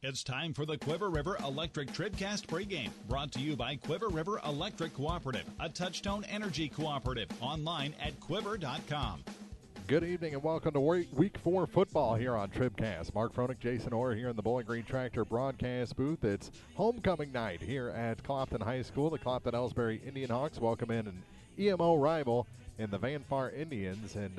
It's time for the Quiver River Electric TribCast pregame, brought to you by Quiver River Electric Cooperative, a Touchstone Energy Cooperative, online at quiver.com. Good evening and welcome to Week 4 football here on TribCast. Mark Froelich, Jason Orr here in the Bowling Green Tractor broadcast booth. It's homecoming night here at Clopton High School. The Clopton-Elsberry IndianHawks welcome in an EMO rival in the Van Far Indians, and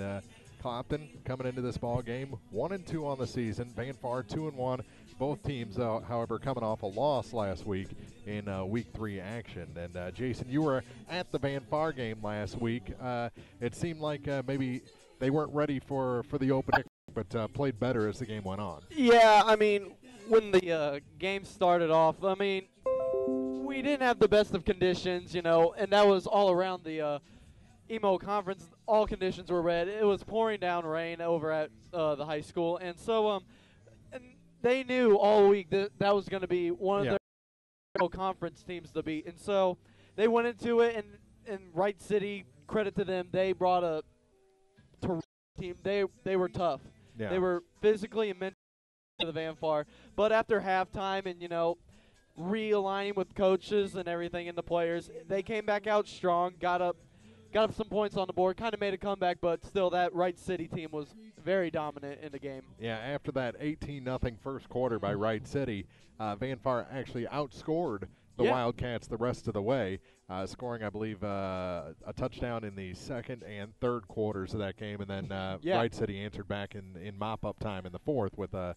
Clopton coming into this ball game 1-2 on the season. Van Far 2-1. Both teams, however, coming off a loss last week in Week 3 action. And Jason, you were at the Van Far game last week. It seemed like maybe they weren't ready for the opener, but played better as the game went on. Yeah, I mean, when the game started off, I mean, we didn't have the best of conditions, you know, and that was all around the emo conference. All conditions were red. It was pouring down rain over at the high school, and so and they knew all week that was going to be one of their conference teams to beat, and so they went into it. And Wright City, credit to them, they brought a team. They were tough. Yeah. They were physically and mentally to the Van Far, but after halftime and realigning with coaches and everything and the players, they came back out strong, got up some points on the board, kind of made a comeback, but still that Wright City team was very dominant in the game. Yeah, after that 18-0 first quarter by Wright City, Van Far actually outscored the Wildcats the rest of the way, scoring, I believe, a touchdown in the second and third quarters of that game, and then Wright City answered back in mop-up time in the fourth with a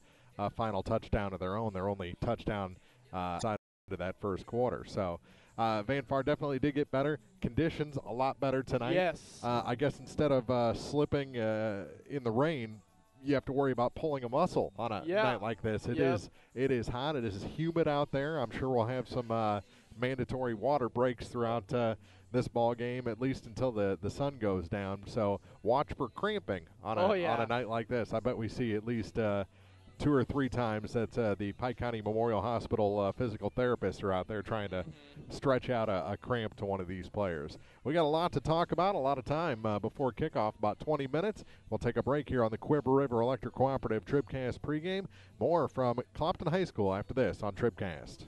final touchdown of their own, their only touchdown side of that first quarter. So Van Far definitely did get better. Conditions a lot better tonight. Yes. I guess instead of slipping in the rain, you have to worry about pulling a muscle on a night like this. It is hot. It is humid out there. I'm sure we'll have some mandatory water breaks throughout this ball game, at least until the sun goes down. So watch for cramping on a night like this. I bet we see at least 2 or 3 times that the Pike County Memorial Hospital physical therapists are out there trying to stretch out a cramp to one of these players. We got a lot to talk about, a lot of time before kickoff, about 20 minutes. We'll take a break here on the Quiver River Electric Cooperative TribCast pregame. More from Clopton High School after this on TribCast.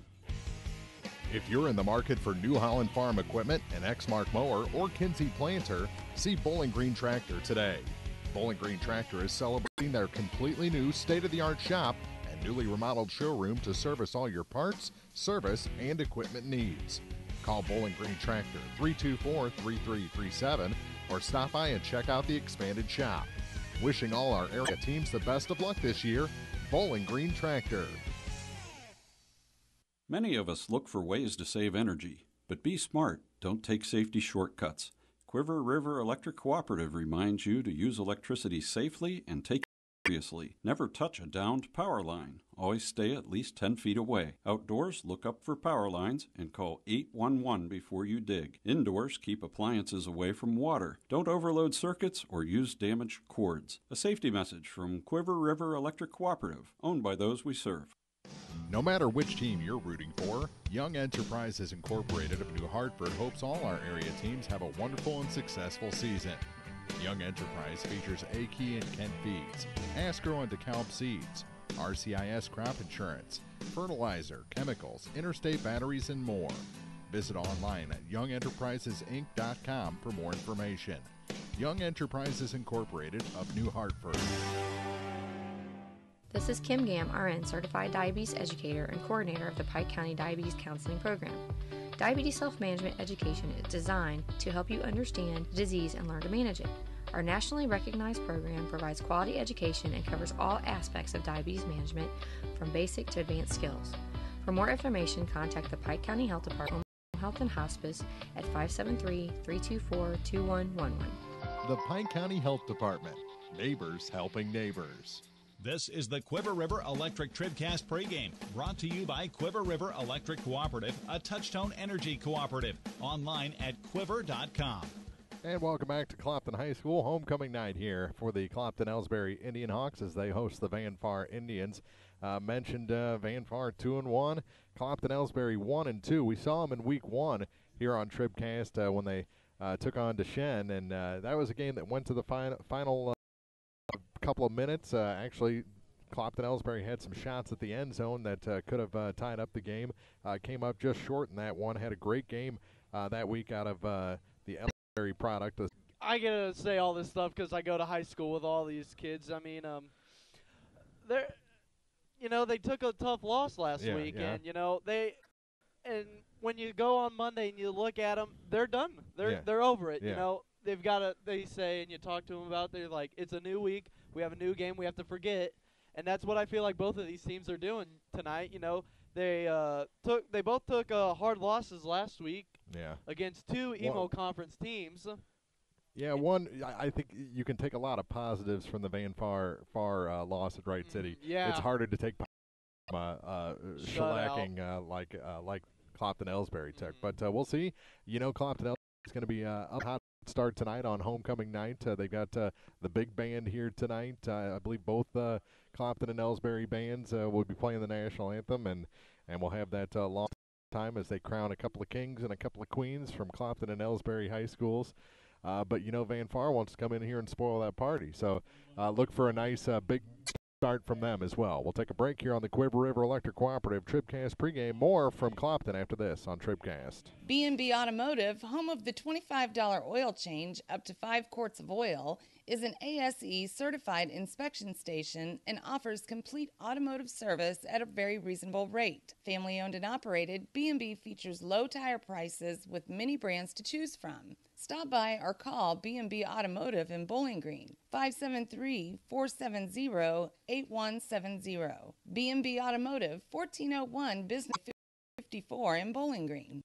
If you're in the market for New Holland Farm equipment, an Exmark mower, or Kinsey planter, see Bowling Green Tractor today. Bowling Green Tractor is celebrating their completely new state-of-the-art shop and newly remodeled showroom to service all your parts, service, and equipment needs. Call Bowling Green Tractor 324-3337 or stop by and check out the expanded shop. Wishing all our area teams the best of luck this year, Bowling Green Tractor. Many of us look for ways to save energy, but be smart. Don't take safety shortcuts. Quiver River Electric Cooperative reminds you to use electricity safely and take it seriously. Never touch a downed power line. Always stay at least 10 feet away. Outdoors, look up for power lines and call 811 before you dig. Indoors, keep appliances away from water. Don't overload circuits or use damaged cords. A safety message from Quiver River Electric Cooperative, owned by those we serve. No matter which team you're rooting for, Young Enterprises Incorporated of New Hartford hopes all our area teams have a wonderful and successful season. Young Enterprise features A-Key and Kent Feeds, Astro and DeKalb Seeds, RCIS Crop Insurance, fertilizer, chemicals, interstate batteries, and more. Visit online at youngenterprisesinc.com for more information. Young Enterprises Incorporated of New Hartford. This is Kim Gam, RN, Certified Diabetes Educator and Coordinator of the Pike County Diabetes Counseling Program. Diabetes self-management education is designed to help you understand the disease and learn to manage it. Our nationally recognized program provides quality education and covers all aspects of diabetes management, from basic to advanced skills. For more information, contact the Pike County Health Department, Health and Hospice at 573-324-2111. The Pike County Health Department. Neighbors helping neighbors. This is the Quiver River Electric TribCast pregame, brought to you by Quiver River Electric Cooperative, a Touchstone Energy Cooperative, online at quiver.com. And welcome back to Clopton High School. Homecoming night here for the Clopton-Elsberry IndianHawks as they host the Van Far Indians. Mentioned Van Far 2-1, Clopton-Elsberry 1-2. We saw them in Week 1 here on TribCast when they took on Deschênes, and that was a game that went to the final couple of minutes. Actually, Clopton-Elsberry had some shots at the end zone that could have tied up the game. Came up just short in that one. Had a great game that week out of the Elsberry product. I gotta say all this stuff because I go to high school with all these kids. I mean, they took a tough loss last week, and and when you go on Monday and you look at them, they're done. They're over it. Yeah. They've got to. They say, and you talk to them about it, they're like, it's a new week. We have a new game. We have to forget, and that's what I feel like both of these teams are doing tonight. They both took hard losses last week. Yeah. Against two emo conference teams. Yeah, I think you can take a lot of positives from the Van Far loss at Wright City. Yeah. It's harder to take shellacking like Clopton-Elsberry took. But we'll see. Clopton-Elsberry is going to be a hot start tonight on homecoming night. They've got the big band here tonight. I believe both Clopton and Elsberry bands will be playing the national anthem, and we'll have that long time as they crown a couple of kings and a couple of queens from Clopton and Elsberry high schools. But Van Far wants to come in here and spoil that party. So look for a nice big start from them as well. We'll take a break here on the Quiver River Electric Cooperative TribCast pregame. More from Clopton after this on TribCast. B&B Automotive, home of the $25 oil change up to 5 quarts of oil, is an ASE certified inspection station and offers complete automotive service at a very reasonable rate. Family owned and operated, B&B features low tire prices with many brands to choose from. Stop by or call B&B Automotive in Bowling Green, 573-470-8170. B&B Automotive, 1401 Business 54 in Bowling Green.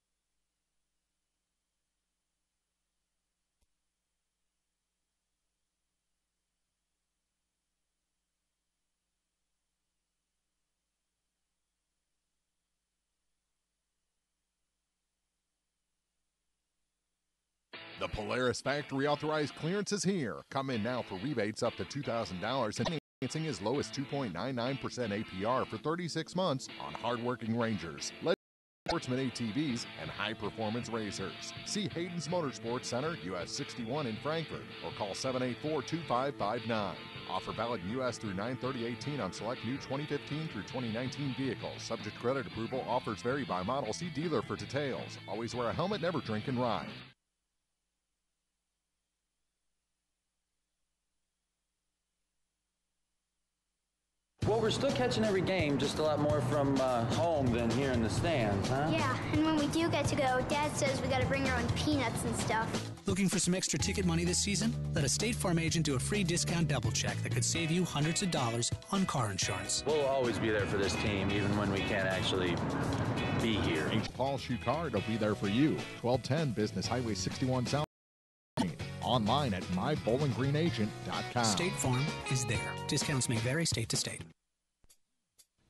The Polaris Factory Authorized Clearance is here. Come in now for rebates up to $2,000 and financing as low as 2.99% APR for 36 months on hardworking Rangers, Sportsman ATVs, and high-performance racers. See Hayden's Motorsports Center, US 61 in Frankfort, or call 784-2559. Offer valid in U.S. through 9/30/18 on select new 2015 through 2019 vehicles. Subject to credit approval. Offers vary by model. See dealer for details. Always wear a helmet, never drink and ride. Well, we're still catching every game, just a lot more from home than here in the stands, huh? Yeah, and when we do get to go, Dad says we got to bring our own peanuts and stuff. Looking for some extra ticket money this season? Let a State Farm agent do a free discount double check that could save you hundreds of dollars on car insurance. We'll always be there for this team, even when we can't actually be here. Paul Shucard will be there for you. 1210 Business Highway 61 South. Online at mybowlinggreenagent.com. State Farm is there. Discounts may vary state to state.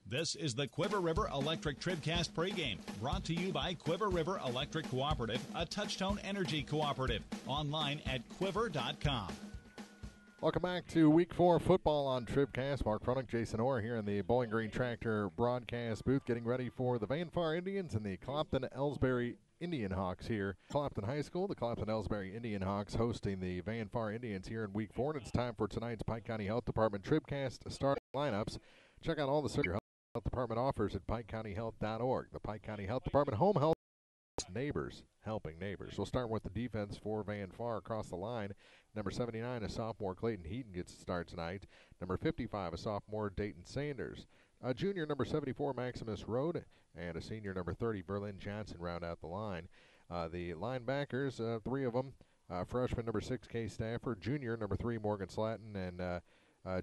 This is the Quiver River Electric TribCast pregame, brought to you by Quiver River Electric Cooperative, a Touchtone Energy cooperative. Online at quiver.com. Welcome back to Week 4 football on TribCast. Mark Fronick, Jason Orr here in the Bowling Green Tractor broadcast booth, getting ready for the Van Far Indians and the Clopton-Elsberry IndianHawks here. Clopton High School, the Clopton-Elsberry IndianHawks hosting the Van Far Indians here in Week 4. And it's time for tonight's Pike County Health Department TribCast starting lineups. Check out all the services your health department offers at PikeCountyHealth.org. The Pike County Health Department home health neighbors helping neighbors. We'll start with the defense for Van Far across the line. Number 79, a sophomore Clayton Heaton gets to start tonight. Number 55, a sophomore Dayton Sanders. A junior, number 74, Maximus Road, and a senior, number 30, Berlin Johnson, round out the line. The linebackers, 3 of them, freshman, number 6, Kay Stafford, junior, number 3, Morgan Slatton, and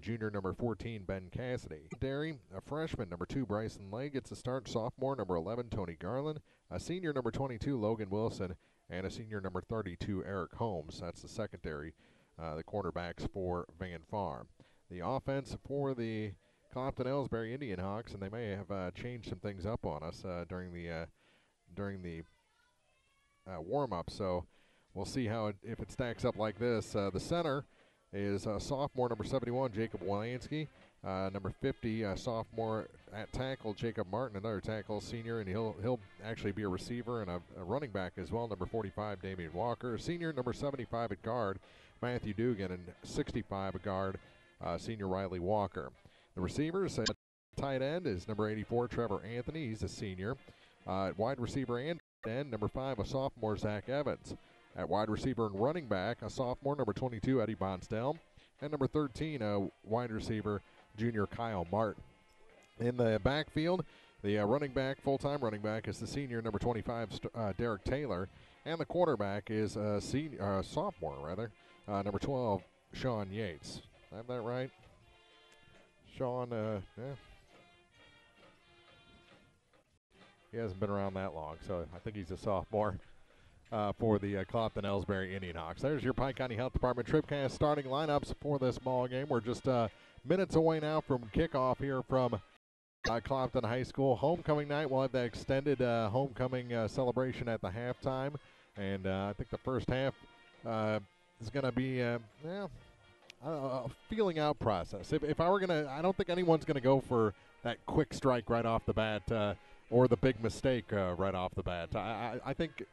junior, number 14, Ben Cassidy. Derry, a freshman, number 2, Bryson Lay gets a start. Sophomore, number 11, Tony Garland. A senior, number 22, Logan Wilson, and a senior, number 32, Eric Holmes. That's the secondary, the cornerbacks for Van Far. The offense for the Clopton-Elsberry IndianHawks, and they may have changed some things up on us during the warm-up. So we'll see how if it stacks up like this. The center is sophomore, number 71, Jacob Walansky. Number 50, sophomore at tackle, Jacob Martin, another tackle, senior, and he'll actually be a receiver and a running back as well. Number 45, Damian Walker. Senior, number 75 at guard, Matthew Dugan, and 65 at guard, senior Riley Walker. The The receivers, tight end is number 84, Trevor Anthony. He's a senior. At wide receiver and end, number 5, a sophomore, Zach Evans. At wide receiver and running back, a sophomore, number 22, Eddie Bonsdell. And number 13, a wide receiver, junior Kyle Martin. In the backfield, the running back, full-time running back, is the senior, number 25, Derek Taylor. And the quarterback is a sophomore, number 12, Sean Yates. I have that right? Sean, yeah. He hasn't been around that long, so I think he's a sophomore for the Clopton-Elsberry IndianHawks. There's your Pike County Health Department TribCast starting lineups for this ball game. We're just minutes away now from kickoff here from Clopton High School. Homecoming night, we'll have that extended homecoming celebration at the halftime. And I think the first half is going to be a feeling out process. If I were going to, I don't think anyone's going to go for that quick strike right off the bat or the big mistake right off the bat. I think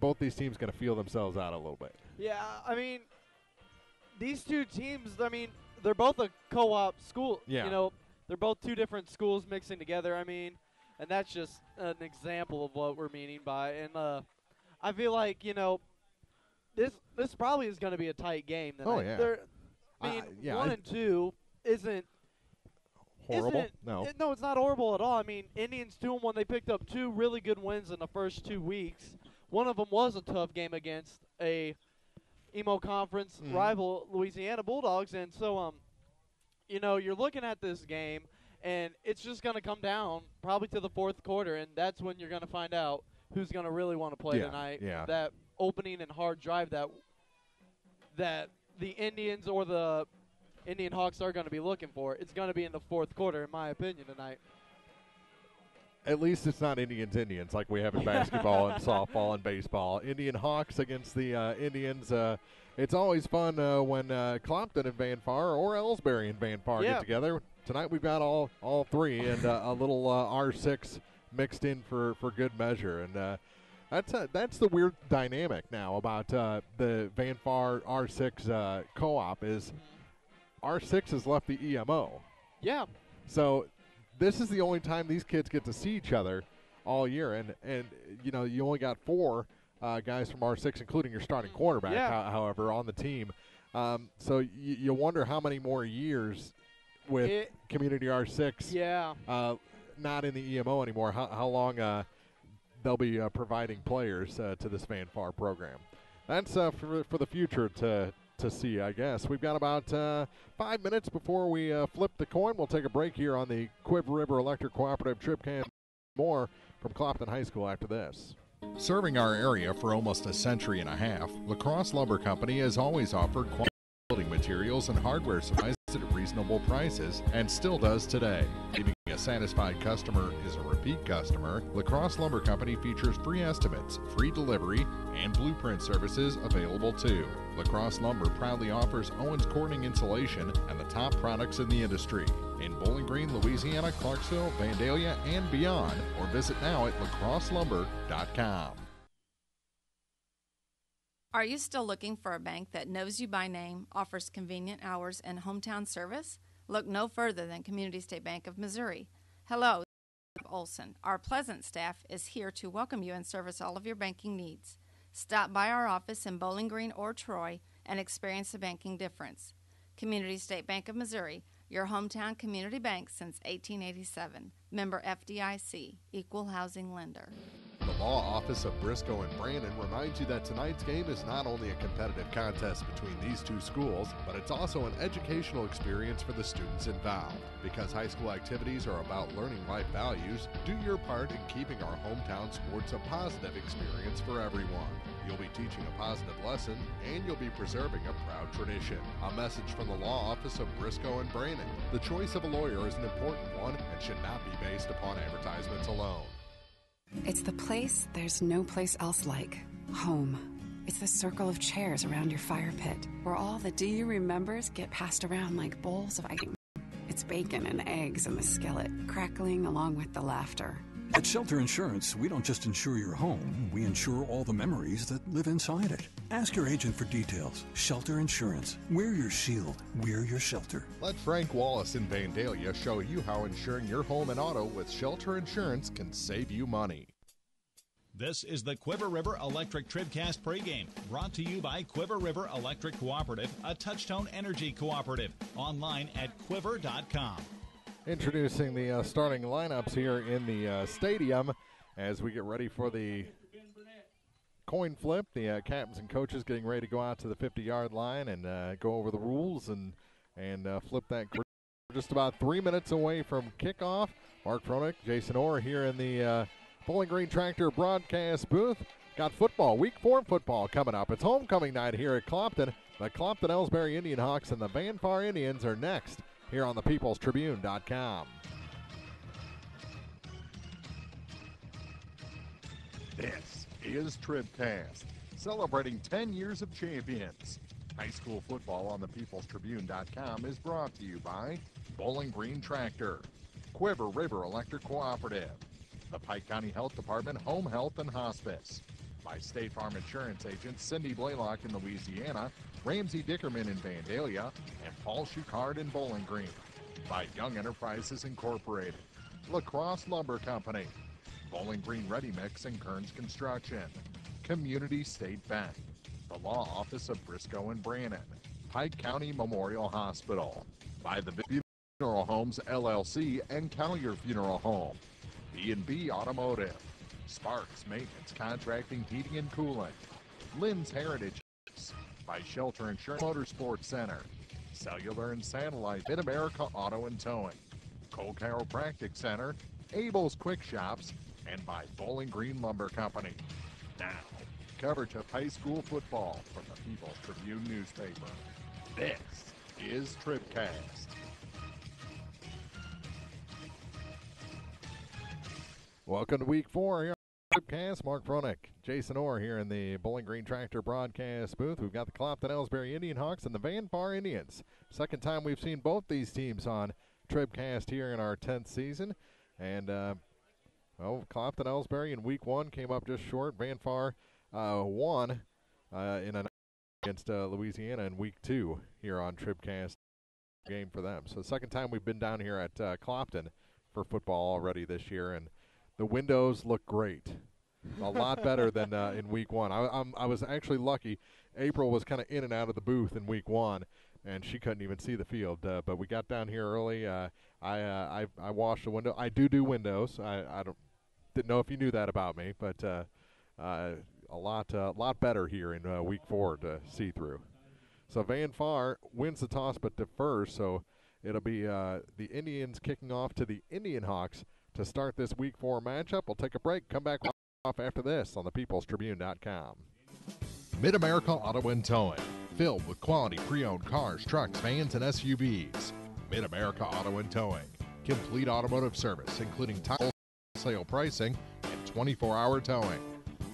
both these teams going to feel themselves out a little bit. Yeah, I mean, these two teams, I mean, they're both a co-op school. Yeah. You know, they're both two different schools mixing together. I mean, and that's just an example of what we're meaning by. And I feel like, you know, this probably is going to be a tight game. Oh, yeah. I mean, 1 and 2 isn't horrible. No, it's not horrible at all. I mean, Indians 2-1. They picked up 2 really good wins in the first 2 weeks. One of them was a tough game against a Emo Conference rival, Louisiana Bulldogs. And so, you know, you're looking at this game, and it's just going to come down probably to the fourth quarter, and that's when you're going to find out who's going to really want to play tonight. Yeah. That opening and hard drive that the Indians or the IndianHawks are going to be looking for. It's going to be in the fourth quarter, in my opinion, tonight. At least it's not Indians like we have in basketball and softball and baseball. IndianHawks against the Indians. It's always fun when Clopton and Van Far or Elsberry and Van Far get together. Tonight we've got all three and a little R6 mixed in for good measure. And that's the weird dynamic now about the Van Far R6 co-op is R6 has left the EMO. Yeah. So this is the only time these kids get to see each other all year. And you know, you only got 4 guys from R6, including your starting quarterback, however, on the team. So you wonder how many more years with Community R6 not in the EMO anymore, how long they'll be providing players to this Van Far program. That's for the future to see, I guess. We've got about 5 minutes before we flip the coin. We'll take a break here on the Quiver River Electric Cooperative TribCast. More from Clopton High School after this. Serving our area for almost a century and a half, La Crosse Lumber Company has always offered quality building materials and hardware supplies at reasonable prices and still does today. Leaving a satisfied customer is a repeat customer. La Crosse Lumber Company features free estimates, free delivery, and blueprint services available too. La Crosse Lumber proudly offers Owens Corning insulation and the top products in the industry. In Bowling Green, Louisiana, Clarksville, Vandalia, and beyond, or visit now at lacrosselumber.com. Are you still looking for a bank that knows you by name, offers convenient hours, and hometown service? Look no further than Community State Bank of Missouri. Hello, I'm Olson. Our pleasant staff is here to welcome you and service all of your banking needs. Stop by our office in Bowling Green or Troy and experience the banking difference. Community State Bank of Missouri, your hometown community bank since 1887. Member FDIC, equal housing lender. The Law Office of Briscoe and Brandon reminds you that tonight's game is not only a competitive contest between these two schools, but it's also an educational experience for the students involved. Because high school activities are about learning life values, do your part in keeping our hometown sports a positive experience for everyone. You'll be teaching a positive lesson, and you'll be preserving a proud tradition. A message from the Law Office of Briscoe and Brandon. The choice of a lawyer is an important one and should not be based upon advertisements alone. It's the place there's no place else like. Home. It's the circle of chairs around your fire pit, where all the do you remembers get passed around like bowls of ice. It's bacon and eggs in the skillet, crackling along with the laughter. At Shelter Insurance, we don't just insure your home, we insure all the memories that live inside it. Ask your agent for details. Shelter Insurance. We're your shield. We're your shelter. Let Frank Wallace in Vandalia show you how insuring your home and auto with Shelter Insurance can save you money. This is the Quiver River Electric TribCast pregame, brought to you by Quiver River Electric Cooperative, a Touchtone Energy cooperative. Online at quiver.com. Introducing the starting lineups here in the stadium as we get ready for the coin flip. The captains and coaches getting ready to go out to the 50-yard line and go over the rules and flip that. Just about 3 minutes away from kickoff. Mark Froelich, Jason Orr here in the Bowling Green Tractor broadcast booth. Got football, Week 4 football coming up. It's homecoming night here at Clopton. The Clopton-Elsberry IndianHawks and the Van Far Indians are next here on the peoplestribune.com. This is TribCast, celebrating 10 years of champions. High school football on the peoplestribune.com is brought to you by Bowling Green Tractor, Quiver River Electric Cooperative, the Pike County Health Department Home Health and Hospice, by State Farm Insurance agents Cindy Blaylock in Louisiana, Ramsey Dickerman in Vandalia, and Paul Schuchard in Bowling Green, by Young Enterprises Incorporated, La Crosse Lumber Company, Bowling Green Ready Mix and Kearns Construction, Community State Bank, the Law Office of Briscoe and Brannon, Pike County Memorial Hospital, by the Funeral Homes LLC and Collier Funeral Home, B&B Automotive, Sparks Maintenance Contracting, Heating and Cooling, Lynn's Heritage, by Shelter Insurance Motorsports Center, Cellular and Satellite, Mid-America Auto and Towing, Cole Chiropractic Center, Abel's Quick Shops, and by Bowling Green Lumber Company. Now, coverage of high school football from the People's Tribune newspaper. This is TribCast. Welcome to Week 4 here on TribCast. Mark Froelich, Jason Orr here in the Bowling Green Tractor broadcast booth. We've got the Clopton-Elsberry IndianHawks and the Van Far Indians. Second time we've seen both these teams on TribCast here in our 10th season. And, Clopton-Elsberry in Week 1 came up just short. Van Far won in an against Louisiana in Week 2 here on TribCast game for them. So the second time we've been down here at Clopton for football already this year, and the windows look great. A lot better than in Week 1. I was actually lucky. April was kind of in and out of the booth in Week 1, and she couldn't even see the field. But we got down here early. I washed the window. I do windows. Didn't know if you knew that about me, but a lot better here in Week 4 to see through. So Van Far wins the toss but defers, so it'll be the Indians kicking off to the IndianHawks to start this Week 4 matchup. We'll take a break, come back off after this on the peoplestribune.com. Mid-America Auto and Towing, filled with quality pre-owned cars, trucks, vans, and SUVs. Mid-America Auto and Towing, complete automotive service, including tire sale pricing and 24-hour towing.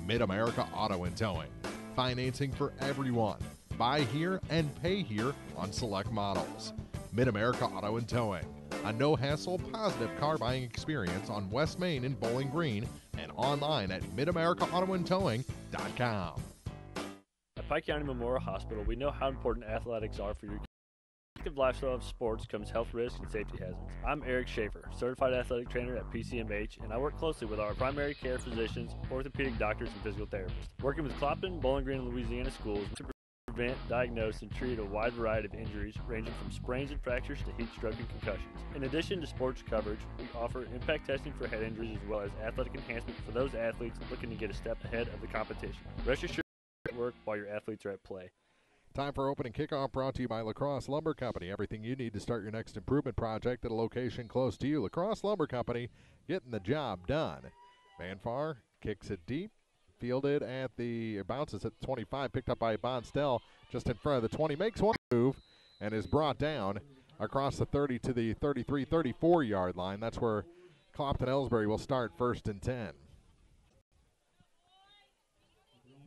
Mid-America Auto and Towing, financing for everyone. Buy here and pay here on select models. Mid-America Auto and Towing, a no-hassle, positive car buying experience on West Main in Bowling Green and online at midamericaautoandtowing.com. At Pike County Memorial Hospital, we know how important athletics are for your active lifestyle of sports comes health risks and safety hazards. I'm Eric Schaefer, certified athletic trainer at PCMH, and I work closely with our primary care physicians, orthopedic doctors, and physical therapists. Working with Clopton, Bowling Green, and Louisiana schools to prevent, diagnose, and treat a wide variety of injuries ranging from sprains and fractures to heat stroke and concussions. In addition to sports coverage, we offer impact testing for head injuries as well as athletic enhancement for those athletes looking to get a step ahead of the competition. Rest assured, work while your athletes are at play. Time for opening kickoff, brought to you by La Crosse Lumber Company. Everything you need to start your next improvement project at a location close to you. La Crosse Lumber Company, getting the job done. Van Far kicks it deep. Fielded at the, bounces at 25, picked up by Bonstell just in front of the 20, makes one move and is brought down across the 30 to the 33, 34-yard line. That's where Clopton-Elsberry will start 1st and 10.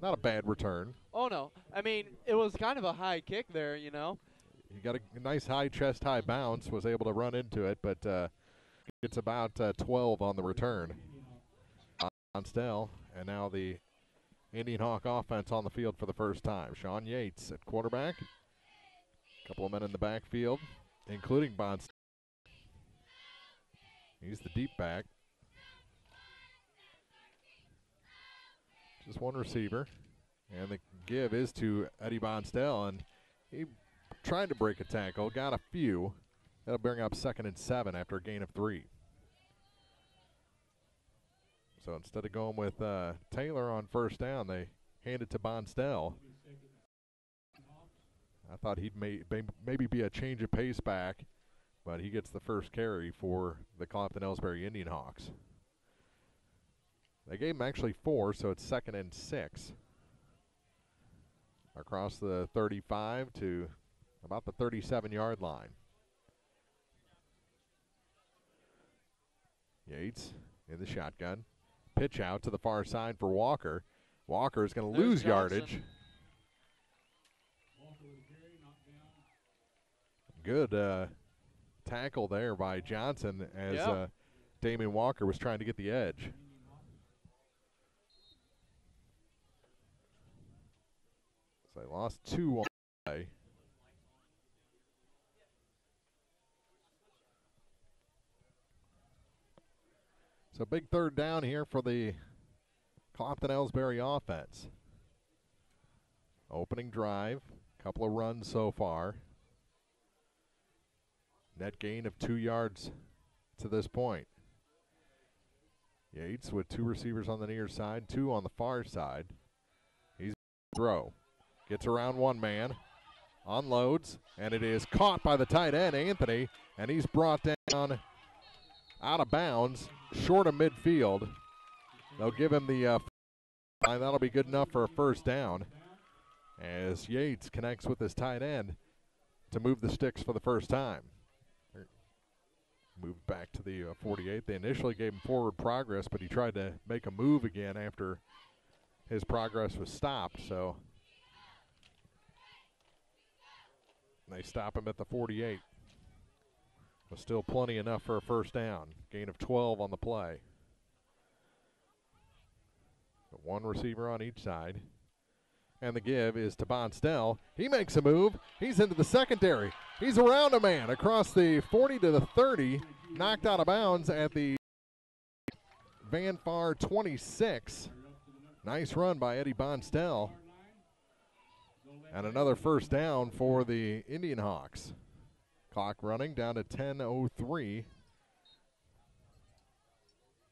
Not a bad return. Oh, no. I mean, it was kind of a high kick there, you know. He got a nice high chest-high bounce, was able to run into it, but it's about 12 on the return. Bonstell, and now the Indian Hawk offense on the field for the first time. Sean Yates at quarterback. A couple of men in the backfield, including Bonstell. He's the deep back. Just one receiver. And the give is to Eddie Bonstell, and he tried to break a tackle, got a few. That'll bring up 2nd and 7 after a gain of 3. So instead of going with Taylor on first down, they hand it to Bonstell. I thought he'd maybe be a change of pace back, but he gets the first carry for the Clopton-Elsberry Indian Hawks. They gave him actually 4, so it's 2nd and 6. Across the 35 to about the 37-yard line. Yates in the shotgun. Pitch out to the far side for Walker. Walker is going to lose yardage. Good tackle there by Johnson as Damian Walker was trying to get the edge. So they lost 2 on the play. So big third down here for the Clopton-Elsberry offense. Opening drive, couple of runs so far. Net gain of 2 yards to this point. Yates with 2 receivers on the near side, 2 on the far side. He's throw. Gets around one man, unloads, and it is caught by the tight end, Anthony, and he's brought down out of bounds, short of midfield. They'll give him the line. That'll be good enough for a first down as Yates connects with his tight end to move the sticks for the first time. Moved back to the 48. They initially gave him forward progress, but he tried to make a move again after his progress was stopped, so they stop him at the 48. But still plenty enough for a first down. Gain of 12 on the play. But 1 receiver on each side. And the give is to Bonstell. He makes a move. He's into the secondary. He's around a man across the 40 to the 30. Knocked out of bounds at the Van Far 26. Nice run by Eddie Bonstell. And another first down for the Indian Hawks. Clock running down to 10:03.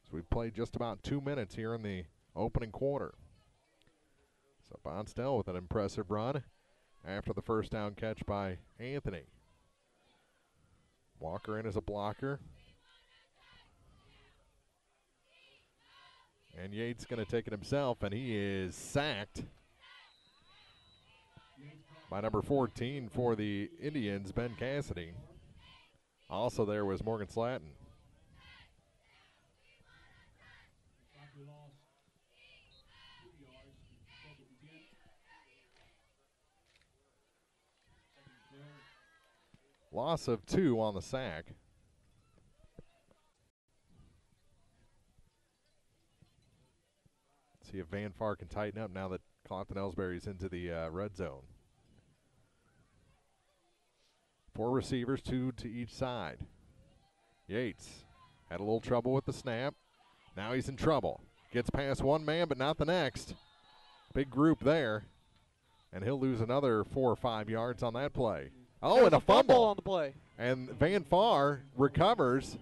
So we've played just about 2 minutes here in the opening quarter. So Bonstell with an impressive run after the first down catch by Anthony. Walker in as a blocker. And Yates going to take it himself, and he is sacked by number 14 for the Indians, Ben Cassidy. Also there was Morgan Slatton. Loss of 2 on the sack. See if Van Far can tighten up now that Clopton-Elsberry is into the red zone. 4 receivers, 2 to each side. Yates had a little trouble with the snap. Now he's in trouble. Gets past one man, but not the next. Big group there. And he'll lose another 4 or 5 yards on that play. Oh, and a fumble on the play. And Van Far recovers.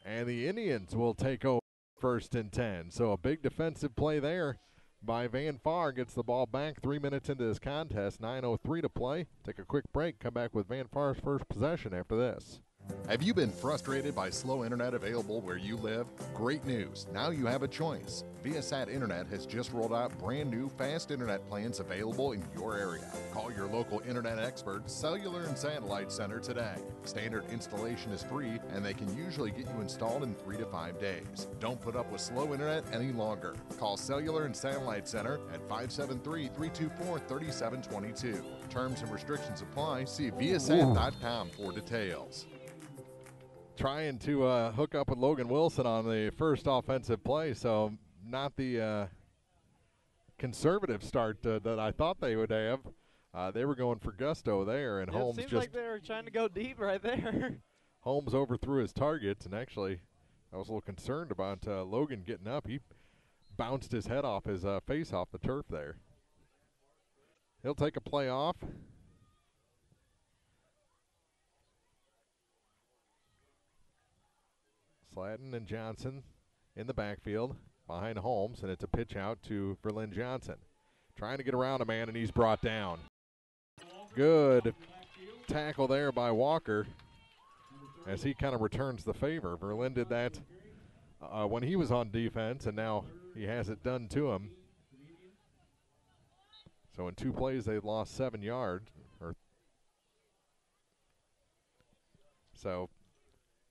And the Indians will take over 1st and 10. So a big defensive play there by Van Far. Gets the ball back 3 minutes into this contest. 9:03 to play. Take a quick break. Come back with Van Far's first possession after this. Have you been frustrated by slow internet available where you live? Great news. Now you have a choice. Viasat Internet has just rolled out brand new fast internet plans available in your area. Call your local internet expert, Cellular and Satellite Center today. Standard installation is free, and they can usually get you installed in 3 to 5 days. Don't put up with slow internet any longer. Call Cellular and Satellite Center at 573-324-3722. Terms and restrictions apply. See Viasat.com for details. trying to hook up with Logan Wilson on the first offensive play, so not the conservative start that I thought they would have. They were going for gusto there, and Holmes seems like they were trying to go deep right there. Holmes overthrew his targets, and actually I was a little concerned about Logan getting up. He bounced his head off his face off the turf there. He'll take a play off. Slatton and Johnson in the backfield behind Holmes, and it's a pitch out to Verlin Johnson. Trying to get around a man, and he's brought down. Good tackle there by Walker as he kind of returns the favor. Verlin did that when he was on defense, and now he has it done to him. So in 2 plays, they lost 7 yards. So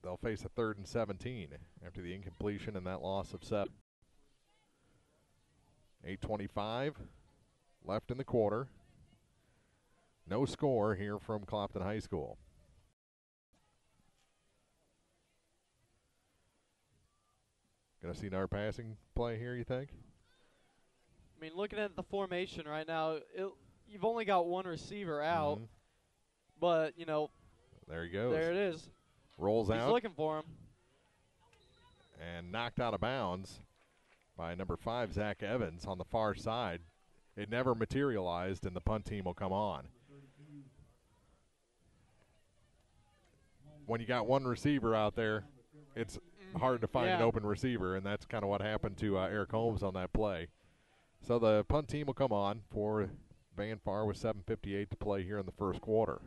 they'll face a 3rd and 17 after the incompletion and that loss of 7. 8:25 left in the quarter. No score here from Clopton High School. Going to see another passing play here, you think? I mean, looking at the formation right now, you've only got one receiver out. Mm-hmm. But, you know. There he goes. There it is. Rolls out. He's looking for him. And knocked out of bounds by number 5, Zach Evans, on the far side. It never materialized, and the punt team will come on. When you got one receiver out there, it's hard to find an open receiver, and that's kind of what happened to Eric Holmes on that play. So the punt team will come on for Van Far with 7:58 to play here in the first quarter.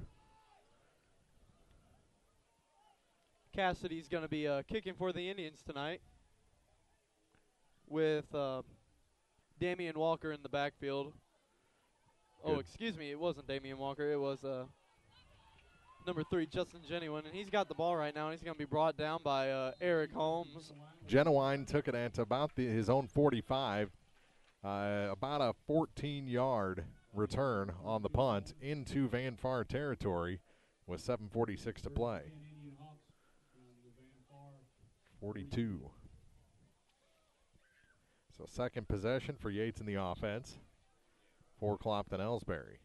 Cassidy's going to be kicking for the Indians tonight with Damian Walker in the backfield. Good. Oh, excuse me, it wasn't Damian Walker. It was number 3, Justin Genuine, and he's got the ball right now, and he's going to be brought down by Eric Holmes. Genuine took it at about his own 45, about a 14-yard return on the punt into Van Far territory with 7:46 to play. 42. So second possession for Yates in the offense for Clopton-Elsberry.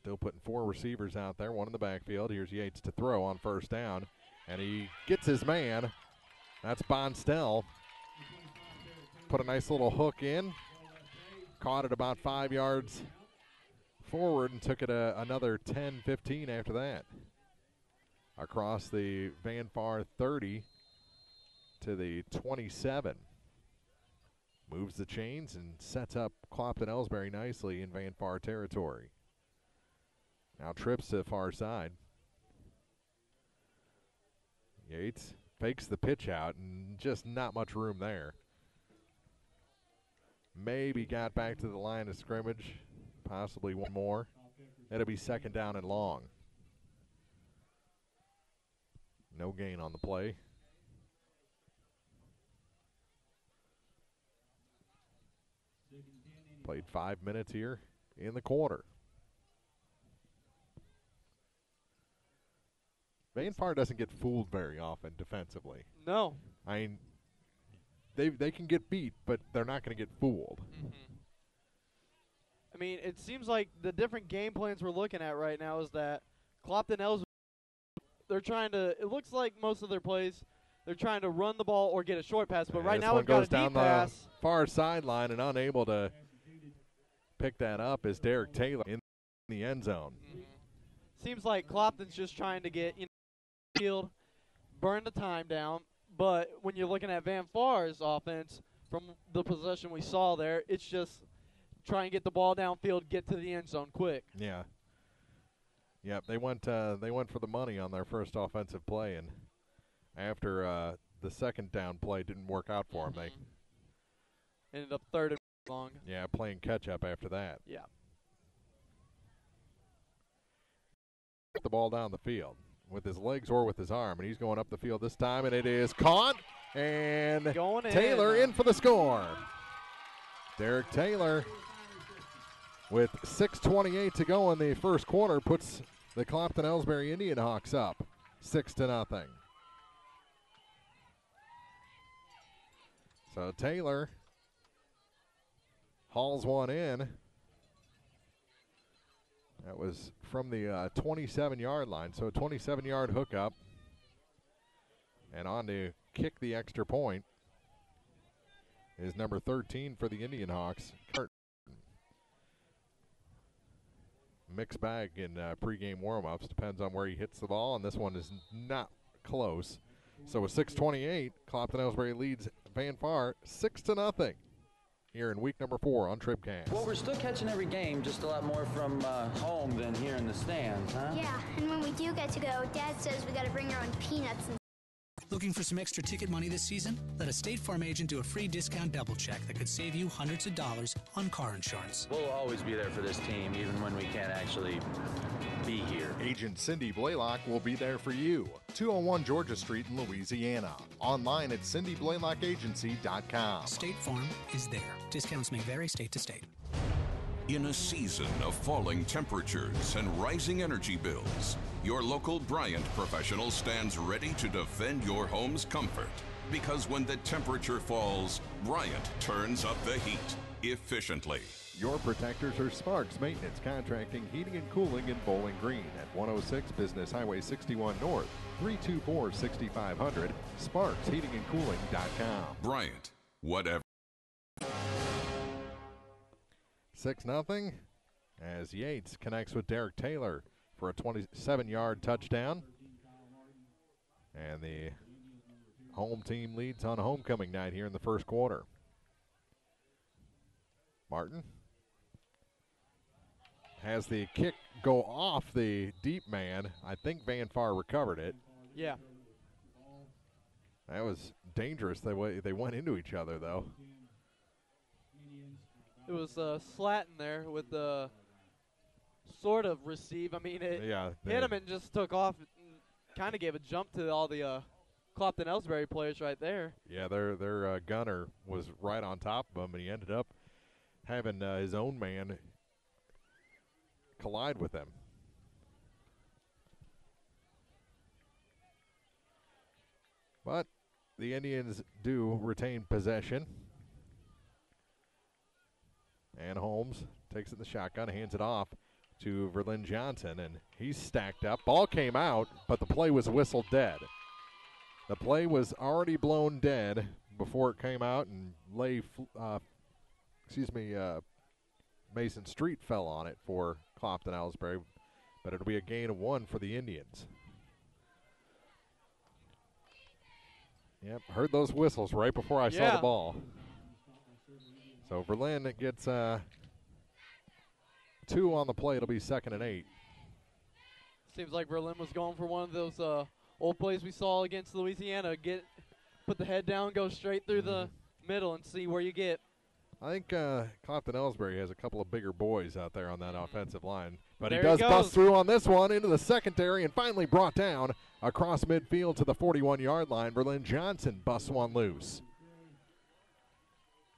Still putting 4 receivers out there, one in the backfield. Here's Yates to throw on first down, and he gets his man. That's Bonstell. Put a nice little hook in, caught it about 5 yards forward, and took it another 10-15 after that. Across the Van Far 30 to the 27. Moves the chains and sets up Clopton-Elsberry nicely in Van Far territory. Now trips to the far side. Yates fakes the pitch out, and just not much room there. Maybe got back to the line of scrimmage, possibly one more. It'll be second down and long. No gain on the play. Played 5 minutes here in the quarter. Van Far doesn't get fooled very often defensively. No. I mean, they can get beat, but they're not going to get fooled. Mm-hmm. I mean, it seems like the different game plans we're looking at right now is that Clopton-Elsberry, they're trying to, it looks like most of their plays, they're trying to run the ball or get a short pass, but right now we've got a deep pass. The far sideline, and unable to pick that up is Derek Taylor in the end zone. Mm-hmm. Seems like Clopton's just trying to get, field, burn the time down, but when you're looking at Van Far's offense, from the possession we saw there, it's just try and get the ball downfield, get to the end zone quick. Yeah. Yep, they went for the money on their first offensive play, and after the second down play didn't work out for them, they ended up third and long. Yeah, playing catch up after that. Yeah. Get the ball down the field with his legs or with his arm, and he's going up the field this time, and it is caught, and Taylor in for the score. Derek Taylor with 6:28 to go in the first quarter, puts the Clopton-Elsberry IndianHawks up 6-0. So Taylor hauls one in. That was from the 27-yard line, so a 27-yard hookup. And on to kick the extra point is number 13 for the IndianHawks. Mixed bag in pregame warm-ups. Depends on where he hits the ball, and this one is not close. So with 6:28, Clopton-Elsberry leads Van Far 6-0 here in week number 4 on TribCast. Well, we're still catching every game, just a lot more from home than here in the stands, huh? Yeah, and when we do get to go, Dad says we got to bring our own peanuts and Looking for some extra ticket money this season? Let a State Farm agent do a free discount double check that could save you hundreds of dollars on car insurance. We'll always be there for this team, even when we can't actually be here. Agent Cindy Blaylock will be there for you. 201 Georgia Street in Louisiana. Online at cindyblaylockagency.com. State Farm is there. Discounts may vary state to state. In a season of falling temperatures and rising energy bills, your local Bryant professional stands ready to defend your home's comfort. Because when the temperature falls, Bryant turns up the heat efficiently. Your protectors are Sparks Maintenance Contracting, Heating and Cooling in Bowling Green at 106 Business Highway 61 North, 324-6500, sparksheatingandcooling.com. Bryant, whatever. 6-0 as Yates connects with Derek Taylor for a 27-yard touchdown. And the home team leads on homecoming night here in the first quarter. Martin has the kick go off the deep man. I think Van Far recovered it. Yeah. That was dangerous the way they went into each other, though. It was slat in there with the sort of receive. I mean, it hit him and just took off and kind of gave a jump to all the Clopton-Elsberry players right there. Yeah, their gunner was right on top of him, and he ended up having his own man collide with him. But the Indians do retain possession. And Holmes takes it in the shotgun, hands it off to Verlin Johnson, and he's stacked up. Ball came out, but the play was whistled dead. The play was already blown dead before it came out, and Mason Street fell on it for Clopton-Elsberry, but it'll be a gain of 1 for the Indians. Yep, heard those whistles right before I saw the ball. So Verlin gets 2 on the play. It'll be 2nd and 8. Seems like Verlin was going for one of those old plays we saw against Louisiana. Put the head down, go straight through the middle, and see where you get. I think Clopton-Elsberry has a couple of bigger boys out there on that offensive line. But there he does bust through on this one into the secondary and finally brought down across midfield to the 41-yard line. Verlin Johnson busts one loose.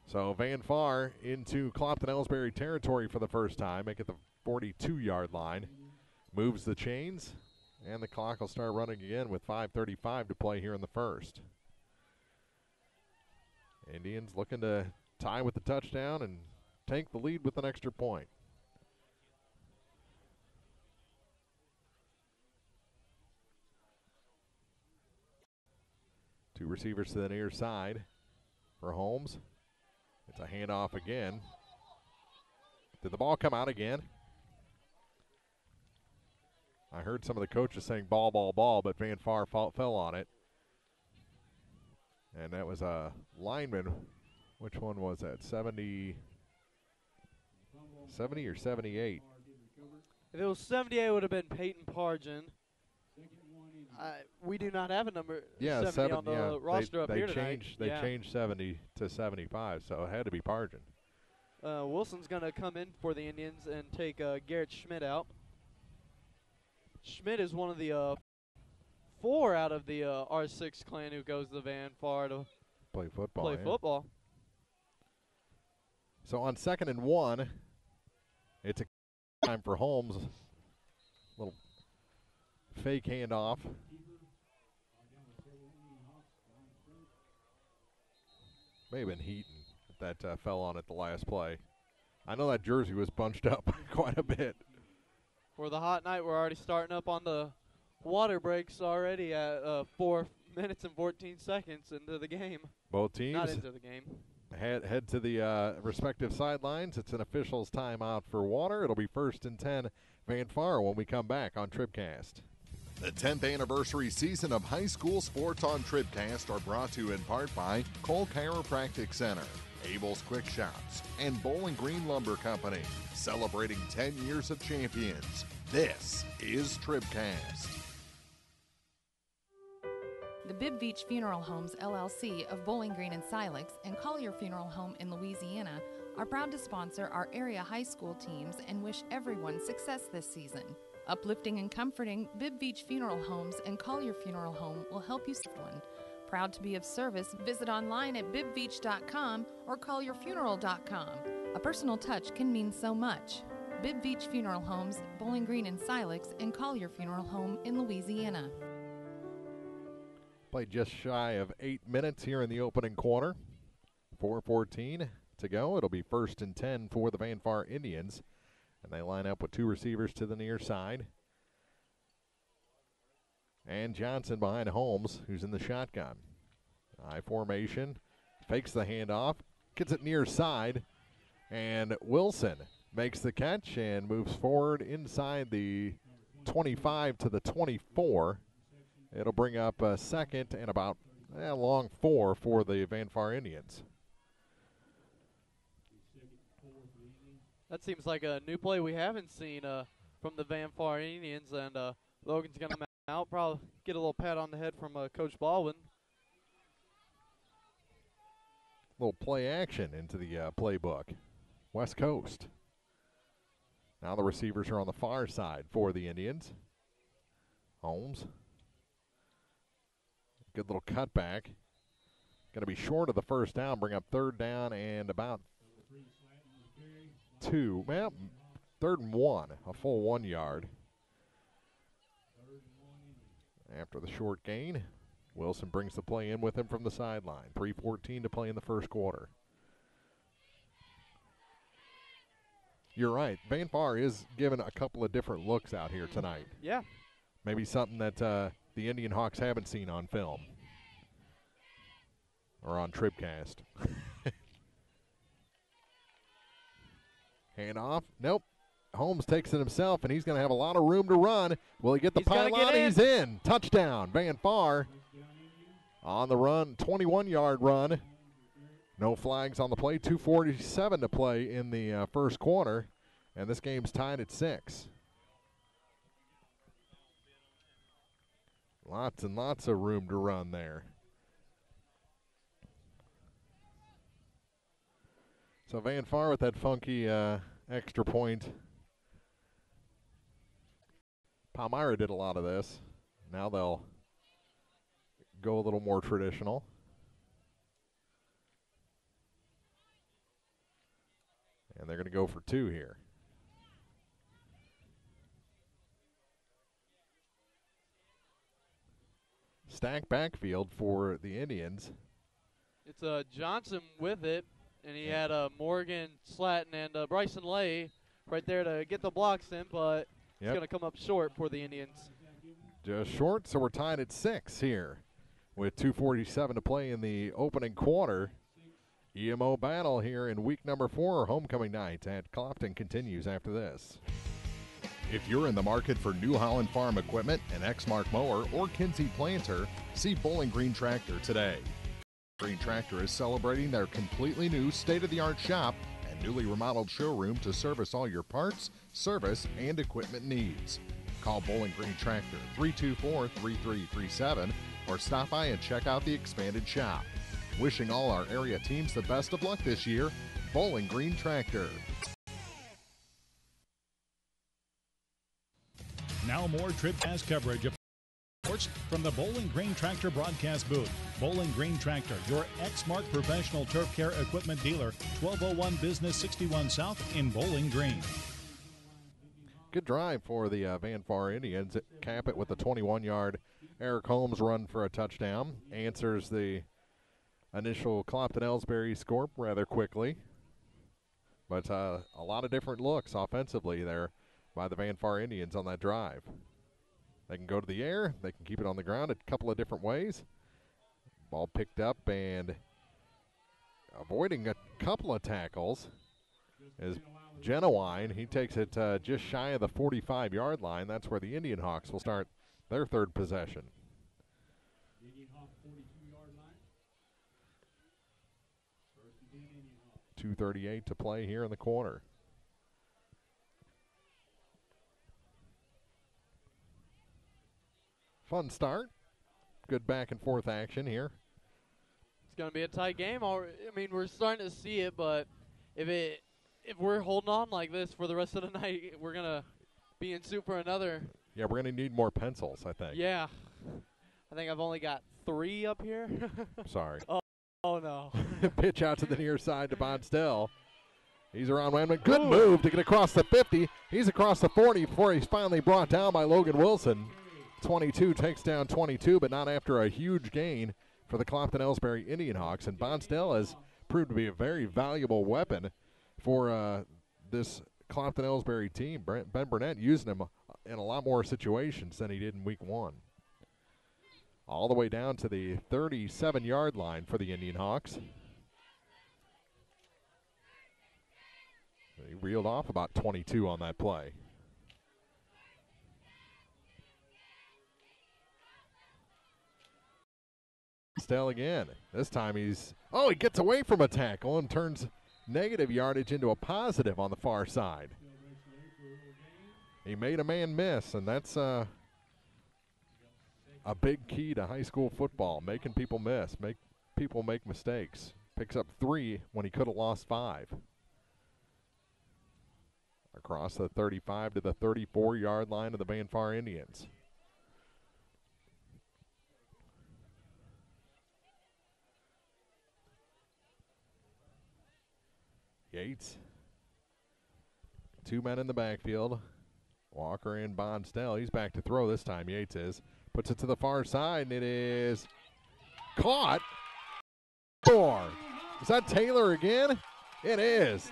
So Van Far into Clopton-Elsberry territory for the first time, make it the 42-yard line. Moves the chains, and the clock will start running again with 5:35 to play here in the first. Indians looking to tie with the touchdown and take the lead with an extra point. Two receivers to the near side for Holmes. It's a handoff again. Did the ball come out again? I heard some of the coaches saying ball, ball, ball, but Van Far fell on it. And that was a lineman. Which one was that? 70 or 78? If it was 78, it would have been Peyton Pargin. We do not have a number 70 on the roster up here tonight. They changed 70 to 75, so it had to be Pargin. Wilson's going to come in for the Indians and take Garrett Schmidt out. Schmidt is one of the 4 out of the R6 clan who goes to Van Far to play football. football. So on 2nd and 1, Time for Holmes. Little fake handoff. May have been Heaton that fell on it the last play. I know that jersey was bunched up quite a bit. For the hot night, we're already starting up on the water breaks already at 4 minutes and 14 seconds into the game. Both teams. Not into the game. Head to the respective sidelines. It's an official's timeout for water. It'll be 1st and 10 Van Far when we come back on TribCast. The 10th anniversary season of high school sports on TribCast are brought to you in part by Cole Chiropractic Center, Abel's Quick Shops, and Bowling Green Lumber Company, celebrating 10 years of champions. This is TribCast. The Bibb Beach Funeral Homes, LLC of Bowling Green and Silex and Collier Funeral Home in Louisiana are proud to sponsor our area high school teams and wish everyone success this season. Uplifting and comforting, Bibb Beach Funeral Homes and Collier Funeral Home will help you save one. Proud to be of service, visit online at bibbbeach.com or collierfuneral.com. A personal touch can mean so much. Bibb Beach Funeral Homes, Bowling Green and Silex, and Collier Funeral Home in Louisiana. Played just shy of 8 minutes here in the opening quarter. 4:14 to go. It'll be 1st and 10 for the Van Far Indians. And they line up with 2 receivers to the near side. And Johnson behind Holmes, who's in the shotgun. I formation, fakes the handoff, gets it near side, and Wilson makes the catch and moves forward inside the 25 to the 24. It'll bring up a 2nd and about a long 4 for the Van Far Indians. That seems like a new play we haven't seen from the Van Far Indians, and Logan's going to come out, probably get a little pat on the head from Coach Baldwin. Little play action into the playbook. West Coast. Now the receivers are on the far side for the Indians. Holmes. Good little cutback. Going to be short of the first down, bring up 3rd down and about 2. Well, 3rd and 1, a full 1 yard. After the short gain, Wilson brings the play in with him from the sideline. 3:14 to play in the first quarter. You're right. Van Far is given a couple of different looks out here tonight. Yeah. Maybe something that the IndianHawks haven't seen on film or on TribCast. Handoff. Nope. Holmes takes it himself, and he's going to have a lot of room to run. Will he get the pylon? He's in. Touchdown. Van Far on the run, 21-yard run. No flags on the play. 2:47 to play in the first quarter, and this game's tied at 6. Lots and lots of room to run there. So Van Far with that funky extra point. Palmyra did a lot of this. Now they'll go a little more traditional. And they're going to go for 2 here. Stack backfield for the Indians. It's Johnson with it, and he had Morgan, Slatton, and Bryson Lay right there to get the blocks in, but it's going to come up short for the Indians. Just short, so we're tied at 6 here with 2:47 to play in the opening quarter. EMO battle here in week number 4, homecoming night at Clopton continues after this. If you're in the market for New Holland Farm equipment, an Exmark mower, or Kinsey planter, see Bowling Green Tractor today. Green Tractor is celebrating their completely new state-of-the-art shop and newly remodeled showroom to service all your parts, service, and equipment needs. Call Bowling Green Tractor 324-3337 or stop by and check out the expanded shop. Wishing all our area teams the best of luck this year, Bowling Green Tractor. Now more TribCast coverage of sports from the Bowling Green Tractor broadcast booth. Bowling Green Tractor, your Exmark professional turf care equipment dealer, 1201 Business 61 South in Bowling Green. Good drive for the Van Far Indians. Cap it with a 21-yard Eric Holmes run for a touchdown. Answers the initial Clopton-Elsberry score rather quickly. But a lot of different looks offensively there by the Van Far Indians on that drive. They can go to the air. They can keep it on the ground a couple of different ways. Ball picked up and avoiding a couple of tackles is Genowine. He takes it just shy of the 45-yard line. That's where the IndianHawks will start their third possession. 2:38 to play here in the quarter. Fun start. Good back and forth action here. It's going to be a tight game. I mean, we're starting to see it, but if we're holding on like this for the rest of the night, we're going to be in soup for another. Yeah, we're going to need more pencils, I think. Yeah. I think I've only got 3 up here. Sorry. Oh, no. Pitch out to the near side to Bonstell. He's around Wendman. Good move to get across the 50. He's across the 40 before he's finally brought down by Logan Wilson. 22 takes down 22, but not after a huge gain for the Clopton-Elsberry IndianHawks. And Bonstell has proved to be a very valuable weapon for this Clopton-Elsberry team. Ben Burnett using him in a lot more situations than he did in week 1. All the way down to the 37-yard line for the IndianHawks. He reeled off about 22 on that play. Stell again. This time he gets away from a tackle and turns negative yardage into a positive on the far side. He made a man miss, and that's a big key to high school football, making people miss, make people make mistakes. Picks up 3 when he could have lost 5. Across the 35 to the 34-yard line of the Van Far Indians. Yates. 2 men in the backfield. Walker and Bonstell. He's back to throw this time, Yates is. Puts it to the far side, and it is caught. 4. Is that Taylor again? It is.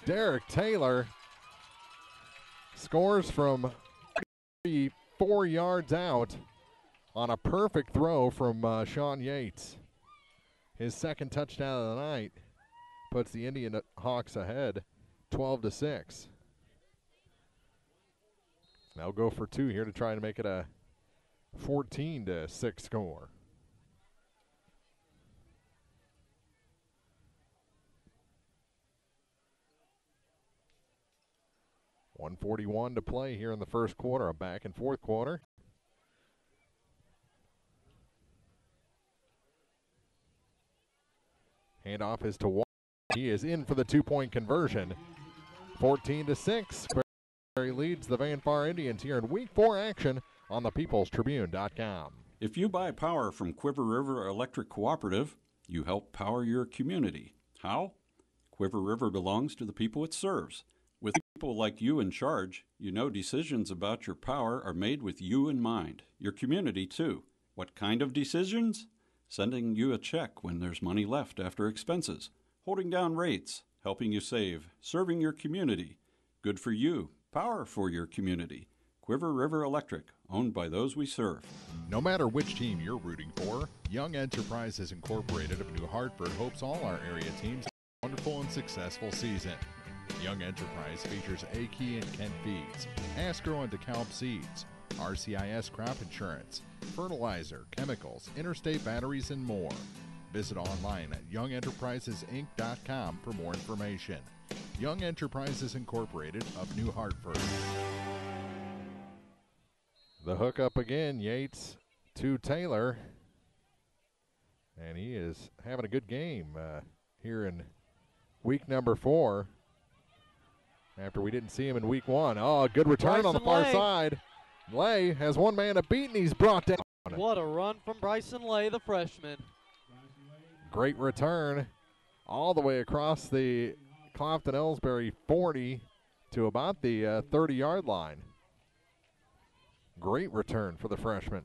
Derek Taylor scores from 4 yards out on a perfect throw from Sean Yates. His second touchdown of the night puts the IndianHawks ahead 12-6. They'll go for 2 here to try to make it a 14-6 score. .141 to play here in the first quarter, a back and forth quarter. Handoff is to Walker. He is in for the 2-point conversion. 14-6. He leads the Van Far Indians here in Week 4 action on the peoplestribune.com. If you buy power from Quiver River Electric Cooperative, you help power your community. How? Quiver River belongs to the people it serves. With people like you in charge, you know decisions about your power are made with you in mind, your community too. What kind of decisions? Sending you a check when there's money left after expenses, holding down rates, helping you save, serving your community. Good for you. Power for your community. Quiver River Electric, owned by those we serve. No matter which team you're rooting for, Young Enterprises Incorporated of New Hartford hopes all our area teams have a wonderful and successful season. Young Enterprise features A-Key and Kent Feeds, Asgrow and DeKalb Seeds, RCIS Crop Insurance, fertilizer, chemicals, interstate batteries, and more. Visit online at youngenterprisesinc.com for more information. Young Enterprises Incorporated of New Hartford. The hook up again, Yates to Taylor. And he is having a good game here in week number 4. After we didn't see him in week 1. Oh, good return Bryson on the far Lay. side. Lay has one man to beat, and he's brought down. What a run from Bryson Lay, the freshman. Great return all the way across the Clopton-Elsberry 40 to about the 30-yard line. Great return for the freshman.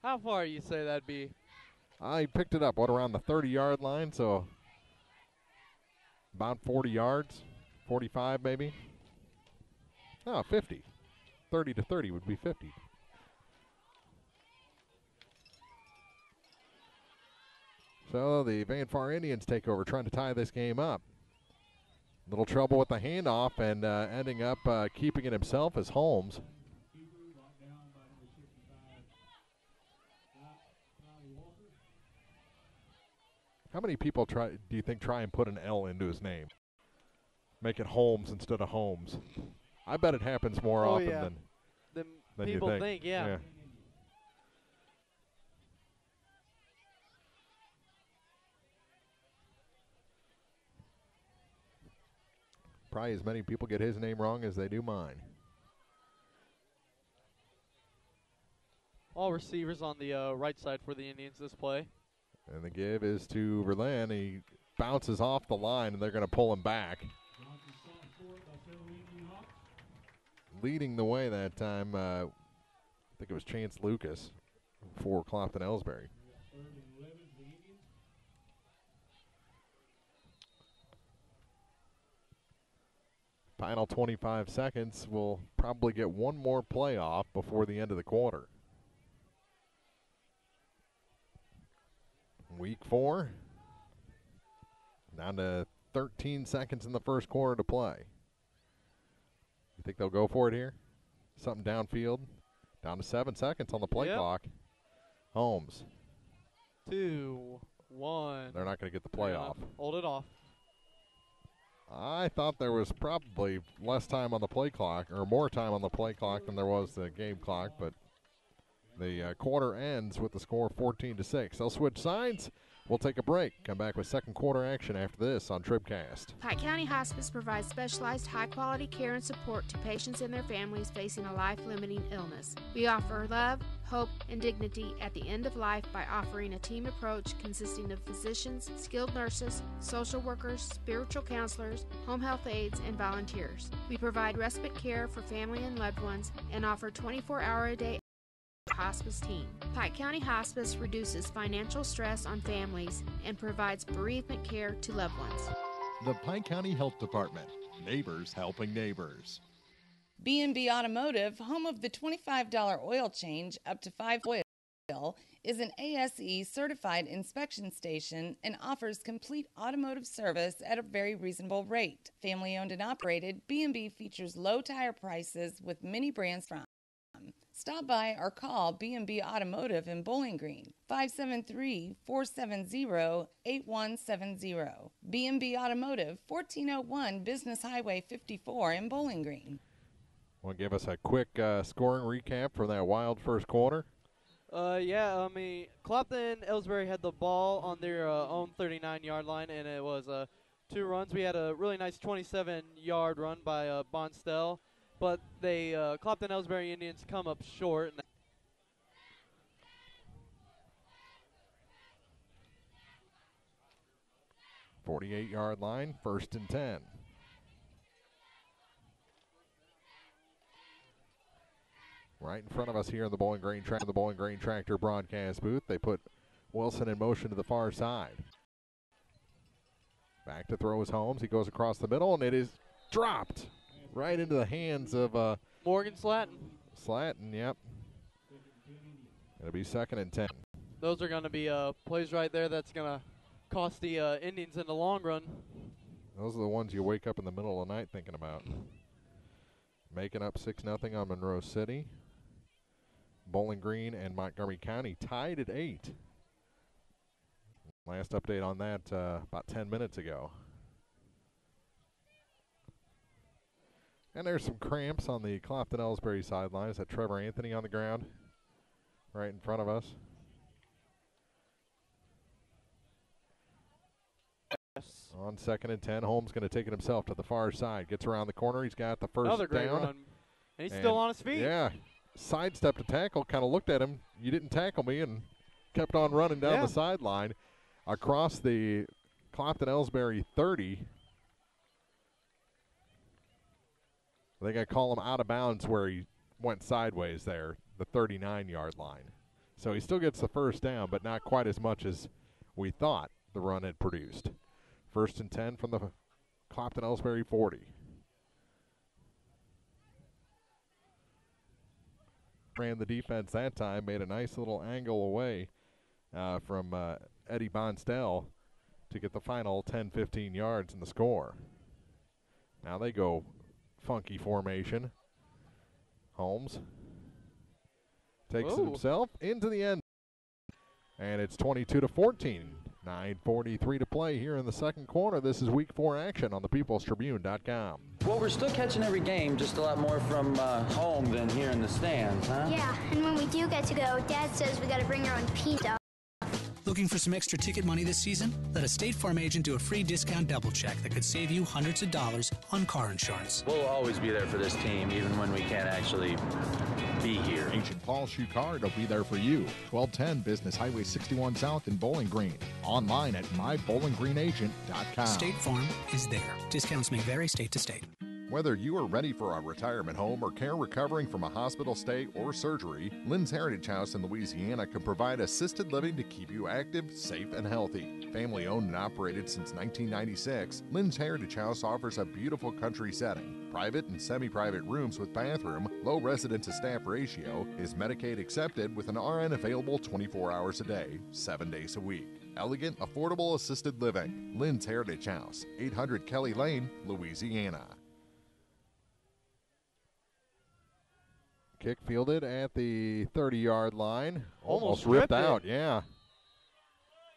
How far you say that'd be? I picked it up, around the 30-yard line, so about 40 yards, 45 maybe. No, 50. 30 to 30 would be 50. So the Van Far Indians take over, trying to tie this game up. Little trouble with the handoff, and ending up keeping it himself as Holmes. How many people do you think try and put an L into his name? Make it Holmes instead of Holmes. I bet it happens more often than people you think. Yeah. Probably as many people get his name wrong as they do mine. All receivers on the right side for the Indians this play. And the give is to Verlaine. He bounces off the line, and they're going to pull him back. Leading the way that time, I think it was Chance Lucas for Clopton-Elsberry. Final 25 seconds. We'll probably get one more play off before the end of the quarter. Week 4. Down to 13 seconds in the first quarter to play. You think they'll go for it here? Something downfield. Down to 7 seconds on the play clock. Holmes. 2, 1. They're not going to get the play off. Hold it off. I thought there was probably less time on the play clock, or more time on the play clock than there was the game clock, but the quarter ends with the score 14-6. They'll switch sides. We'll take a break. Come back with second quarter action after this on TribCast. Pike County Hospice provides specialized high-quality care and support to patients and their families facing a life-limiting illness. We offer love, hope, and dignity at the end of life by offering a team approach consisting of physicians, skilled nurses, social workers, spiritual counselors, home health aides, and volunteers. We provide respite care for family and loved ones and offer 24-hour-a-day hospice team. Pike County Hospice reduces financial stress on families and provides bereavement care to loved ones. The Pike County Health Department. Neighbors helping neighbors. B&B Automotive, home of the $25 oil change up to 5 oil, is an ASE certified inspection station and offers complete automotive service at a very reasonable rate. Family owned and operated, B&B features low tire prices with many brands from. Stop by or call B&B Automotive in Bowling Green, 573-470-8170. B&B Automotive, 1401 Business Highway 54 in Bowling Green. Want to give us a quick scoring recap for that wild first quarter? Clopton-Elsberry had the ball on their own 39-yard line, and it was 2 runs. We had a really nice 27-yard run by Bonstell. But they Clopton-Elsberry Indians come up short. 48-yard line, 1st and 10. Right in front of us here in the Bowling Green Tractor broadcast booth. They put Wilson in motion to the far side. Back to throw is Holmes. He goes across the middle, and it is dropped. Right into the hands of Morgan Slatton. Slatton, yep. It'll be 2nd and 10. Those are going to be plays right there that's going to cost the Indians in the long run. Those are the ones you wake up in the middle of the night thinking about. Making up 6-0 on Monroe City. Bowling Green and Montgomery County tied at 8. Last update on that about 10 minutes ago. And there's some cramps on the Clopton-Elsberry sidelines. That Trevor Anthony on the ground right in front of us. Yes. On 2nd and 10, Holmes going to take it himself to the far side. Gets around the corner. He's got the first Another great down. run. And he's still on his feet. Yeah. Sidestepped a tackle, kind of looked at him. You didn't tackle me, and kept on running down the sideline across the Clopton-Elsberry 30. I think I call him out of bounds where he went sideways there, the 39-yard line. So he still gets the first down, but not quite as much as we thought the run had produced. 1st and 10 from the Clopton-Elsberry 40. Ran the defense that time, made a nice little angle away from Eddie Bonstell to get the final 10-15 yards in the score. Now they go funky formation. Holmes takes it himself into the end. And it's 22-14. 9:43 to play here in the second quarter. This is Week 4 action on thepeoplestribune.com. Well, we're still catching every game, just a lot more from home than here in the stands, huh? Yeah, and when we do get to go, Dad says we got to bring our own peanuts. Looking for some extra ticket money this season? Let a State Farm agent do a free discount double check that could save you hundreds of dollars on car insurance. We'll always be there for this team, even when we can't actually be here. Agent Paul Shucard will be there for you. 1210 Business Highway 61 South in Bowling Green. Online at mybowlinggreenagent.com. State Farm is there. Discounts may vary state to state. Whether you are ready for a retirement home or care recovering from a hospital stay or surgery, Lynn's Heritage House in Louisiana can provide assisted living to keep you active, safe, and healthy. Family owned and operated since 1996, Lynn's Heritage House offers a beautiful country setting. Private and semi-private rooms with bathroom, low resident to staff ratio, is Medicaid accepted with an RN available 24 hours a day, 7 days a week. Elegant, affordable assisted living. Lynn's Heritage House, 800 Kelly Lane, Louisiana. Kick fielded at the 30-yard line. Almost ripped out, yeah.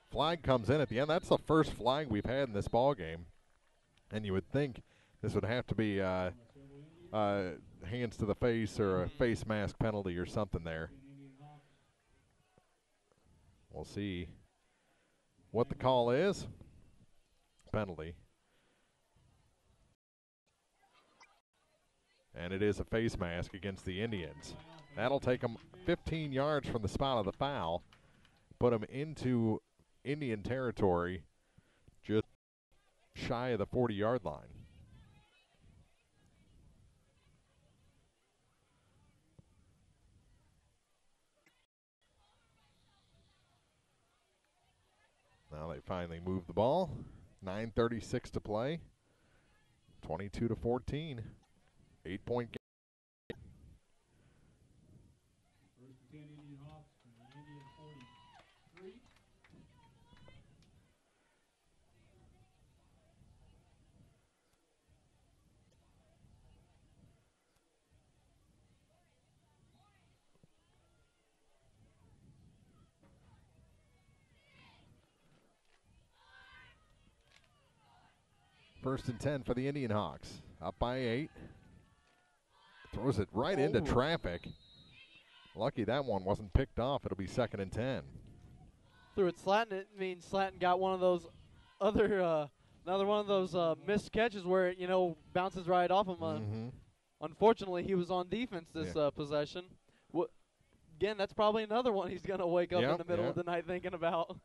Flag comes in at the end. That's the first flag we've had in this ball game. And you would think this would have to be hands to the face or a face mask penalty or something there. We'll see what the call is. Penalty. And it is a face mask against the Indians. That'll take them 15 yards from the spot of the foul, put them into Indian territory just shy of the 40-yard line. Now they finally move the ball. 9:36 to play. 22-14. 8-point game. First and 10 IndianHawks from the Indian 43. First and 10 for the IndianHawks. Up by 8. Throws it right into traffic. Lucky that one wasn't picked off. It'll be 2nd and 10. Threw it slanting. It means Slanton got one of those other, another one of those missed catches where it, bounces right off him. Unfortunately, he was on defense this possession. Again, that's probably another one he's going to wake up in the middle of the night thinking about.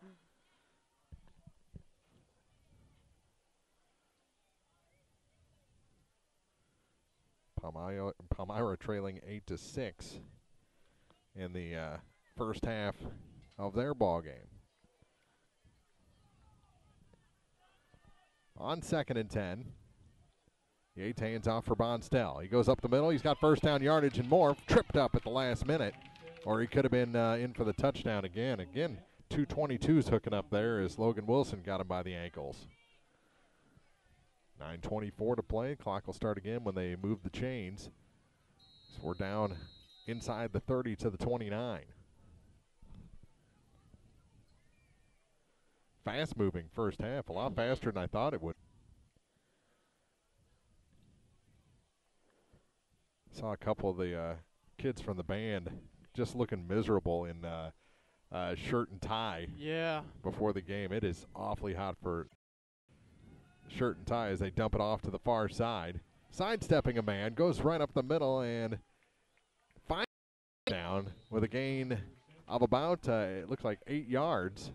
Palmyra trailing 8-6 in the first half of their ball game. On 2nd and 10, Yates hands off for Bonstell. He goes up the middle. He's got first down yardage and more. Tripped up at the last minute, or he could have been in for the touchdown again. Again, 222s hooking up there as Logan Wilson got him by the ankles. 9:24 to play. Clock will start again when they move the chains. So we're down inside the 30 to the 29. Fast moving first half, a lot faster than I thought it would. Saw a couple of the kids from the band just looking miserable in shirt and tie. Yeah. Before the game. It is awfully hot for shirt and tie as they dump it off to the far side. Sidestepping a man, goes right up the middle and finds down with a gain of about, it looks like 8 yards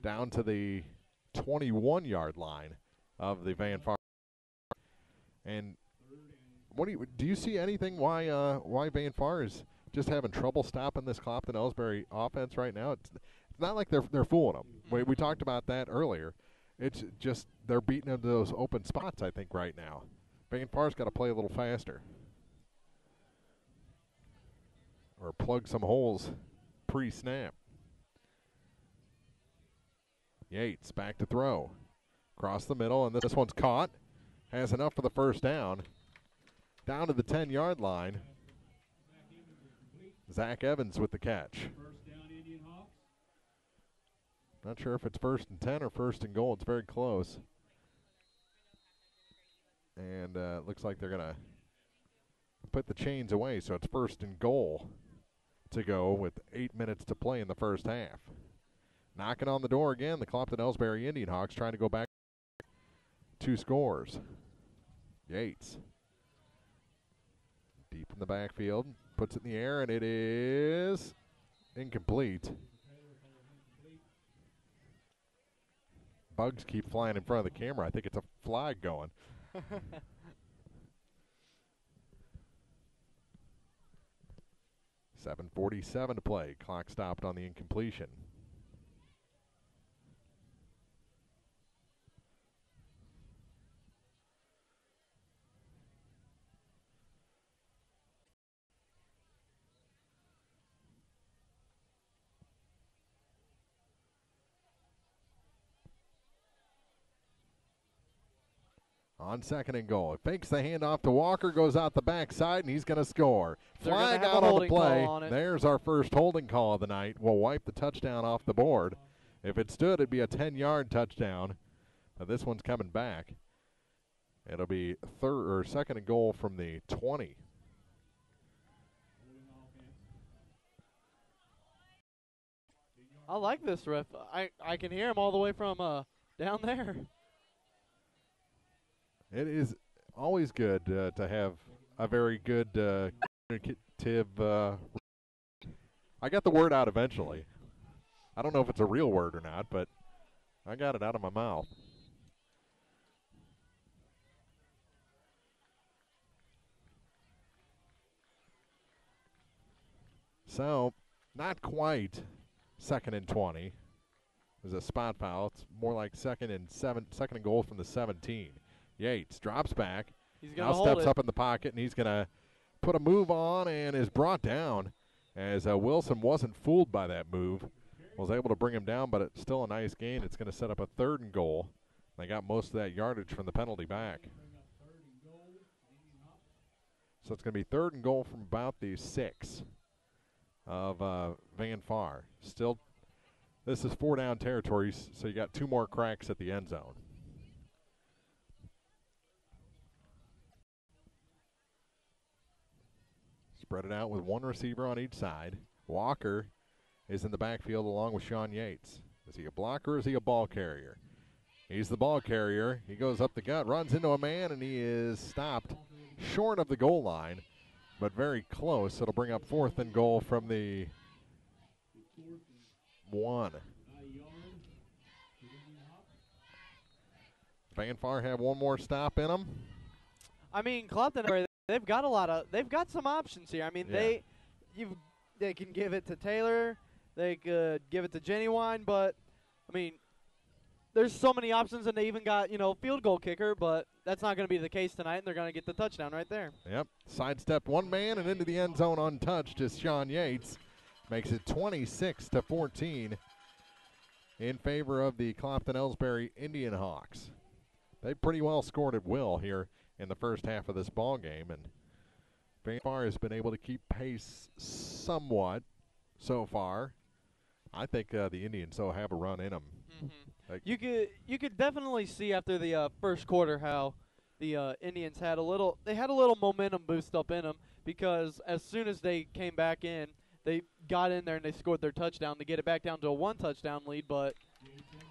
down to the 21-yard line of the Van Far. And what do you see anything why Van Far is just having trouble stopping this Clopton-Elsberry offense right now? It's not like they're fooling them. We talked about that earlier. It's just they're beating into those open spots, I think, right now. Van Far's got to play a little faster or plug some holes pre-snap. Yates back to throw. Across the middle, and this one's caught. Has enough for the first down. Down to the 10-yard line. Zach Evans with the catch. Not sure if it's 1st and 10 or 1st and goal. It's very close. And it looks like they're going to put the chains away, so it's 1st and goal to go with 8 minutes to play in the first half. Knocking on the door again, the Clopton-Elsberry IndianHawks trying to go back 2 scores. Yates. Deep in the backfield, puts it in the air, and it is incomplete. Bugs keep flying in front of the camera. I think it's a flag going. 7:47 to play. Clock stopped on the incompletion. On 2nd and goal. It fakes the handoff to Walker, goes out the backside, and he's going to score. Flag out on the play. There's our first holding call of the night. We'll wipe the touchdown off the board. If it stood, it'd be a 10-yard touchdown. But this one's coming back. It'll be 2nd and goal from the 20. I like this ref. I can hear him all the way from down there. It is always good to have a very good communicative. I got the word out eventually. I don't know if it's a real word or not, but I got it out of my mouth. So, not quite 2nd and 20. It was a spot foul. It's more like 2nd and goal from the 17. Yates drops back. Now steps up in the pocket, and he's going to put a move on and is brought down as Wilson wasn't fooled by that move. Was able to bring him down, but it's still a nice gain. It's going to set up a 3rd and goal. They got most of that yardage from the penalty back. So it's going to be 3rd and goal from about the 6 of Van Far. Still, this is 4-down territory, so you got 2 more cracks at the end zone. Spread it out with 1 receiver on each side. Walker is in the backfield along with Sean Yates. Is he a blocker or is he a ball carrier? He's the ball carrier. He goes up the gut, runs into a man, and he is stopped short of the goal line, but very close. It'll bring up 4th and goal from the 1. Van Far have one more stop in them. I mean, Clopton, they've got some options here. I mean, they can give it to Taylor, they could give it to Genuine, but I mean, there's so many options, and they even got field goal kicker, but that's not going to be the case tonight, and they're going to get the touchdown right there. Yep, sidestep one man and into the end zone untouched is Sean Yates. Makes it 26-14 in favor of the Clopton-Elsberry IndianHawks. They pretty well scored at will here in the first half of this ball game, and Van Far has been able to keep pace somewhat so far. I think the Indians have a run in them. Mm-hmm. You could definitely see after the first quarter how the Indians had a little momentum boost up in them, because as soon as they came back in, they got in there and they scored their touchdown to get it back down to a 1-touchdown lead. But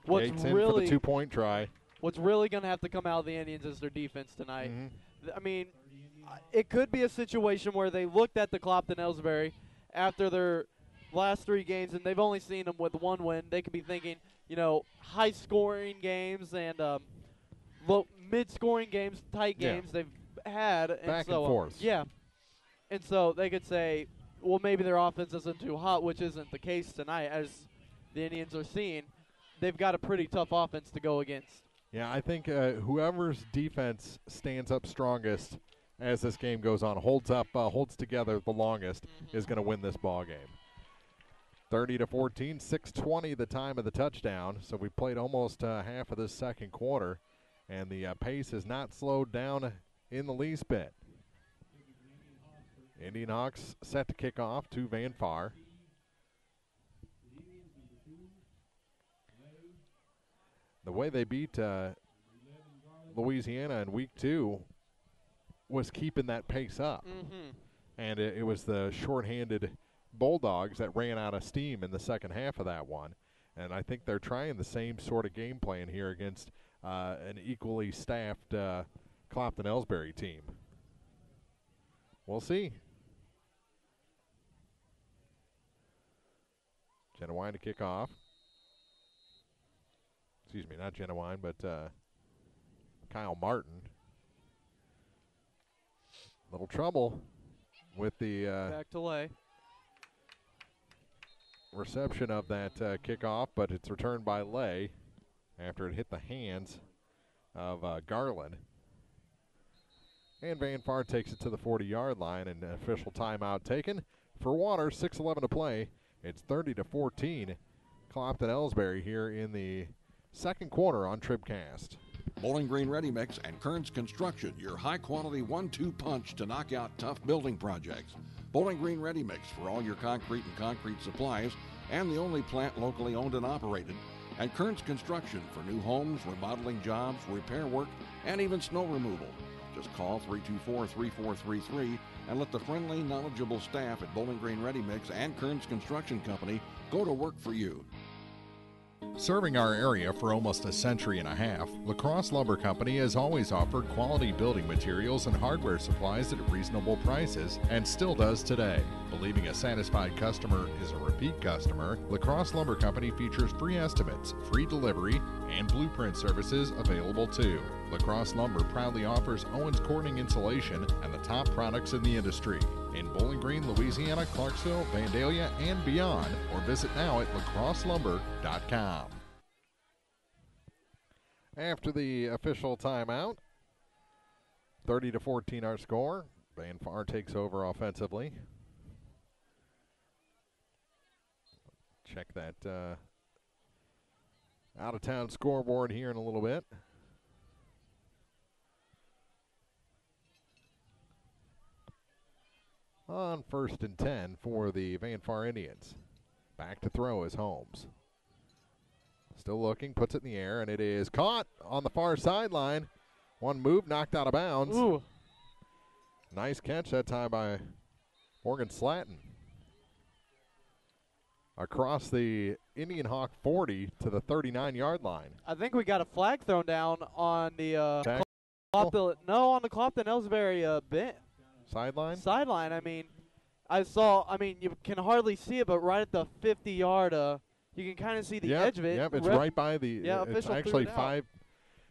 what's Yates in for the 2-point try. What's really going to have to come out of the Indians is their defense tonight. Mm-hmm. I mean, it could be a situation where they looked at the Clopton-Elsberry after their last 3 games, and they've only seen them with 1 win. They could be thinking, high-scoring games and mid-scoring games, tight games they've had. And back and forth. Yeah. And so they could say, well, maybe their offense isn't too hot, which isn't the case tonight, as the Indians are seeing. They've got a pretty tough offense to go against. Yeah, I think whoever's defense stands up strongest as this game goes on, holds together the longest, is going to win this ball game. 30-14, 6:20 the time of the touchdown. So we played almost half of this second quarter, and the pace has not slowed down in the least bit. IndianHawks set to kick off to Van Far. The way they beat Louisiana in week 2 was keeping that pace up. And it was the shorthanded Bulldogs that ran out of steam in the second half of that one. And I think they're trying the same sort of game plan here against an equally staffed Clopton-Elsberry team. We'll see. Genowine to kick off. Excuse me, not Genowine, but Kyle Martin. Little trouble with the back to lay. Reception of that kickoff, but it's returned by Lay after it hit the hands of Garland. And Van Far takes it to the 40-yard line, and official timeout taken for Water. 6:11 to play. It's 30-14. Clopton-Elsberry here in the second quarter on TribCast. Bowling Green Ready Mix and Kearns Construction, your high-quality 1-2 punch to knock out tough building projects. Bowling Green Ready Mix for all your concrete and concrete supplies, and the only plant locally owned and operated. And Kearns Construction for new homes, remodeling jobs, repair work, and even snow removal. Just call 324-3433 and let the friendly, knowledgeable staff at Bowling Green Ready Mix and Kearns Construction Company go to work for you. Serving our area for almost a century and a half, La Crosse Lumber Company has always offered quality building materials and hardware supplies at reasonable prices, and still does today. Believing a satisfied customer is a repeat customer, La Crosse Lumber Company features free estimates, free delivery, and blueprint services available too. La Crosse Lumber proudly offers Owens Corning insulation and the top products in the industry. In Bowling Green, Louisiana, Clarksville, Vandalia, and beyond, or visit now at lacrosselumber.com. After the official timeout, 30-14 our score. Van Far takes over offensively. Check that out-of-town scoreboard here in a little bit. On 1st and 10 for the Van Far Indians. Back to throw is Holmes. Still looking, puts it in the air, and it is caught on the far sideline. One move, knocked out of bounds. Ooh. Nice catch that time by Morgan Slatton. Across the Indian Hawk 40 to the 39-yard line. I think we got a flag thrown down on the Clopton-Elsberry bit. Sideline? Sideline. I mean, you can hardly see it, but right at the 50-yard, you can kind of see the edge of it. Yep, it's right by the. Yeah, it's actually 5.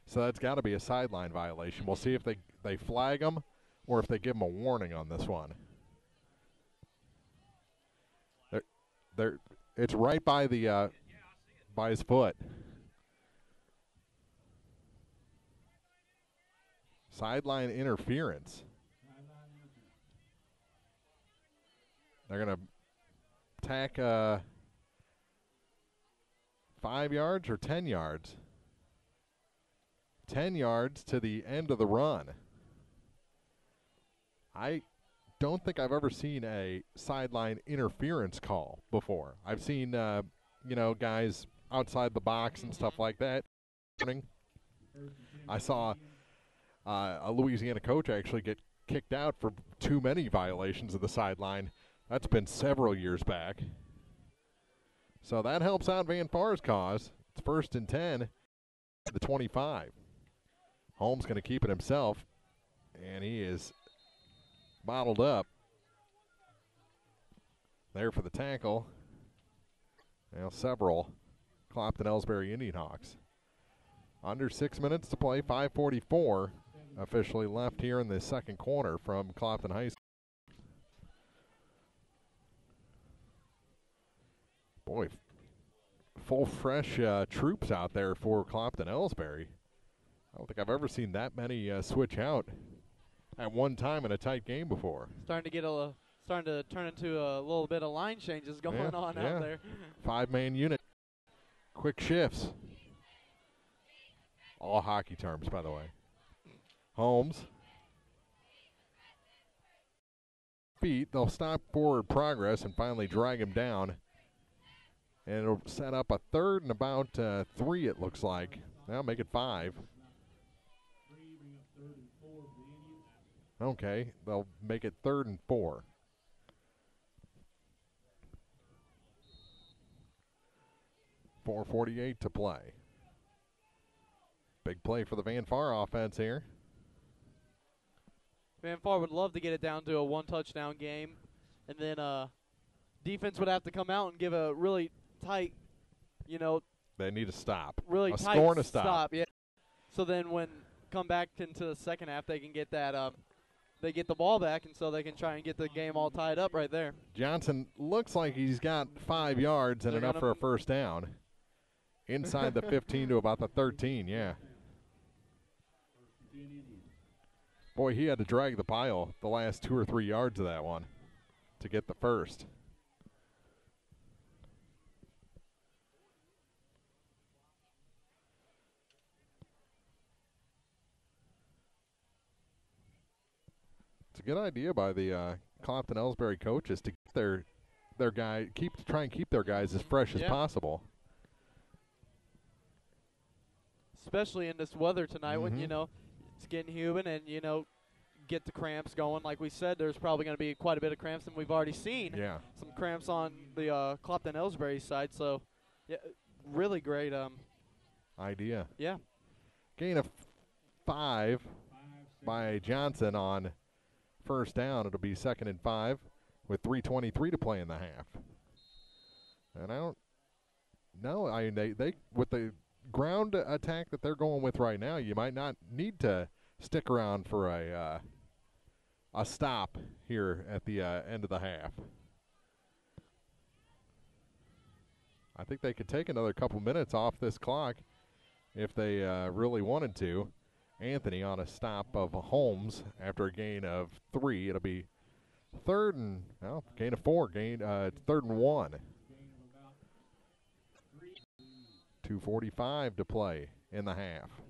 So that's got to be a sideline violation. We'll see if they flag him or if they give him a warning on this one. It's right by the by his foot. Sideline interference. They're going to tack 5 yards or 10 yards. 10 yards to the end of the run. I don't think I've ever seen a sideline interference call before. I've seen, guys outside the box and stuff like that. I saw a Louisiana coach actually get kicked out for too many violations of the sideline. That's been several years back. So that helps out Van Far's cause. It's 1st and 10, the 25. Holmes going to keep it himself, and he is bottled up. There for the tackle. Well, several Clopton-Elsberry IndianHawks. Under 6 minutes to play, 5:44 officially left here in the second quarter from Clopton High School. Boy, full fresh troops out there for Clopton-Elsberry. I don't think I've ever seen that many switch out at one time in a tight game before. Starting to turn into a little bit of line changes going on out there. 5-man unit. Quick shifts. All hockey terms, by the way. Holmes. Feet. They'll stop forward progress and finally drag him down. And it'll set up a third and about 3, it looks like. Now make it 5. Okay, they'll make it 3rd and 4. .448 to play. Big play for the Van Far offense here. Van Far would love to get it down to a 1-touchdown game. And then defense would have to come out and give a really tight, they need a stop. Really a tight score and a stop. Yeah. So then when come back into the second half, they can get that they get the ball back, and so they can try and get the game all tied up right there. Johnson looks like he's got 5 yards and enough for a first down. Inside the 15 to about the 13, yeah. Boy, he had to drag the pile the last 2 or 3 yards of that one to get the first. It's a good idea by the Clopton-Elsberry coaches to keep their try and keep their guys as fresh as possible. Especially in this weather tonight when, it's getting humid and, get the cramps going. Like we said, there's probably going to be quite a bit of cramps, and we've already seen some cramps on the Clopton-Elsberry side. So, yeah, really great idea. Yeah. Gain of 5 by Johnson on first down. It'll be 2nd and 5 with 3:23 to play in the half. And I don't know. They with the ground attack that they're going with right now, you might not need to stick around for a stop here at the end of the half. I think they could take another couple minutes off this clock if they really wanted to. Anthony on a stop of Holmes after a gain of 3. It'll be gain of 4, 3rd and 1. 2:45 to play in the half.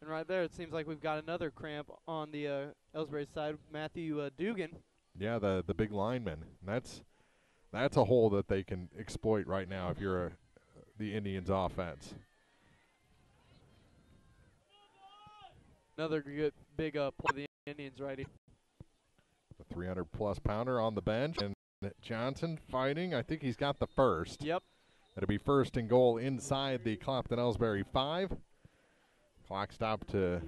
And right there, it seems like we've got another cramp on the Ellsbury side. Matthew Dugan. Yeah, the big lineman. That's a hole that they can exploit right now if you're the Indians offense. Another good big play for the Indians right here. The 300-plus pounder on the bench, and Johnson fighting. I think he's got the first. Yep. It'll be 1st and goal inside the Clopton-Elsberry 5. Clock stopped to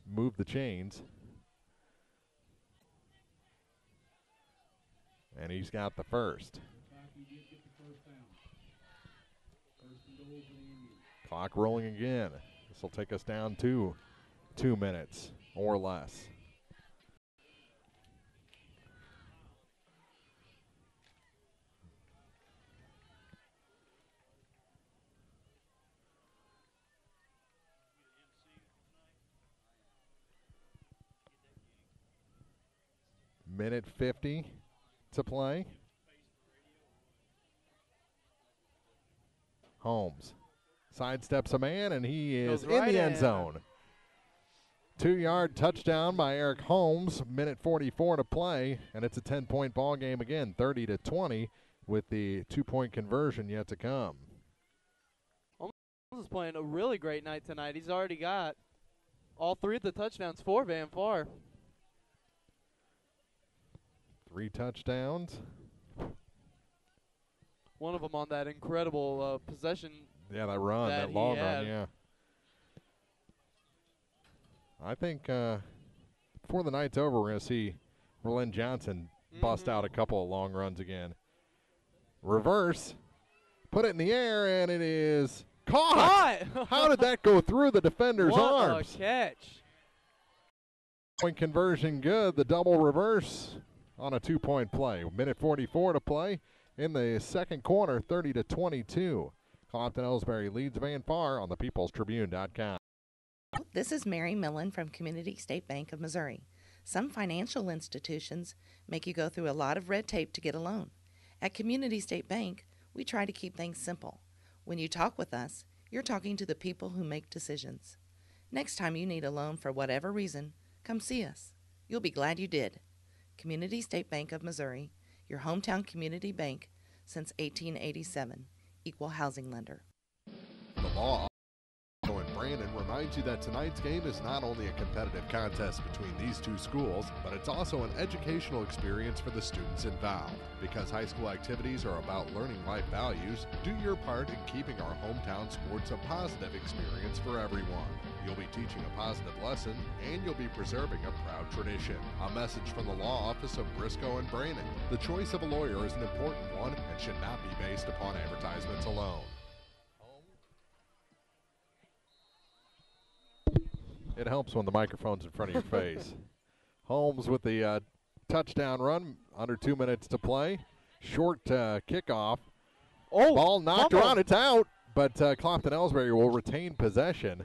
move the chains. And he's got the first. Clock rolling again. This will take us down to 2 minutes or less. Minute 50 to play. Holmes sidesteps a man, and he is in the end zone. 2-yard touchdown by Eric Holmes. Minute 44 to play, and it's a 10-point ball game again, 30-20, with the 2-point conversion yet to come. Holmes is playing a really great night tonight. He's already got all 3 of the touchdowns for Van Far. 3 touchdowns. One of them on that incredible possession. Yeah, that run, that long run, yeah. I think before the night's over, we're going to see Roland Johnson bust out a couple of long runs again. Reverse. Put it in the air, and it is caught. How did that go through the defender's arms? What a catch. Point conversion good. The double reverse on a 2-point play. Minute 44 to play in the second quarter, 30-22. Clopton-Elsberry leads Van Far on the peoplestribune.com. This is Mary Millen from Community State Bank of Missouri. Some financial institutions make you go through a lot of red tape to get a loan. At Community State Bank, we try to keep things simple. When you talk with us, you're talking to the people who make decisions. Next time you need a loan for whatever reason, come see us. You'll be glad you did. Community State Bank of Missouri, your hometown community bank since 1887. Equal housing lender. The law and Brandon reminds you that tonight's game is not only a competitive contest between these two schools, but it's also an educational experience for the students involved. Because high school activities are about learning life values, do your part in keeping our hometown sports a positive experience for everyone. You'll be teaching a positive lesson, and you'll be preserving a proud tradition. A message from the law office of Briscoe and Brandon. The choice of a lawyer is an important one and should not be based upon advertisements alone. It helps when the microphone's in front of your face. Holmes with the touchdown run, under 2 minutes to play. Short kickoff. Oh, ball knocked around. It's out, but Clopton-Elsberry will retain possession.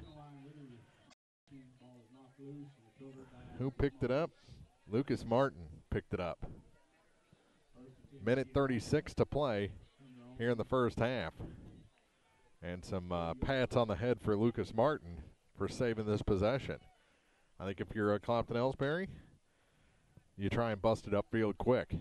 Who picked it up? Lucas Martin picked it up. Minute 36 to play here in the first half. And some pats on the head for Lucas Martin for saving this possession. I think if you're a Clopton-Elsberry, you try and bust it upfield quick.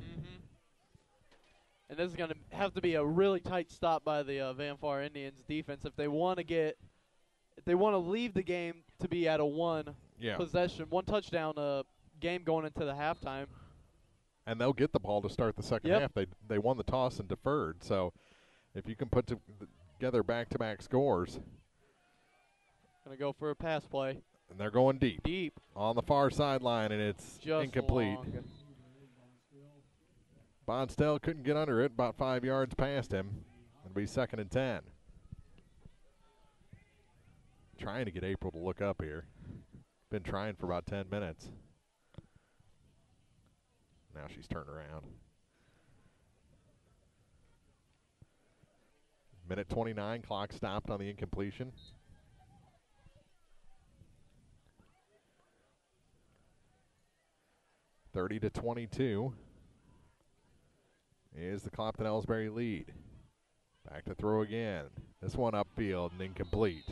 And this is going to have to be a really tight stop by the Van Far Indians defense if they want to leave the game to be at a one touchdown game going into the halftime. And they'll get the ball to start the second half. They won the toss and deferred. So if you can put together back-to-back scores. Going to go for a pass play. And they're going deep. On the far sideline, and it's just incomplete. Long. Bonstell couldn't get under it, about 5 yards past him. It'll be 2nd and 10. Trying to get April to look up here. Been trying for about 10 minutes. Now she's turned around. Minute 29, clock stopped on the incompletion. (30-22) is the Clopton-Elsberry lead. Back to throw again. This one upfield and incomplete.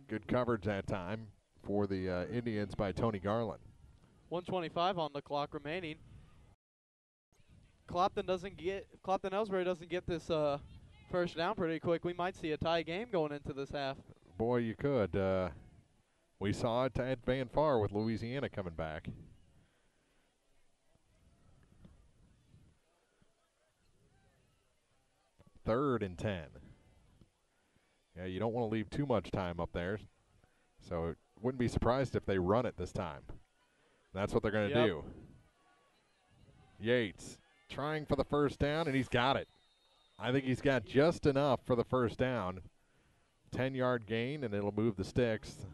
Good coverage that time for the Indians by Tony Garland. 1:25 on the clock remaining. Clopton-Elsberry doesn't get this first down pretty quick. We might see a tie game going into this half. Boy, you could. We saw it at Van Far with Louisiana coming back. Third and 10. Yeah, you don't want to leave too much time up there. So it wouldn't be surprised if they run it this time. That's what they're going to do. Yates trying for the first down, and he's got it. I think he's got just enough for the first down. 10-yard gain, and it'll move the sticks.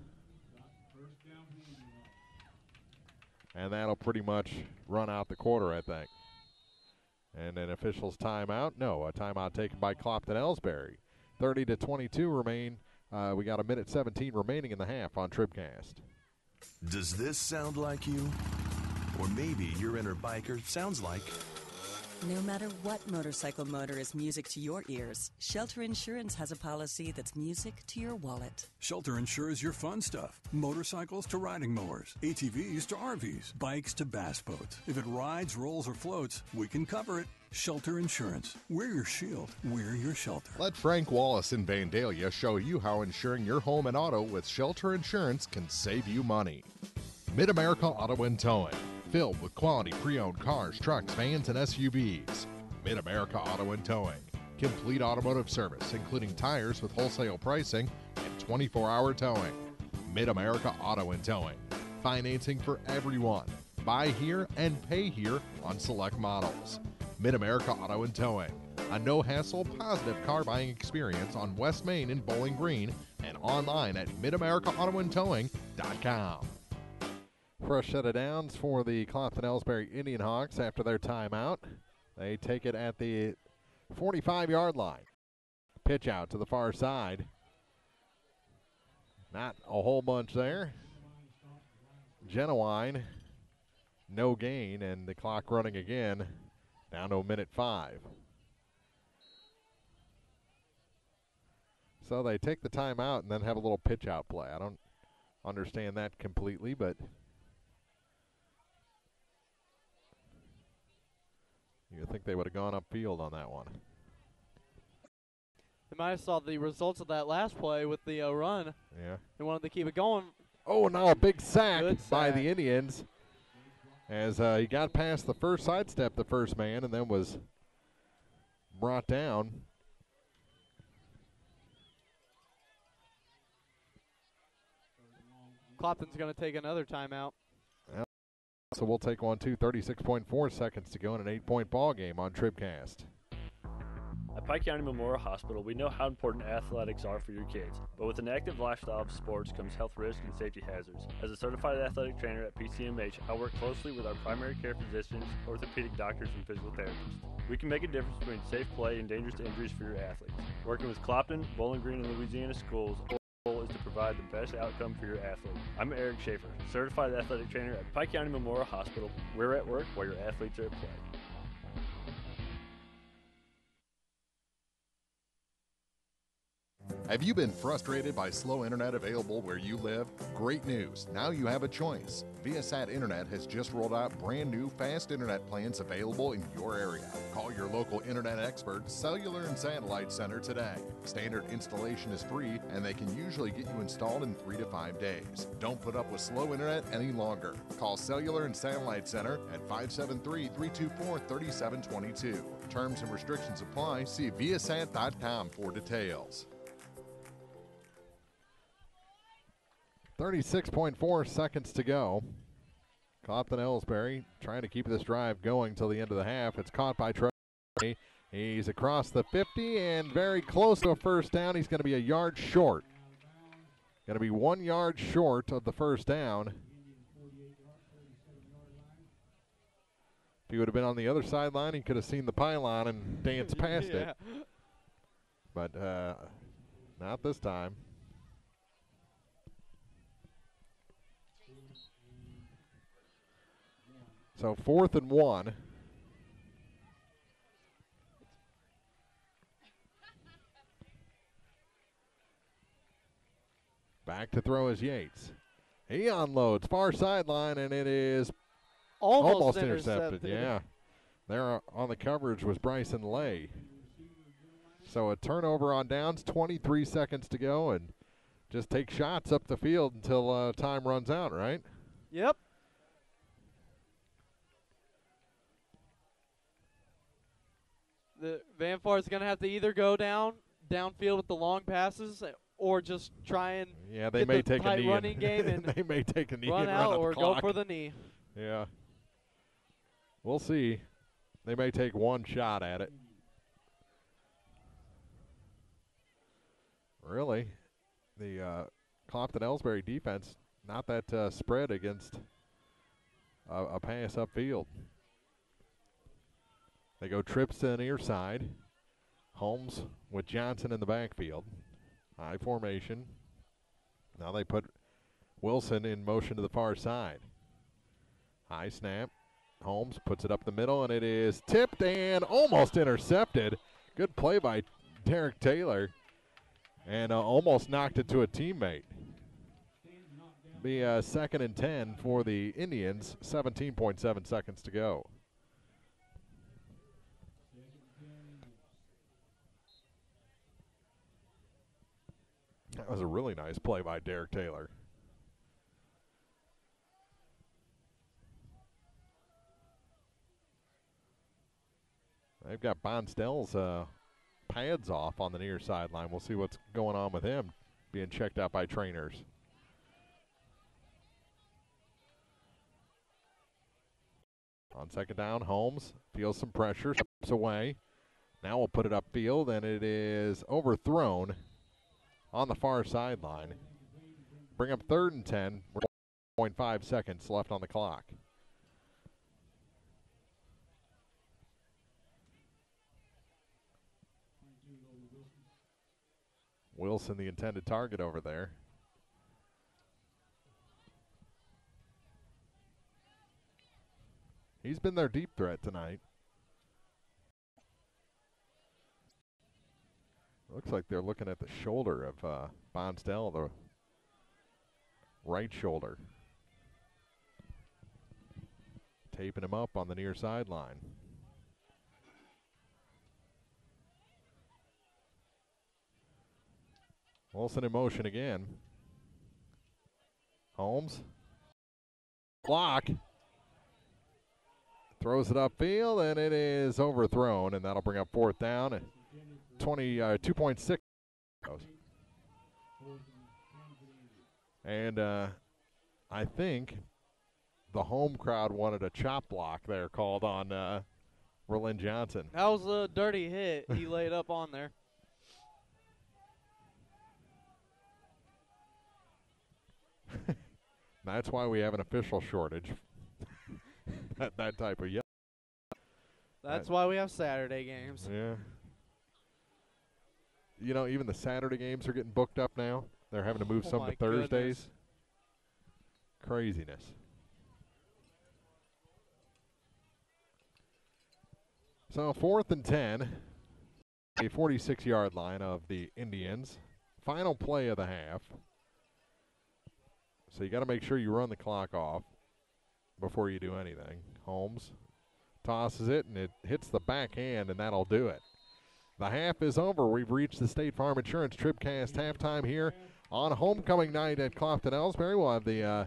And that'll pretty much run out the quarter, I think. And an official's timeout. No, a timeout taken by Clopton-Elsberry. 30-22 remain. We got a minute 17 remaining in the half on TribCast. Does this sound like you? Or maybe your inner biker sounds like... No matter what motorcycle motor is music to your ears, Shelter Insurance has a policy that's music to your wallet. Shelter insures your fun stuff. Motorcycles to riding mowers, ATVs to RVs, bikes to bass boats. If it rides, rolls, or floats, we can cover it. Shelter Insurance. We're your shield. We're your shelter. Let Frank Wallace in Vandalia show you how insuring your home and auto with Shelter Insurance can save you money. Mid-America Auto and Towing. Filled with quality pre-owned cars, trucks, vans, and SUVs. Mid-America Auto and Towing. Complete automotive service, including tires with wholesale pricing and 24-hour towing. Mid-America Auto and Towing. Financing for everyone. Buy here and pay here on select models. Mid-America Auto and Towing. a no-hassle, positive car buying experience on West Main in Bowling Green and online at MidAmericaAutoandTowing.com. Fresh set of downs for the Clopton-Elsberry IndianHawks after their timeout. They take it at the 45-yard line. Pitch out to the far side. Not a whole bunch there. Genuine, no gain, and the clock running again down to a minute 5. So they take the timeout and then have a little pitch out play. I don't understand that completely, but you think they would have gone upfield on that one. They might have saw the results of that last play with the run. Yeah. They wanted to keep it going. Oh, now a big sack by the Indians as he got past the first sidestep, the first man, and then was brought down. Clopton's going to take another timeout. Well, so we'll take one, too. 36.4 seconds to go in an 8-point ball game on TribCast. At Pike County Memorial Hospital, we know how important athletics are for your kids, but with an active lifestyle of sports comes health risks and safety hazards. As a certified athletic trainer at PCMH, I work closely with our primary care physicians, orthopedic doctors, and physical therapists. We can make a difference between safe play and dangerous injuries for your athletes. Working with Clopton, Bowling Green, and Louisiana schools, our goal is to provide the best outcome for your athlete. I'm Eric Schaefer, certified athletic trainer at Pike County Memorial Hospital. We're at work while your athletes are at play. Have you been frustrated by slow internet available where you live? Great news. Now you have a choice. Viasat Internet has just rolled out brand new fast internet plans available in your area. Call your local internet expert, Cellular and Satellite Center today. Standard installation is free, and they can usually get you installed in 3 to 5 days. Don't put up with slow internet any longer. Call Cellular and Satellite Center at 573-324-3722. Terms and restrictions apply. See Viasat.com for details. 36.4 seconds to go. Clopton-Elsberry trying to keep this drive going till the end of the half. It's caught by Tribune. He's across the 50 and very close to a first down. He's going to be a yard short. Going to be 1 yard short of the first down. If he would have been on the other sideline, he could have seen the pylon and danced past it. But not this time. So 4th and 1. Back to throw is Yates. He unloads far sideline, and it is almost intercepted. Yeah. There on the coverage was Bryson Lay. So a turnover on downs, 23 seconds to go, and just take shots up the field until time runs out, right? Yep. The Van Far's going to have to either go downfield with the long passes, or just try and they may take a knee running game and they may take a knee run and out run or clock. go for the knee. Yeah, we'll see. They may take one shot at it. Really, the Clopton-Elsberry defense not that spread against a pass upfield. They go trips to the near side. Holmes with Johnson in the backfield. High formation. Now they put Wilson in motion to the far side. High snap. Holmes puts it up the middle, and it is tipped and almost intercepted. Good play by Derek Taylor. And almost knocked it to a teammate. Be 2nd and 10 for the Indians. 17.7 seconds to go. That was a really nice play by Derek Taylor. They've got Bonstell's pads off on the near sideline. We'll see what's going on with him being checked out by trainers. On 2nd down, Holmes feels some pressure, steps away. Now we'll put it upfield, and it is overthrown on the far sideline. Bring up 3rd and 10. 0.5 seconds left on the clock. Wilson, the intended target over there. He's been their deep threat tonight. Looks like they're looking at the shoulder of Bonsdell, the right shoulder. Taping him up on the near sideline. Wilson in motion again. Holmes. Block. Throws it upfield, and it is overthrown, and that'll bring up 4th down. 2.6. And I think the home crowd wanted a chop block there called on Rylin Johnson. That was a dirty hit he laid up on there. That's why we have an official shortage. that type of yell. That's why we have Saturday games. Yeah. You know, even the Saturday games are getting booked up now. They're having to move some to Thursdays. Goodness. Craziness. So 4th and 10. A 46-yard line of the Indians. Final play of the half. So you got to make sure you run the clock off before you do anything. Holmes tosses it, and it hits the backhand, and that'll do it. The half is over. We've reached the State Farm Insurance TribCast halftime here on homecoming night at Clopton-Elsberry. We'll have the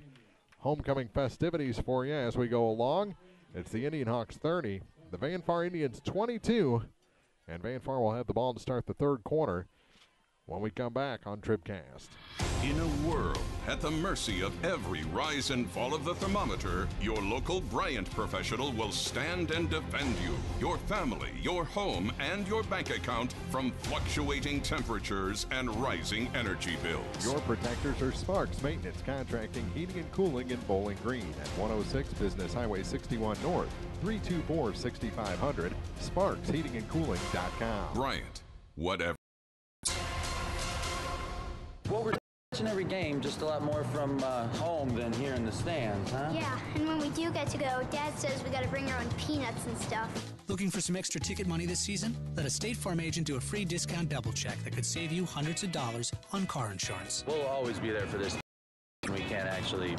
homecoming festivities for you as we go along. It's the IndianHawks 30, the Van Far Indians 22, and Van Far will have the ball to start the 3rd quarter when we come back on TribCast. In a world at the mercy of every rise and fall of the thermometer, your local Bryant professional will stand and defend you, your family, your home, and your bank account from fluctuating temperatures and rising energy bills. Your protectors are Sparks Maintenance, Contracting, Heating, and Cooling in Bowling Green at 106 Business Highway 61 North, 324-6500, sparksheatingandcooling.com. Bryant, whatever. What we're watching every game, just a lot more from home than here in the stands, huh? Yeah, and when we do get to go, Dad says we gotta bring our own peanuts and stuff. Looking for some extra ticket money this season? Let a State Farm agent do a free discount double check that could save you hundreds of dollars on car insurance. We'll always be there for this. We can't actually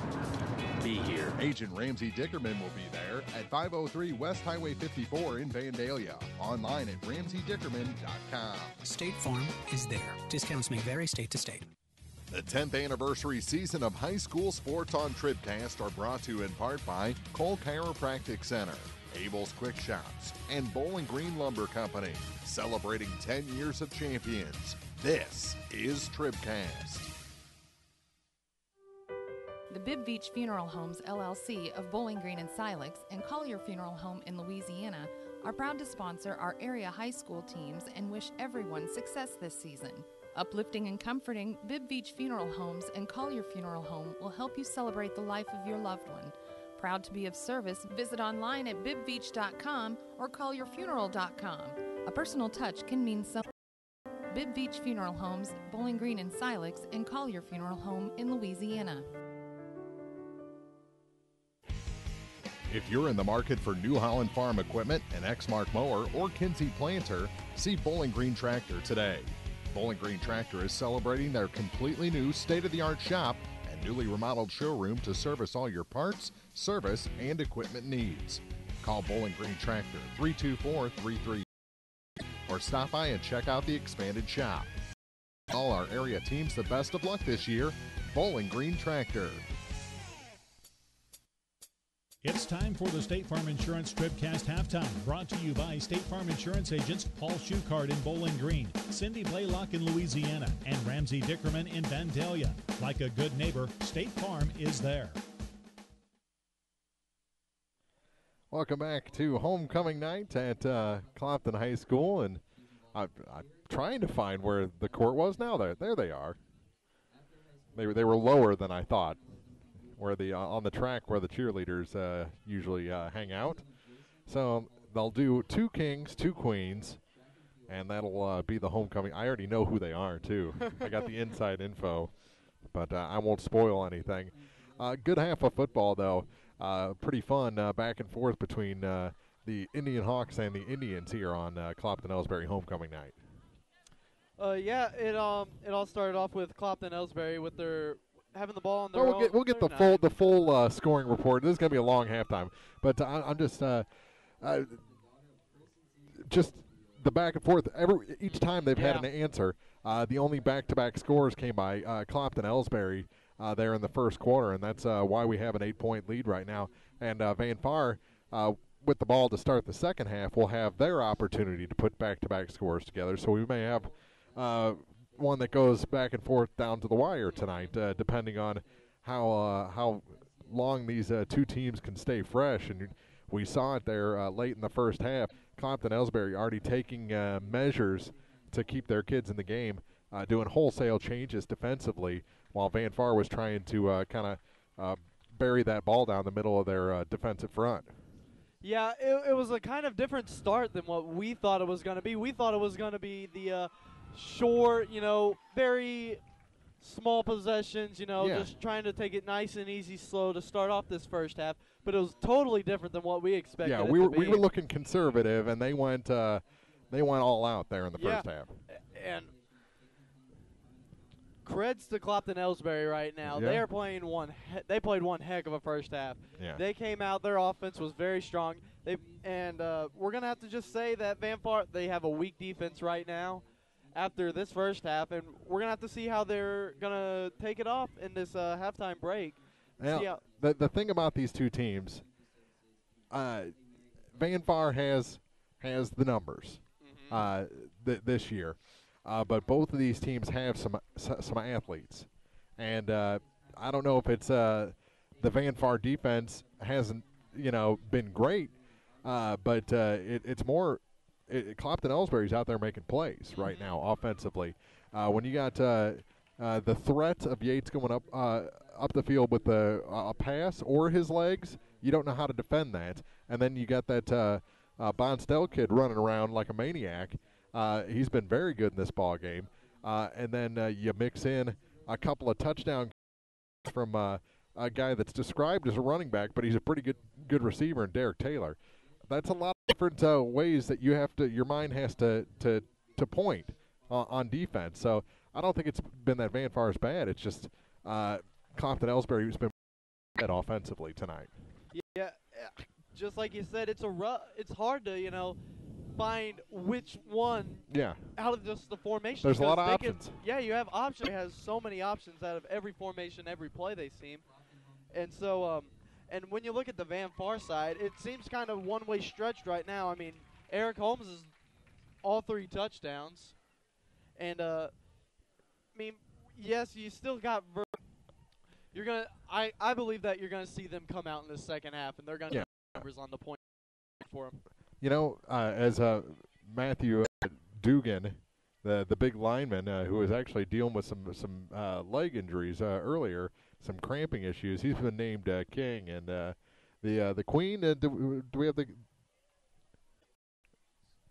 be here. Agent Ramsey Dickerman will be there at 503 West Highway 54 in Vandalia. Online at RamseyDickerman.com. State Farm is there. Discounts may vary state to state. The 10th anniversary season of high school sports on TribCast are brought to you in part by Cole Chiropractic Center, Abel's Quick Shops, and Bowling Green Lumber Company, celebrating 10 years of champions. This is TribCast. The Bibb Beach Funeral Homes, LLC of Bowling Green and Silex and Collier Funeral Home in Louisiana are proud to sponsor our area high school teams and wish everyone success this season. Uplifting and comforting, Bibb Beach Funeral Homes and Collier Funeral Home will help you celebrate the life of your loved one. Proud to be of service, visit online at bibbbeach.com or collierfuneral.com. A personal touch can mean something. Bibb Beach Funeral Homes, Bowling Green and Silex, and Collier Funeral Home in Louisiana. If you're in the market for New Holland Farm equipment, an Exmark mower, or Kinsey planter, see Bowling Green Tractor today. Bowling Green Tractor is celebrating their completely new state-of-the-art shop and newly remodeled showroom to service all your parts, service, and equipment needs. Call Bowling Green Tractor 324-33 or stop by and check out the expanded shop. All our area teams the best of luck this year. Bowling Green Tractor. It's time for the State Farm Insurance TribCast halftime, brought to you by State Farm Insurance agents Paul Schuchard in Bowling Green, Cindy Blaylock in Louisiana, and Ramsey Dickerman in Vandalia. Like a good neighbor, State Farm is there. Welcome back to homecoming night at Clopton High School, and I'm trying to find where the court was now. There they are. They were lower than I thought, where the on the track where the cheerleaders usually hang out. So they'll do 2 kings, 2 queens, and that'll be the homecoming. I already know who they are, too. I got the inside info, but I won't spoil anything. Good half of football, though. Pretty fun back and forth between the IndianHawks and the Indians here on Clopton-Elsberry homecoming night. Yeah, it all started off with Clopton-Elsberry with their having the ball on their own. We'll get the full scoring report. This is going to be a long halftime, but I'm just the back and forth. Each time they've had an answer. The only back-to-back scores came by Clopton-Elsberry there in the first quarter, and that's why we have an 8-point lead right now. And Van Far, with the ball to start the second half, will have their opportunity to put back-to-back scores together. So we may have one that goes back and forth down to the wire tonight, depending on how long these 2 teams can stay fresh. And we saw it there late in the first half. Clopton-Elsberry already taking measures to keep their kids in the game, doing wholesale changes defensively, while Van Far was trying to kind of bury that ball down the middle of their defensive front. Yeah, it was a kind of different start than what we thought it was going to be. We thought it was going to be the short, very small possessions, just trying to take it nice and easy, slow to start off this first half. But it was totally different than what we expected. Yeah, we were looking conservative, and they went all out there in the first half. And creds to Clopton-Elsberry right now. Yeah. They are playing they played one heck of a first half. Yeah. They came out. Their offense was very strong. We're gonna have to just say that Van Far, they have a weak defense right now after this first half, and we're gonna have to see how they're gonna take it off in this halftime break. Now, the thing about these 2 teams, Van Far has the numbers this year. But both of these teams have some athletes, and I don't know if it's the Van Far defense hasn't been great, but it's more Clopton-Elsberry's out there making plays right now offensively. When you got the threat of Yates going up the field with a pass or his legs, you don't know how to defend that, and then you got that Bonstell kid running around like a maniac. He's been very good in this ball game. And then you mix in a couple of touchdowns from a guy that's described as a running back, but he's a pretty good receiver in Derek Taylor. That's a lot of different ways that your mind has to point on defense. So I don't think it's been that Van Far's bad. It's just Clopton-Elsberry who's been bad offensively tonight. Yeah, just like you said, it's hard to find which one out of just the formation. There's a lot of options. You have options. It has so many options out of every formation, every play they seem. And so, and when you look at the Van Far side, it seems kind of one-way stretched right now. I mean, Eric Holmes is all 3 touchdowns. And, yes, you still got I believe that you're going to see them come out in the second half, and they're going to get numbers on the point for them. As Matthew Dugan, the big lineman who was actually dealing with some leg injuries earlier, some cramping issues, he's been named king. And the queen, do we have the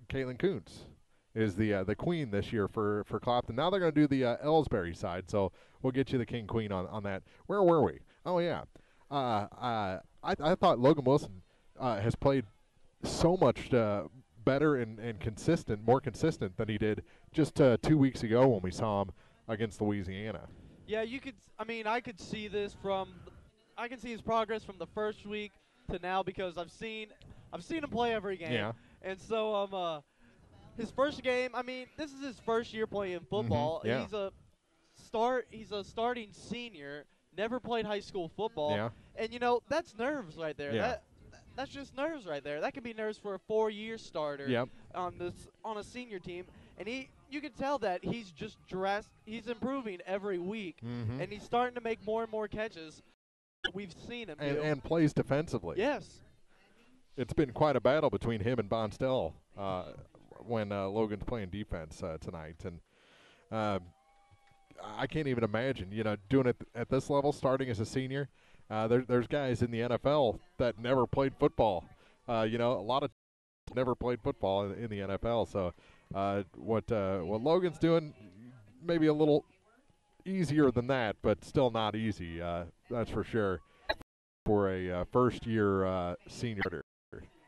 Caitlin Kuntz is the queen this year for Clopton. Now they're going to do the Elsberry side, so we'll get you the king queen on that. Where were we? Oh yeah, I thought Logan Wilson has played so much better and more consistent than he did just 2 weeks ago when we saw him against Louisiana. Yeah, I could see this I can see his progress from the first week to now because I've seen him play every game. Yeah. And so his first game, this is his first year playing football. Mm-hmm. Yeah. He's a starting senior, never played high school football. Yeah. And that's nerves right there. Yeah. That's just nerves right there. That can be nerves for a 4-year starter on a senior team. And you can tell that he's just he's improving every week, and he's starting to make more and more catches. We've seen him and plays defensively. Yes. It's been quite a battle between him and Bonstell when Logan's playing defense tonight. And I can't even imagine, doing it at this level, starting as a senior. There's guys in the NFL that never played football. A lot of never played football in the NFL. So what Logan's doing, maybe a little easier than that, but still not easy. That's for sure. For a first-year senior.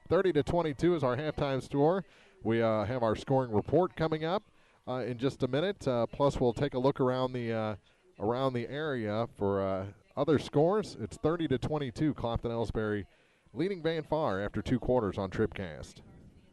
30-22 is our halftime score. We have our scoring report coming up in just a minute. Plus, we'll take a look around the area for other scores. It's 30-22. Clopton-Elsberry leading Van Far after 2 quarters on TribCast.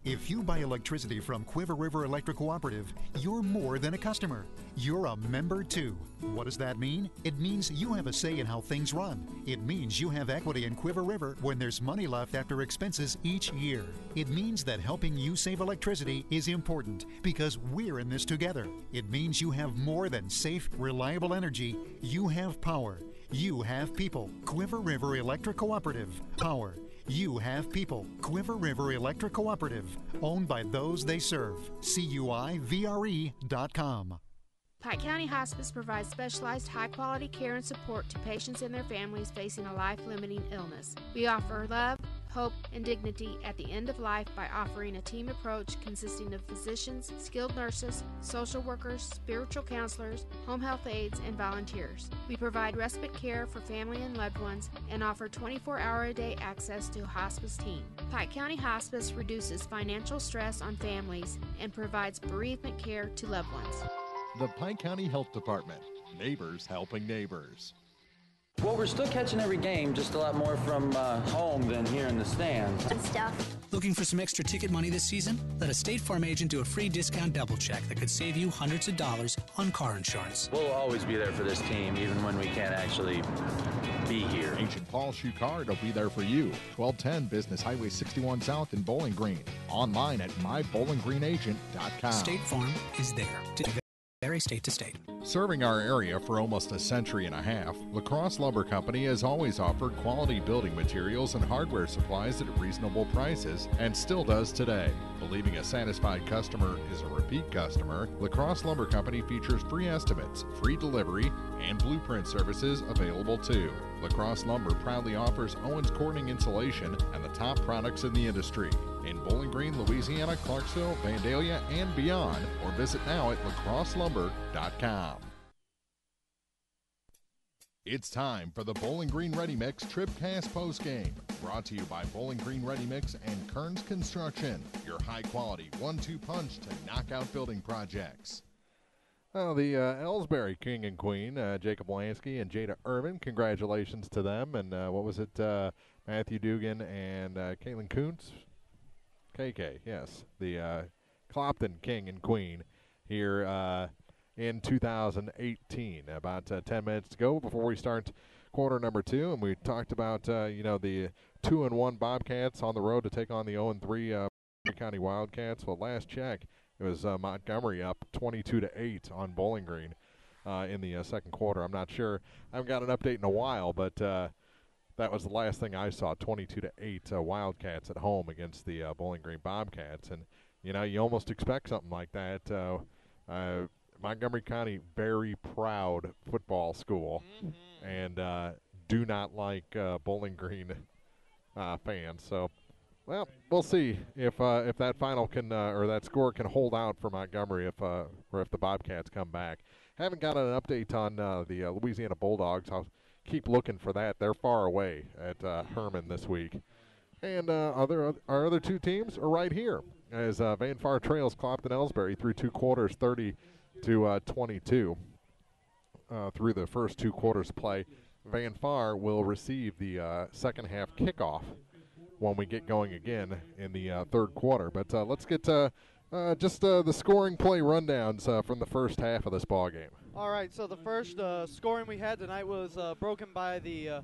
If you buy electricity from Quiver River Electric Cooperative, you're more than a customer. You're a member, too. What does that mean? It means you have a say in how things run. It means you have equity in Quiver River when there's money left after expenses each year. It means that helping you save electricity is important because we're in this together. It means you have more than safe, reliable energy. You have power. You have people. Quiver River Electric Cooperative. Power. You have people. Quiver River Electric Cooperative, owned by those they serve. CUIVRE.com. Pike County Hospice provides specialized high-quality care and support to patients and their families facing a life-limiting illness. We offer love, hope, and dignity at the end of life by offering a team approach consisting of physicians, skilled nurses, social workers, spiritual counselors, home health aides, and volunteers. We provide respite care for family and loved ones and offer 24-hour-a-day access to a hospice team. Pike County Hospice reduces financial stress on families and provides bereavement care to loved ones. The Pike County Health Department. Neighbors helping neighbors. Well, we're still catching every game, just a lot more from home than here in the stands. And stuff. Looking for some extra ticket money this season? Let a State Farm agent do a free discount double check that could save you hundreds of dollars on car insurance. We'll always be there for this team, even when we can't actually be here. Agent Paul Schuchard will be there for you. 1210 Business Highway 61 South in Bowling Green. Online at mybowlinggreenagent.com. State Farm is there to vary state to state. Serving our area for almost a century and a half, La Crosse Lumber Company has always offered quality building materials and hardware supplies at reasonable prices and still does today. Believing a satisfied customer is a repeat customer, La Crosse Lumber Company features free estimates, free delivery, and blueprint services available too. La Crosse Lumber proudly offers Owens Corning insulation and the top products in the industry. In Bowling Green, Louisiana, Clarksville, Vandalia, and beyond, or visit now at lacrosselumber.com. It's time for the Bowling Green Ready Mix TribCast postgame, brought to you by Bowling Green Ready Mix and Kearns Construction, your high-quality 1-2 punch to knock out building projects. Well, the Ellsberry King and Queen, Jacob Lansky and Jada Irvin, congratulations to them. And what was it, Matthew Dugan and Caitlin Kuntz? KK, yes. The Clopton King and Queen here in 2018. About 10 minutes to go before we start quarter number 2. And we talked about, the 2-1 Bobcats on the road to take on the 0-3 County Wildcats. Well, last check, it was Montgomery up 22-8 on Bowling Green in the second quarter. I'm not sure. I haven't got an update in a while, but that was the last thing I saw, 22-8 Wildcats at home against the Bowling Green Bobcats. And, you almost expect something like that. Montgomery County, very proud football school, and do not like Bowling Green fans. So, well, we'll see if that final can or that score can hold out for Montgomery or if the Bobcats come back. Haven't got an update on the Louisiana Bulldogs. I'll keep looking for that. They're far away at Herman this week. And our other two teams are right here as Van Far trails Clopton-Elsberry through 2 quarters, 30-22. Through the first 2 quarters play, Van Far will receive the second half kickoff when we get going again in the third quarter. But let's get just the scoring play rundowns from the first half of this ball game. All right, so the first scoring we had tonight was broken by the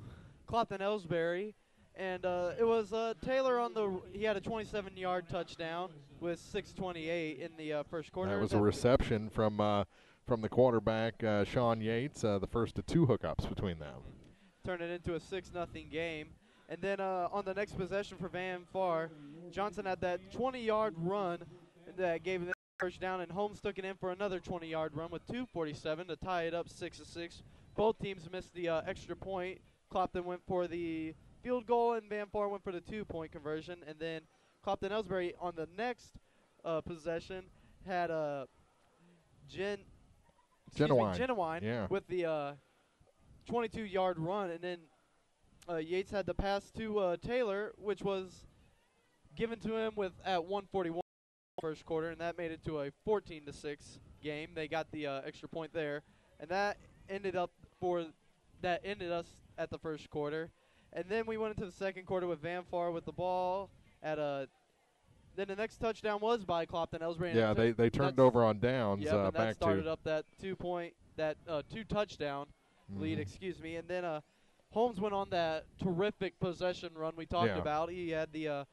Clopton-Elsberry, and it was Taylor he had a 27-yard touchdown with 6:28 in the first quarter. That was a reception from the quarterback, Sean Yates, the first of 2 hookups between them. Turned it into a 6-0 game. And then on the next possession for Van Far, Johnson had that 20-yard run, and that gave them first down, and Holmes took it in for another 20-yard run with 2:47 to tie it up 6-6. Both teams missed the extra point. Clopton went for the field goal, and Van Far went for the 2-point conversion. And then Clopton-Elsberry on the next possession had Genuine with the 22-yard run, and then Yates had the pass to Taylor, which was given to him at 1:41 first quarter, and that made it to a 14-6 game. They got the extra point there, and that ended us at the first quarter. And then we went into the second quarter with Van Far with the ball at then the next touchdown was by Clopton-Elsberry. Yeah, they turned over on downs. Yep, and that back started to up that 2-touchdown lead, excuse me. And then Holmes went on that terrific possession run we talked about. He had the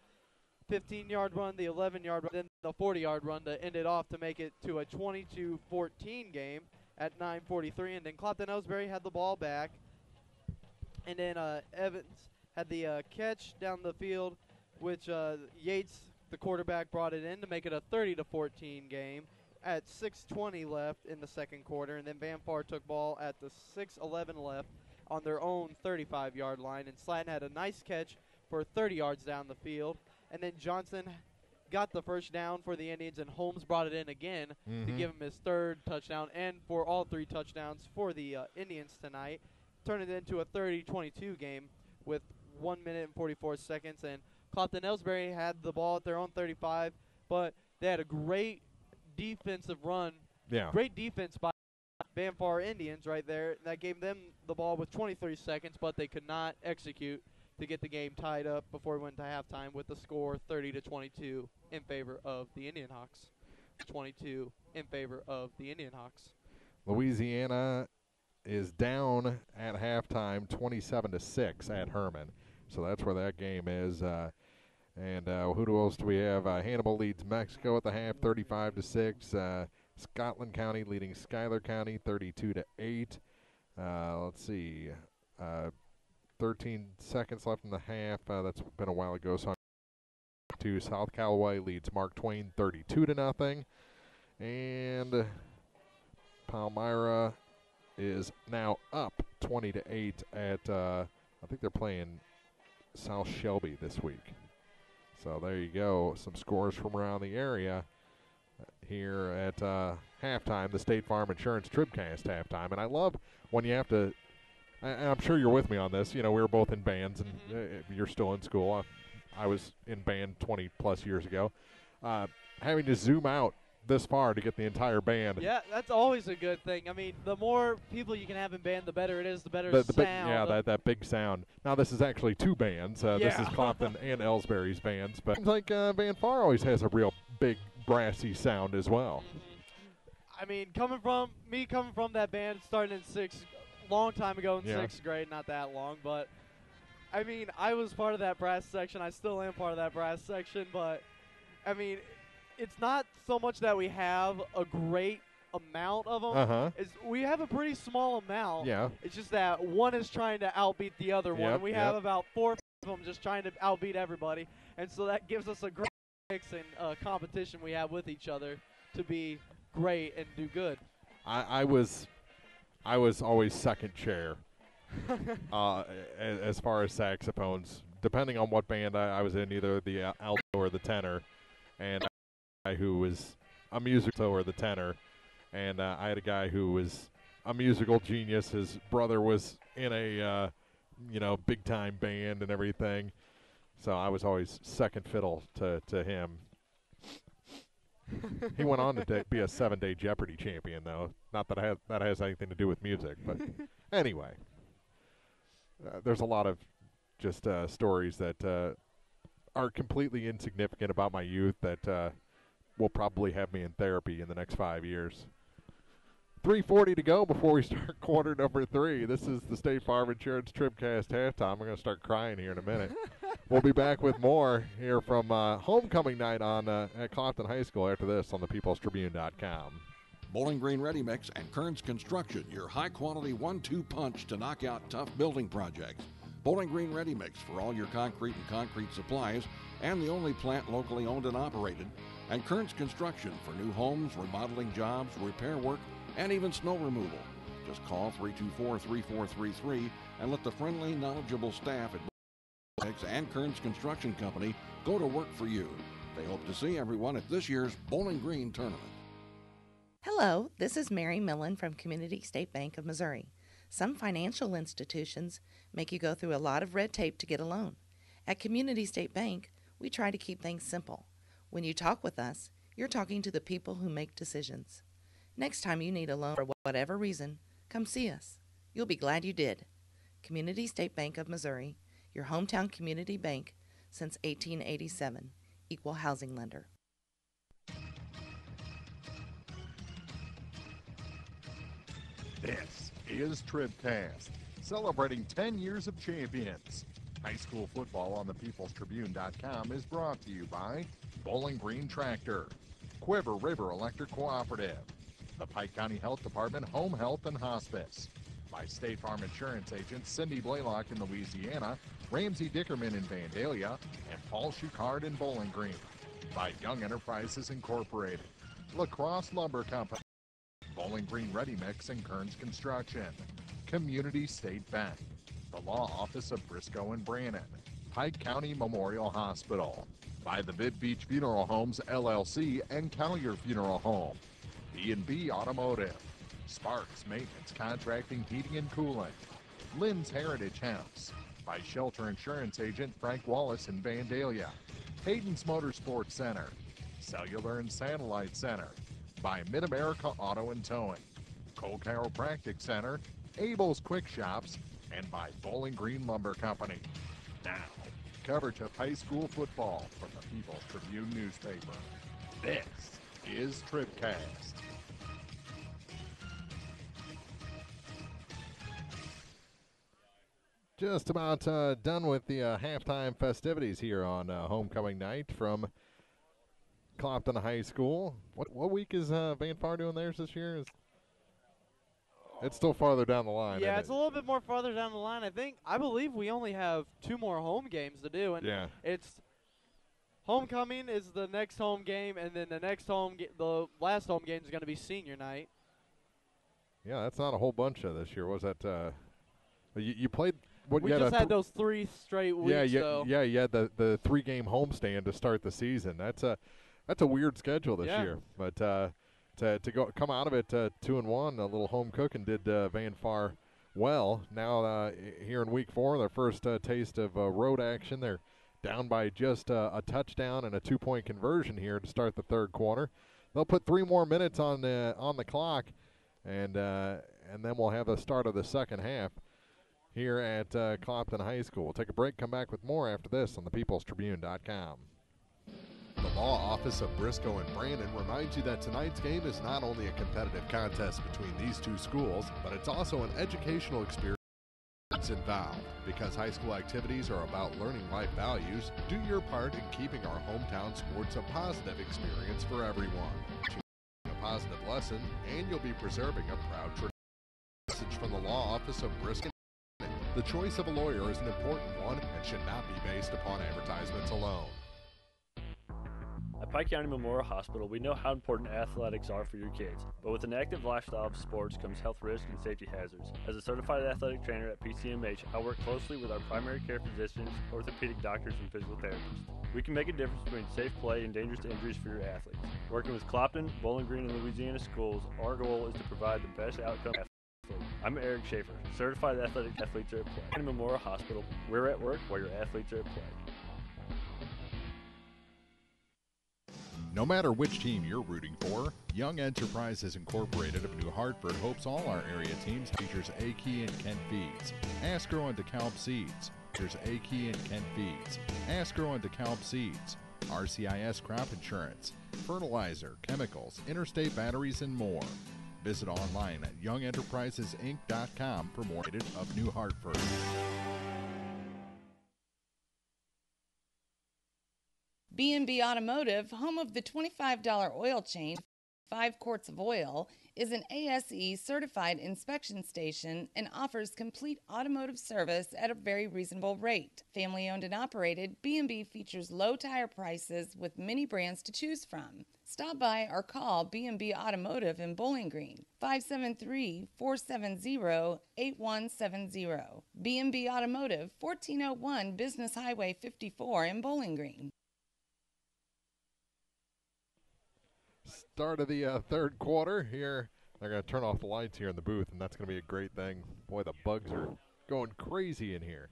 15-yard run, the 11-yard run, then the 40-yard run to end it off to make it to a 22-14 game at 9:43. And then Clopton-Elsberry had the ball back. And then Evans had the catch down the field, which Yates, the quarterback, brought it in to make it a 30-14 game at 6:20 left in the second quarter. And then Van Far took ball at the 6:11 left on their own 35-yard line. And Slatton had a nice catch for 30 yards down the field. And then Johnson got the first down for the Indians, and Holmes brought it in again to give him his third touchdown and for all three touchdowns for the Indians tonight. Turned it into a 30-22 game with 1 minute and 44 seconds. And Clopton-Elsberry had the ball at their own 35, but they had a great defensive run. Yeah. Great defense by Van Far Indians right there. That gave them the ball with 23 seconds, but they could not execute to get the game tied up before we went to halftime with the score 30-22 in favor of the IndianHawks. 22 in favor of the IndianHawks. Louisiana is down at halftime 27-6 at Herman. So that's where that game is. And who else do we have? Hannibal leads Mexico at the half 35-6. Scotland County leading Schuyler County 32-8. Let's see. 13 seconds left in the half. That's been a while ago. So South Callaway leads Mark Twain 32-0. And Palmyra is now up 20-8 at I think they're playing South Shelby this week. So there you go. Some scores from around the area here at halftime, the State Farm Insurance TribCast halftime. And I love when you have to, and I'm sure you're with me on this, we were both in bands, and you're still in school. I was in band 20-plus years ago. Having to zoom out this far to get the entire band. Yeah, that's always a good thing. I mean, the more people you can have in band, the better it is, the better sound. That big sound. Now, this is actually two bands. This is Clopton and Ellsbury's bands. But it seems like Van Far always has a real big, brassy sound as well. I mean, coming from that band starting in long time ago in 6th grade, not that long, but I mean, I was part of that brass section. I still am part of that brass section, but I mean, it's not so much that we have a great amount of them. We have a pretty small amount. Yeah. It's just that one is trying to outbeat the other one. And we have about 4 of them just trying to outbeat everybody. And so that gives us a great mix and competition we have with each other to be great and do good. I was always second chair as far as saxophones, depending on what band I was in, either the alto or the tenor. And who was a musical or the tenor, and I had a guy who was a musical genius. His brother was in a big time band and everything, so I was always second fiddle to him. He went on to be a 7-day Jeopardy champion, though. Not that that has anything to do with music, but anyway, there's a lot of just stories that are completely insignificant about my youth that will probably have me in therapy in the next 5 years. 3:40 to go before we start quarter number 3. This is the State Farm Insurance TribCast halftime. I'm going to start crying here in a minute. We'll be back with more here from homecoming night on at Clopton High School after this on thepeoplestribune.com. Bowling Green Ready Mix and Kearns Construction, your high-quality 1-2 punch to knock out tough building projects. Bowling Green Ready Mix for all your concrete and concrete supplies, and the only plant locally owned and operated. and Kearns Construction for new homes, remodeling jobs, repair work, and even snow removal. Just call 324-3433 and let the friendly, knowledgeable staff at and Kearns Construction Company go to work for you. They hope to see everyone at this year's Bowling Green tournament. Hello, this is Mary Millen from Community State Bank of Missouri. Some financial institutions make you go through a lot of red tape to get a loan. At Community State Bank, we try to keep things simple. When you talk with us, you're talking to the people who make decisions. Next time you need a loan for whatever reason, come see us. You'll be glad you did. Community State Bank of Missouri, your hometown community bank since 1887, equal housing lender. This is TribCast, celebrating 10 years of champions. High school football on the peoplestribune.com is brought to you by Bowling Green Tractor, Quiver River Electric Cooperative, the Pike County Health Department Home Health and Hospice, by State Farm Insurance agents Cindy Blaylock in Louisiana, Ramsey Dickerman in Vandalia, and Paul Schuchard in Bowling Green, by Young Enterprises Incorporated, La Crosse Lumber Company, Bowling Green Ready Mix and Kearns Construction, Community State Bank, the Law Office of Briscoe and Brannon, Pike County Memorial Hospital, by the Mid Beach Funeral Homes LLC and Collier Funeral Home, B&B Automotive, Sparks Maintenance Contracting Heating and Cooling, Lynn's Heritage House, by Shelter Insurance Agent Frank Wallace in Vandalia, Hayden's Motorsports Center, Cellular and Satellite Center, by Mid-America Auto and Towing, Cole Chiropractic Center, Abel's Quick Shops, and by Bowling Green Lumber Company. Now, coverage of high school football from the People's Tribune newspaper. This is TribCast. Just about done with the halftime festivities here on homecoming night from Clopton High School. What week is Van Far doing theirs this year? It's still farther down the line. Yeah, it's a little bit more farther down the line. I believe we only have 2 more home games to do, and yeah, it's homecoming is the next home game, and then the last home game is going to be senior night. Yeah, that's not a whole bunch of this year. Was that you played? We just had those 3 straight weeks. Yeah, you had the 3-game homestand to start the season. That's a weird schedule this year, but to come out of it 2-1, a little home cooking did Van Far well. Now here in week 4, their first taste of road action. They're down by just a touchdown and a 2-point conversion here to start the third quarter. They'll put 3 more minutes on the clock, and then we'll have the start of the second half here at Clopton High School. We'll take a break, come back with more after this on thepeoplestribune.com. The Law Office of Briscoe and Brannon reminds you that tonight's game is not only a competitive contest between these 2 schools, but it's also an educational experience involved. Because high school activities are about learning life values, do your part in keeping our hometown sports a positive experience for everyone. Choose a positive lesson, and you'll be preserving a proud tradition. Message from the Law Office of Briscoe. The choice of a lawyer is an important one and should not be based upon advertisements alone. At Pike County Memorial Hospital, we know how important athletics are for your kids, but with an active lifestyle of sports comes health risks and safety hazards. As a certified athletic trainer at PCMH, I work closely with our primary care physicians, orthopedic doctors, and physical therapists. We can make a difference between safe play and dangerous injuries for your athletes. Working with Clopton, Bowling Green, and Louisiana schools, our goal is to provide the best outcome. I'm Eric Schaefer, certified athletic. Athletes are at play. At Memorial Hospital, we're at work while your athletes are at play. No matter which team you're rooting for, Young Enterprises Incorporated of New Hartford hopes all our area teams features A-Key and Kent Feeds, Asgrow and DeKalb Seeds, features A-Key and Kent Feeds, Asgrow and DeKalb Seeds, RCIS Crop Insurance, fertilizer, chemicals, interstate batteries, and more. Visit online at youngenterprisesinc.com for more of New Hartford. B&B Automotive, home of the $25 oil change. 5 quarts of oil, is an ASE certified inspection station and offers complete automotive service at a very reasonable rate. Family owned and operated, B&B features low tire prices with many brands to choose from. Stop by or call B&B Automotive in Bowling Green, 573-470-8170. B&B Automotive, 1401 Business Highway 54 in Bowling Green. Start of the third quarter here. They're going to turn off the lights here in the booth, and that's going to be a great thing. Boy, the bugs are going crazy in here.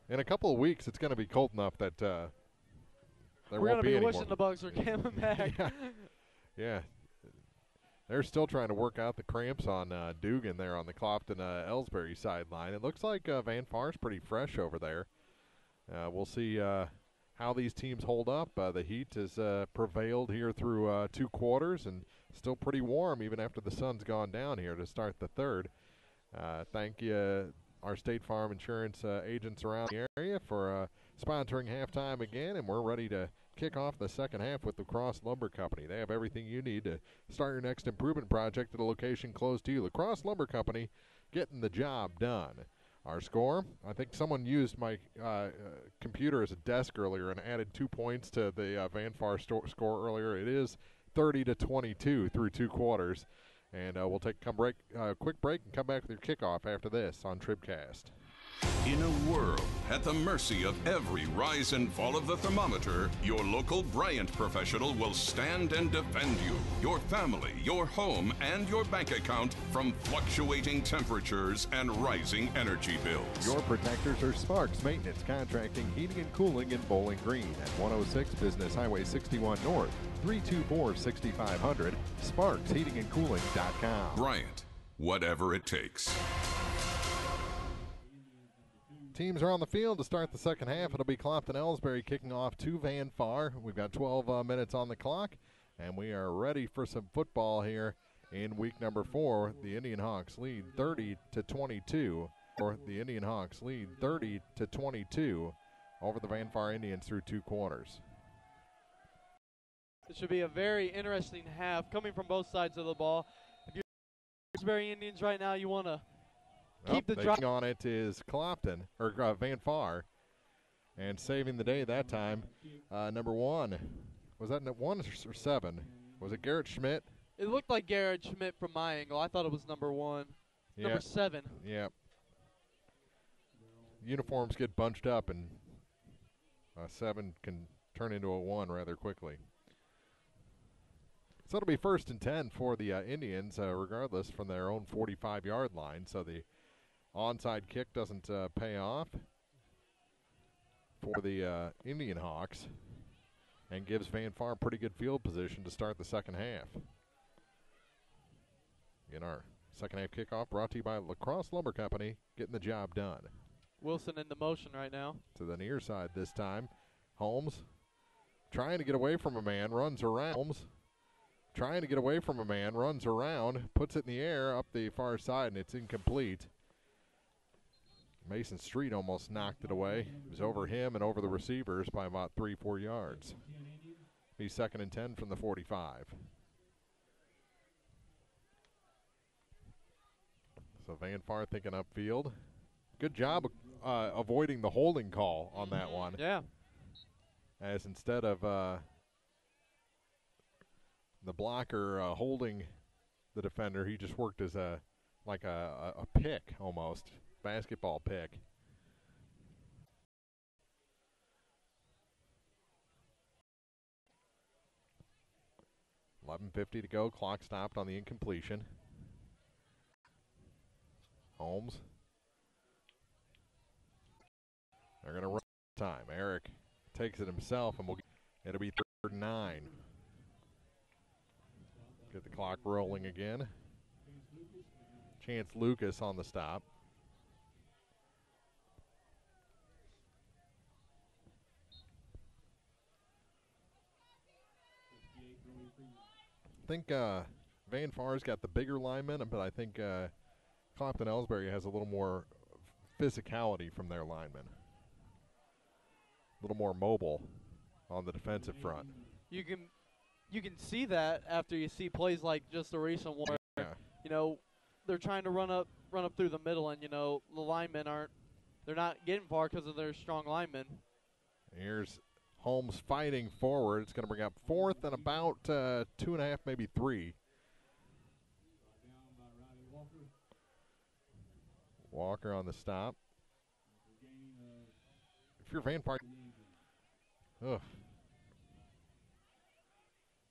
In a couple of weeks, it's going to be cold enough that there We're won't be any more. We're going to be wishing the bugs are coming back. Yeah. They're still trying to work out the cramps on Dugan there on the Clopton-Elsberry sideline. It looks like Van Far's pretty fresh over there. We'll see how these teams hold up. The heat has prevailed here through 2 quarters and still pretty warm even after the sun's gone down here to start the third. Thank you, our State Farm Insurance agents around the area for sponsoring halftime again, and we're ready to kick off the second half with LaCrosse Lumber Company. They have everything you need to start your next improvement project at a location close to you. LaCrosse Lumber Company, getting the job done. Our score, I think someone used my computer as a desk earlier and added 2 points to the Van Far score earlier. It is 30-22 through 2 quarters. And we'll take a quick break and come back with your kickoff after this on TribCast. In a world at the mercy of every rise and fall of the thermometer, your local Bryant professional will stand and defend you, your family, your home, and your bank account from fluctuating temperatures and rising energy bills. Your protectors are Sparks Maintenance Contracting, Heating and Cooling in Bowling Green at 106 Business Highway 61 North, 324-6500, sparksheatingandcooling.com. Bryant, whatever it takes. Teams are on the field to start the second half. It'll be Clopton-Elsberry kicking off to Van Far. We've got 12 minutes on the clock, and we are ready for some football here in week number 4. The IndianHawks lead 30-22. The IndianHawks lead 30-22 over the Van Far Indians through 2 quarters. It should be a very interesting half coming from both sides of the ball. If you're Elsberry Indians right now, you want to keep the drive on. It is Clopton or Van Far, and saving the day that time. Number 1, was that 1 or 7? Was it Garrett Schmidt? It looked like Garrett Schmidt from my angle. I thought it was number 1. Yeah. Number 7. Yeah. Uniforms get bunched up, and 7 can turn into a 1 rather quickly. So it'll be 1st and 10 for the Indians, regardless, from their own 45-yard line. So the onside kick doesn't pay off for the IndianHawks and gives Van Far pretty good field position to start the second half. In our second half kickoff brought to you by LaCrosse Lumber Company, getting the job done. Wilson in the motion right now. To the near side this time. Holmes trying to get away from a man, runs around. Holmes trying to get away from a man, runs around, puts it in the air up the far side, and it's incomplete. Mason Street almost knocked it away. It was over him and over the receivers by about 3-4 yards. He's 2nd and 10 from the 45. So Van Far thinking upfield. Good job avoiding the holding call on that one. Yeah. As instead of the blocker holding the defender, he just worked as a pick almost. Basketball pick. $11:50 to go. Clock stopped on the incompletion. Holmes. They're going to run time. Eric takes it himself, and it'll be 3rd and 9. Get the clock rolling again. Chance Lucas on the stop. I think Van Far's got the bigger linemen, but I think Clopton-Elsberry has a little more physicality from their linemen. A little more mobile on the defensive front. You can you can see that after you see plays like just the recent one. Yeah. You know, they're trying to run up through the middle, and, you know, the linemen they're not getting far because of their strong linemen. Here's Holmes fighting forward. It's going to bring up 4th and about 2.5, maybe 3. Walker on the stop. If you're Van Park, ugh.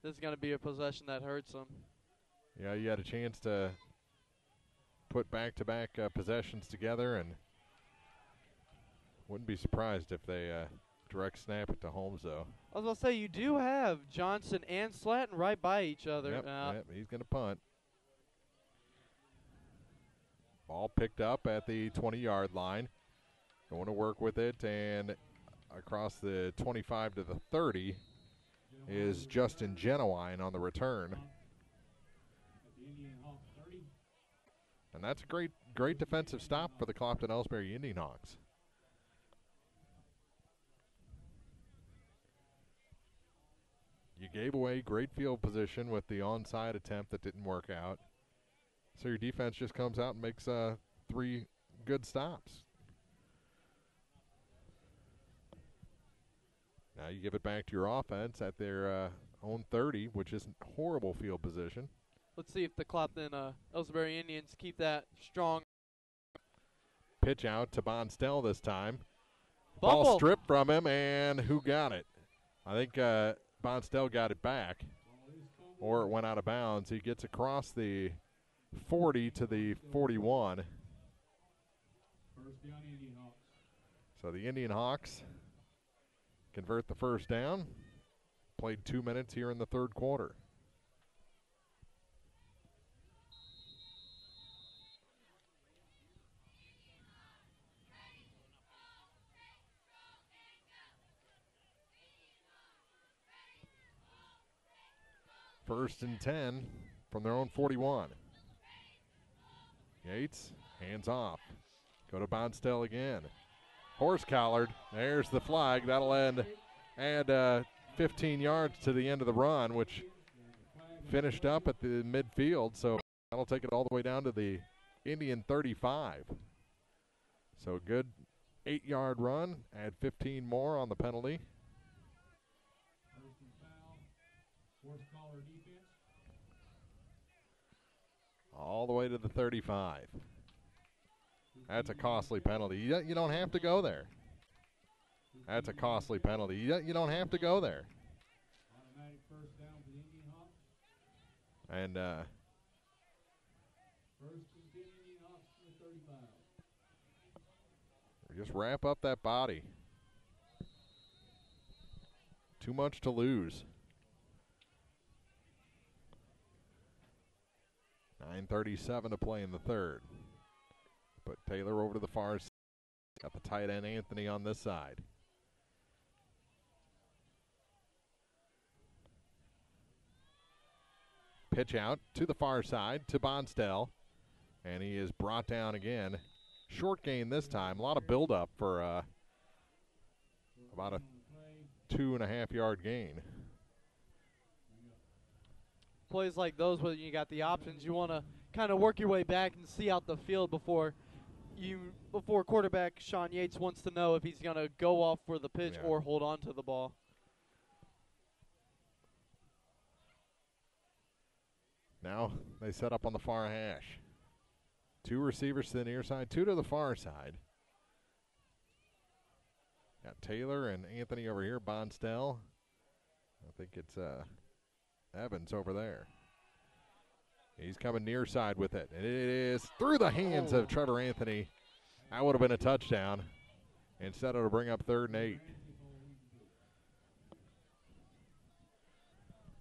This is going to be a possession that hurts them. Yeah, you had a chance to put back-to-back possessions together, and wouldn't be surprised if they direct snap it to Holmes, though. I was going to say, you do have Johnson and Slatton right by each other. Yep, he's going to punt. Ball picked up at the 20-yard line. Going to work with it, and across the 25 to the 30 is Justin Genuine on the return. And that's a great defensive stop for the Clopton-Elsberry IndianHawks. You gave away great field position with the onside attempt that didn't work out. So your defense just comes out and makes 3 good stops. Now you give it back to your offense at their own 30, which isn't horrible field position. Let's see if the Clopton-Elsberry Indians keep that strong. Pitch out to Bonstell this time. Bumble. Ball stripped from him, and who got it? I think Bonstell got it back, or it went out of bounds. He gets across the 40 to the 41. So the IndianHawks convert the first down. Played 2 minutes here in the third quarter. First and 10 from their own 41. Yates, hands off. Go to Bonstell again. Horse collared. There's the flag. That'll add 15 yards to the end of the run, which finished up at the midfield. So that'll take it all the way down to the Indian 35. So good 8-yard run. Add 15 more on the penalty. All the way to the 35. That's a costly penalty. You don't have to go there. That's a costly penalty. You don't have to go there. Automatic first down for the Indian Hawks. And First and 10 Indian Hawks from the 35. just wrap up that body. Too much to lose. 9:37 to play in the third. Put Taylor over to the far side. Got the tight end Anthony on this side. Pitch out to the far side to Bonstell. And he is brought down again. Short gain this time. A lot of buildup for about a 2.5-yard gain. Plays like those where you got the options, you want to kind of work your way back and see out the field before quarterback Sean Yates wants to know if he's going to go off for the pitch or hold on to the ball. Now they set up on the far hash. 2 receivers to the near side, 2 to the far side. Got Taylor and Anthony over here, Bonstell. I think it's Evans over there. He's coming near side with it, and it is through the hands of Trevor Anthony. That would have been a touchdown. Instead, it'll bring up 3rd and 8.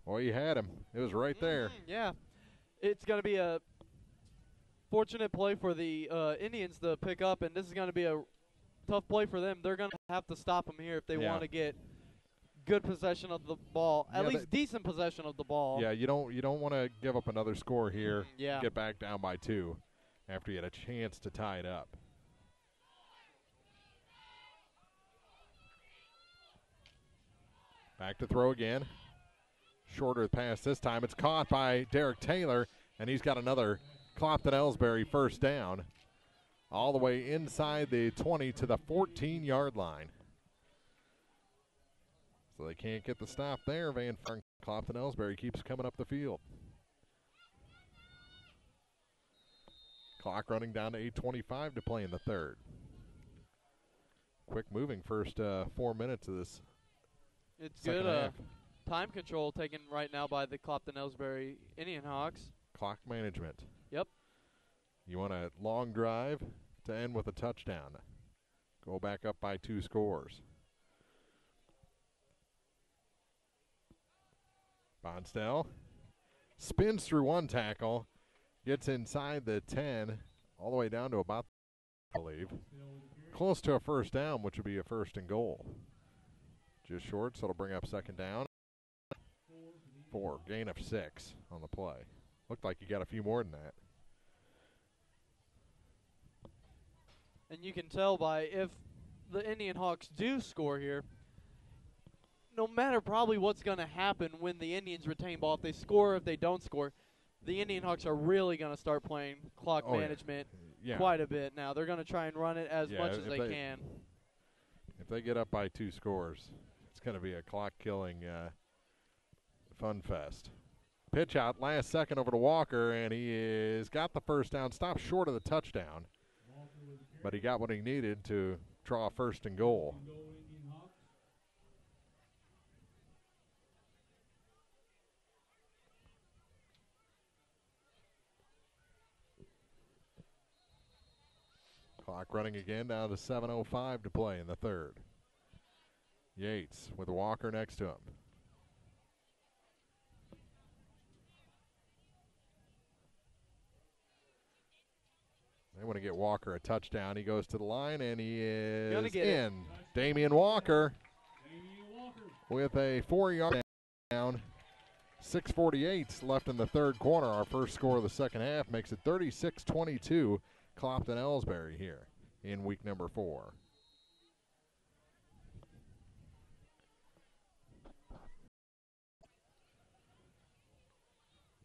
Well, you had him. It was right there. Yeah. It's going to be a fortunate play for the Indians to pick up, and this is going to be a tough play for them. They're going to have to stop him here if they want to get good possession of the ball, at least decent possession of the ball. Yeah, you don't want to give up another score here. Yeah. Get back down by 2 after you had a chance to tie it up. Back to throw again. Shorter pass this time. It's caught by Derek Taylor, and he's got another Clopton-Elsberry first down all the way inside the 20 to the 14-yard line. So they can't get the stop there. Van Fern Clopton-Elsberry keeps coming up the field. Clock running down to 8:25 to play in the third. Quick moving first 4 minutes of this. It's good time control taken right now by the Clopton-Elsberry IndianHawks. Clock management. Yep. You want a long drive to end with a touchdown. Go back up by 2 scores. Bonstell spins through one tackle, gets inside the 10, all the way down to about, I believe, close to a first down, which would be a first and goal. Just short, so it'll bring up second down. 4, gain of 6 on the play. Looked like you got a few more than that. And you can tell by if the IndianHawks do score here, no matter probably what's going to happen when the Indians retain ball, if they score or if they don't score, the IndianHawks are really going to start playing clock management quite a bit now. They're going to try and run it as much as they can. If they get up by 2 scores, it's going to be a clock-killing fun fest. Pitch out last second over to Walker, and he is got the first down. Stopped short of the touchdown, but he got what he needed to draw a first and goal. Clock running again down to 7:05 to play in the third. Yates with Walker next to him. They want to get Walker a touchdown. He goes to the line, and he is in. Damian Walker with a 4-yard down. 6:48 left in the third quarter. Our first score of the second half makes it 36-22. Clopton-Elsberry here in week number 4.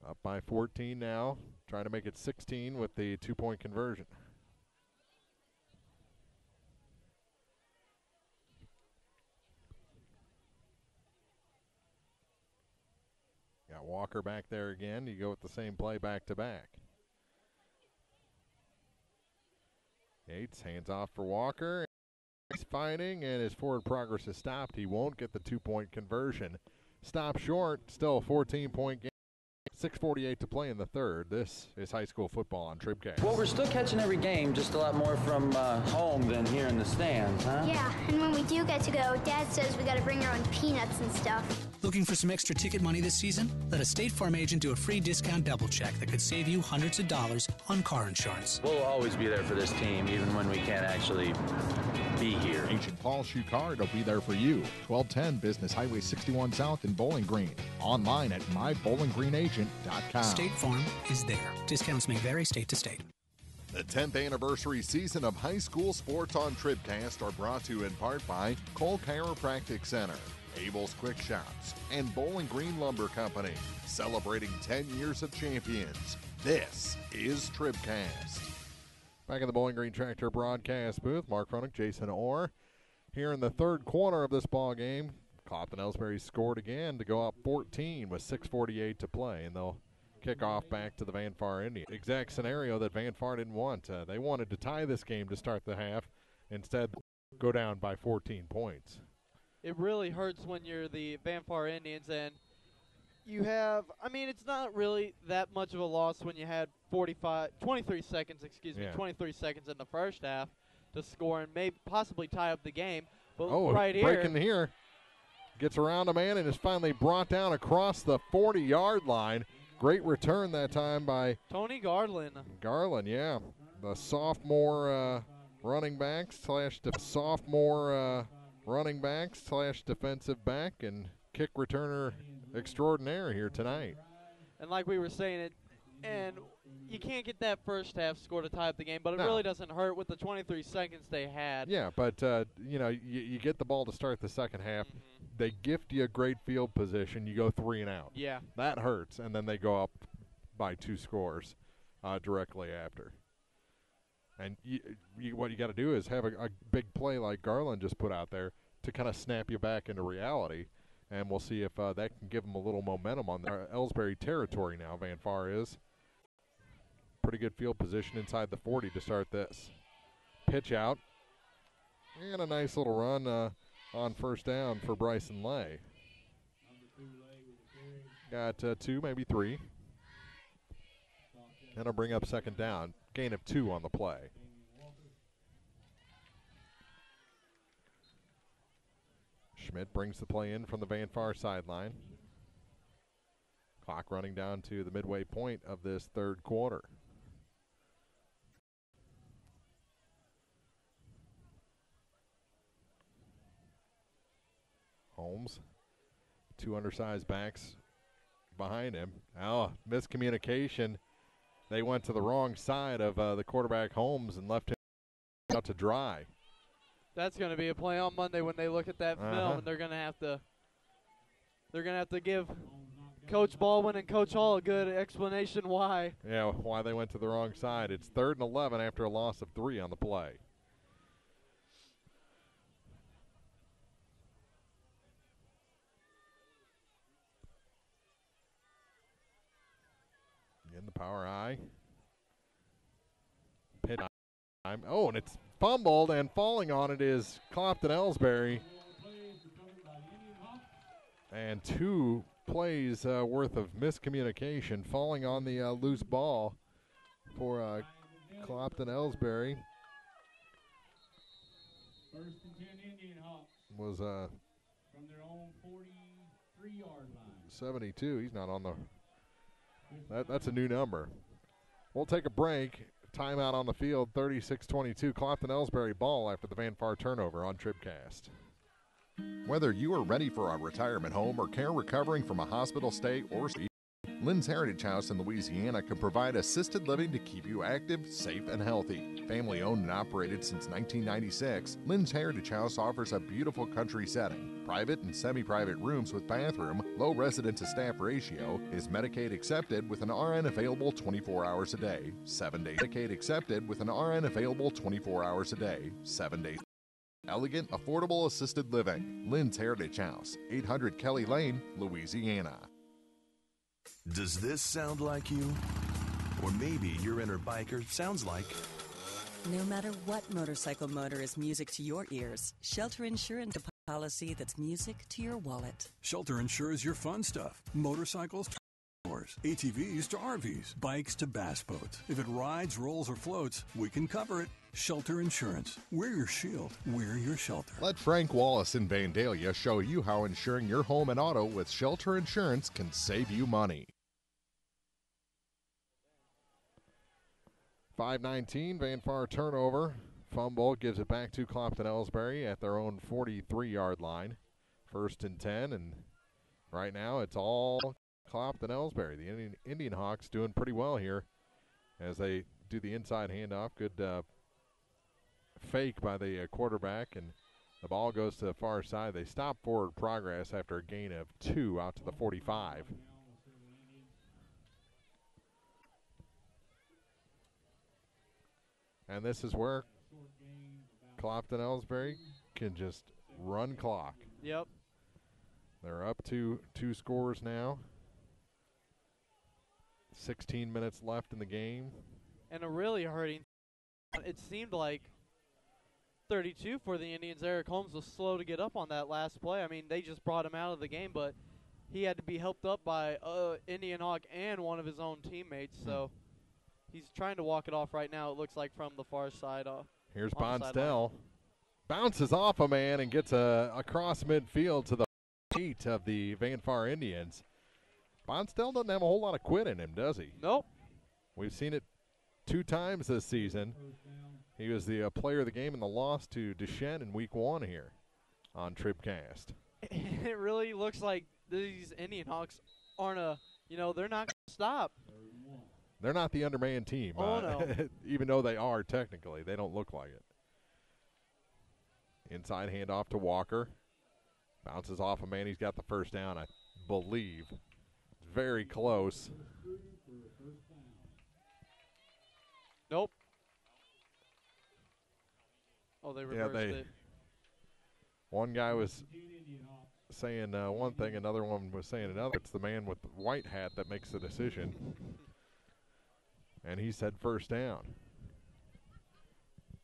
Up by 14 now, trying to make it 16 with the 2-point conversion. Got Walker back there again. You go with the same play back to back. Yates hands off for Walker. He's fighting, and his forward progress is stopped. He won't get the 2-point conversion. Stop short, still a 14-point game. 6:48 to play in the third. This is high school football on TribCast. Well, we're still catching every game, just a lot more from home than here in the stands, huh? Yeah, and when we do get to go, Dad says we got to bring our own peanuts and stuff. Looking for some extra ticket money this season? Let a State Farm agent do a free discount double check that could save you hundreds of dollars on car insurance. We'll always be there for this team, even when we can't actually be here. Agent Paul Schuchard will be there for you. 1210 Business Highway 61 South in Bowling Green. Online at mybowlingreenagent.com. State Farm is there. Discounts may vary state to state. The 10th anniversary season of high school sports on TribCast are brought to you in part by Cole Chiropractic Center, Abel's Quick Shops, and Bowling Green Lumber Company, celebrating 10 years of champions. This is TribCast. Back in the Bowling Green Tractor broadcast booth, Mark Fronick, Jason Orr. Here in the third quarter of this ball game, Clopton-Elsberry scored again to go up 14 with 6:48 to play, and they'll kick off back to the Van Far Indians. Exact scenario that Van Far didn't want. They wanted to tie this game to start the half. Instead, go down by 14 points. It really hurts when you're the Van Far Indians and you have, I mean, it's not really that much of a loss when you had 23 seconds in the first half to score and maybe possibly tie up the game. But right here. Breaking here. Gets around a man and is finally brought down across the 40-yard line. Great return that time by Tony Garland. Garland, yeah. The sophomore running back slash defensive back and kick returner extraordinaire here tonight. And like we were saying, and you can't get that first half score to tie up the game, but it really doesn't hurt with the 23 seconds they had. Yeah, but, you get the ball to start the second half. they gift you a great field position, you go 3 and out. Yeah. That hurts, and then they go up by 2 scores directly after. And what you got to do is have a big play like Garland just put out there to kind of snap you back into reality, and we'll see if that can give them a little momentum on their Ellsbury territory now. Van Far is. Pretty good field position inside the 40 to start this. Pitch out. And a nice little run on first down for Bryson Lay. Got 2, maybe 3. And I'll bring up second down. Gain of 2 on the play. Schmidt brings the play in from the Van Far sideline. Clock running down to the midway point of this third quarter. Holmes, 2 undersized backs behind him. Oh, miscommunication. They went to the wrong side of the quarterback Holmes and left him out to dry. That's going to be a play on Monday when they look at that film, and they're going to have to give Coach Baldwin and Coach Hall a good explanation why. Yeah, why they went to the wrong side. It's 3rd and 11 after a loss of 3 on the play. In the power high. Pit time. Oh, and it's fumbled, and falling on it is Clopton-Elsberry. And 2 plays worth of miscommunication falling on the loose ball for Clopton-Elsberry. First and 10 IndianHawks. Was from their own 43-yard line. 72. He's not on the. That's a new number. We'll take a break. Timeout on the field, 36-22. Clopton-Elsberry ball after the Van Far turnover on TribCast. Whether you are ready for a retirement home or care recovering from a hospital stay or sleep, Lynn's Heritage House in Louisiana can provide assisted living to keep you active, safe, and healthy. Family owned and operated since 1996, Lynn's Heritage House offers a beautiful country setting, private and semi-private rooms with bathroom, low resident to staff ratio, is Medicaid accepted with an RN available 24 hours a day, 7 days. Medicaid accepted with an RN available 24 hours a day, 7 days. Elegant, affordable assisted living. Lynn's Heritage House, 800 Kelly Lane, Louisiana. Does this sound like you? Or maybe your inner biker sounds like. No matter what motorcycle motor is music to your ears, Shelter Insurance a policy that's music to your wallet. Shelter insures your fun stuff. Motorcycles to ATVs to RVs, bikes to bass boats. If it rides, rolls, or floats, we can cover it. Shelter Insurance. We're your shield. We're your shelter. Let Frank Wallace in Vandalia show you how insuring your home and auto with Shelter Insurance can save you money. 5:19, Van Far turnover. Fumble gives it back to Clopton-Elsberry at their own 43-yard line. 1st and 10, and right now it's all Clopton-Elsberry. The IndianHawks doing pretty well here as they do the inside handoff. Good fake by the quarterback, and the ball goes to the far side. They stop forward progress after a gain of 2 out to the 45. And this is where Clopton-Elsberry can just run clock. Yep. They're up to 2 scores now. 16 minutes left in the game. And a really hurting. It seemed like 32 for the Indians. Eric Holmes was slow to get up on that last play. I mean, they just brought him out of the game, but he had to be helped up by IndianHawk and one of his own teammates. So he's trying to walk it off right now, it looks like, from the far side. Here's Bonstell. Bounces off a man and gets across midfield to the feet of the Van Far Indians. Bonstell doesn't have a whole lot of quit in him, does he? Nope. We've seen it 2 times this season. He was the player of the game in the loss to Deschênes in week 1 here on TribCast. It really looks like these IndianHawks aren't they're not going to stop. They're not the undermanned team. Oh, no. Even though they are technically. They don't look like it. Inside handoff to Walker. Bounces off a man. He's got the first down, I believe. Very close. Nope. Oh, they reversed it. One guy was saying one thing, another one was saying another. It's the man with the white hat that makes the decision. And he said first down.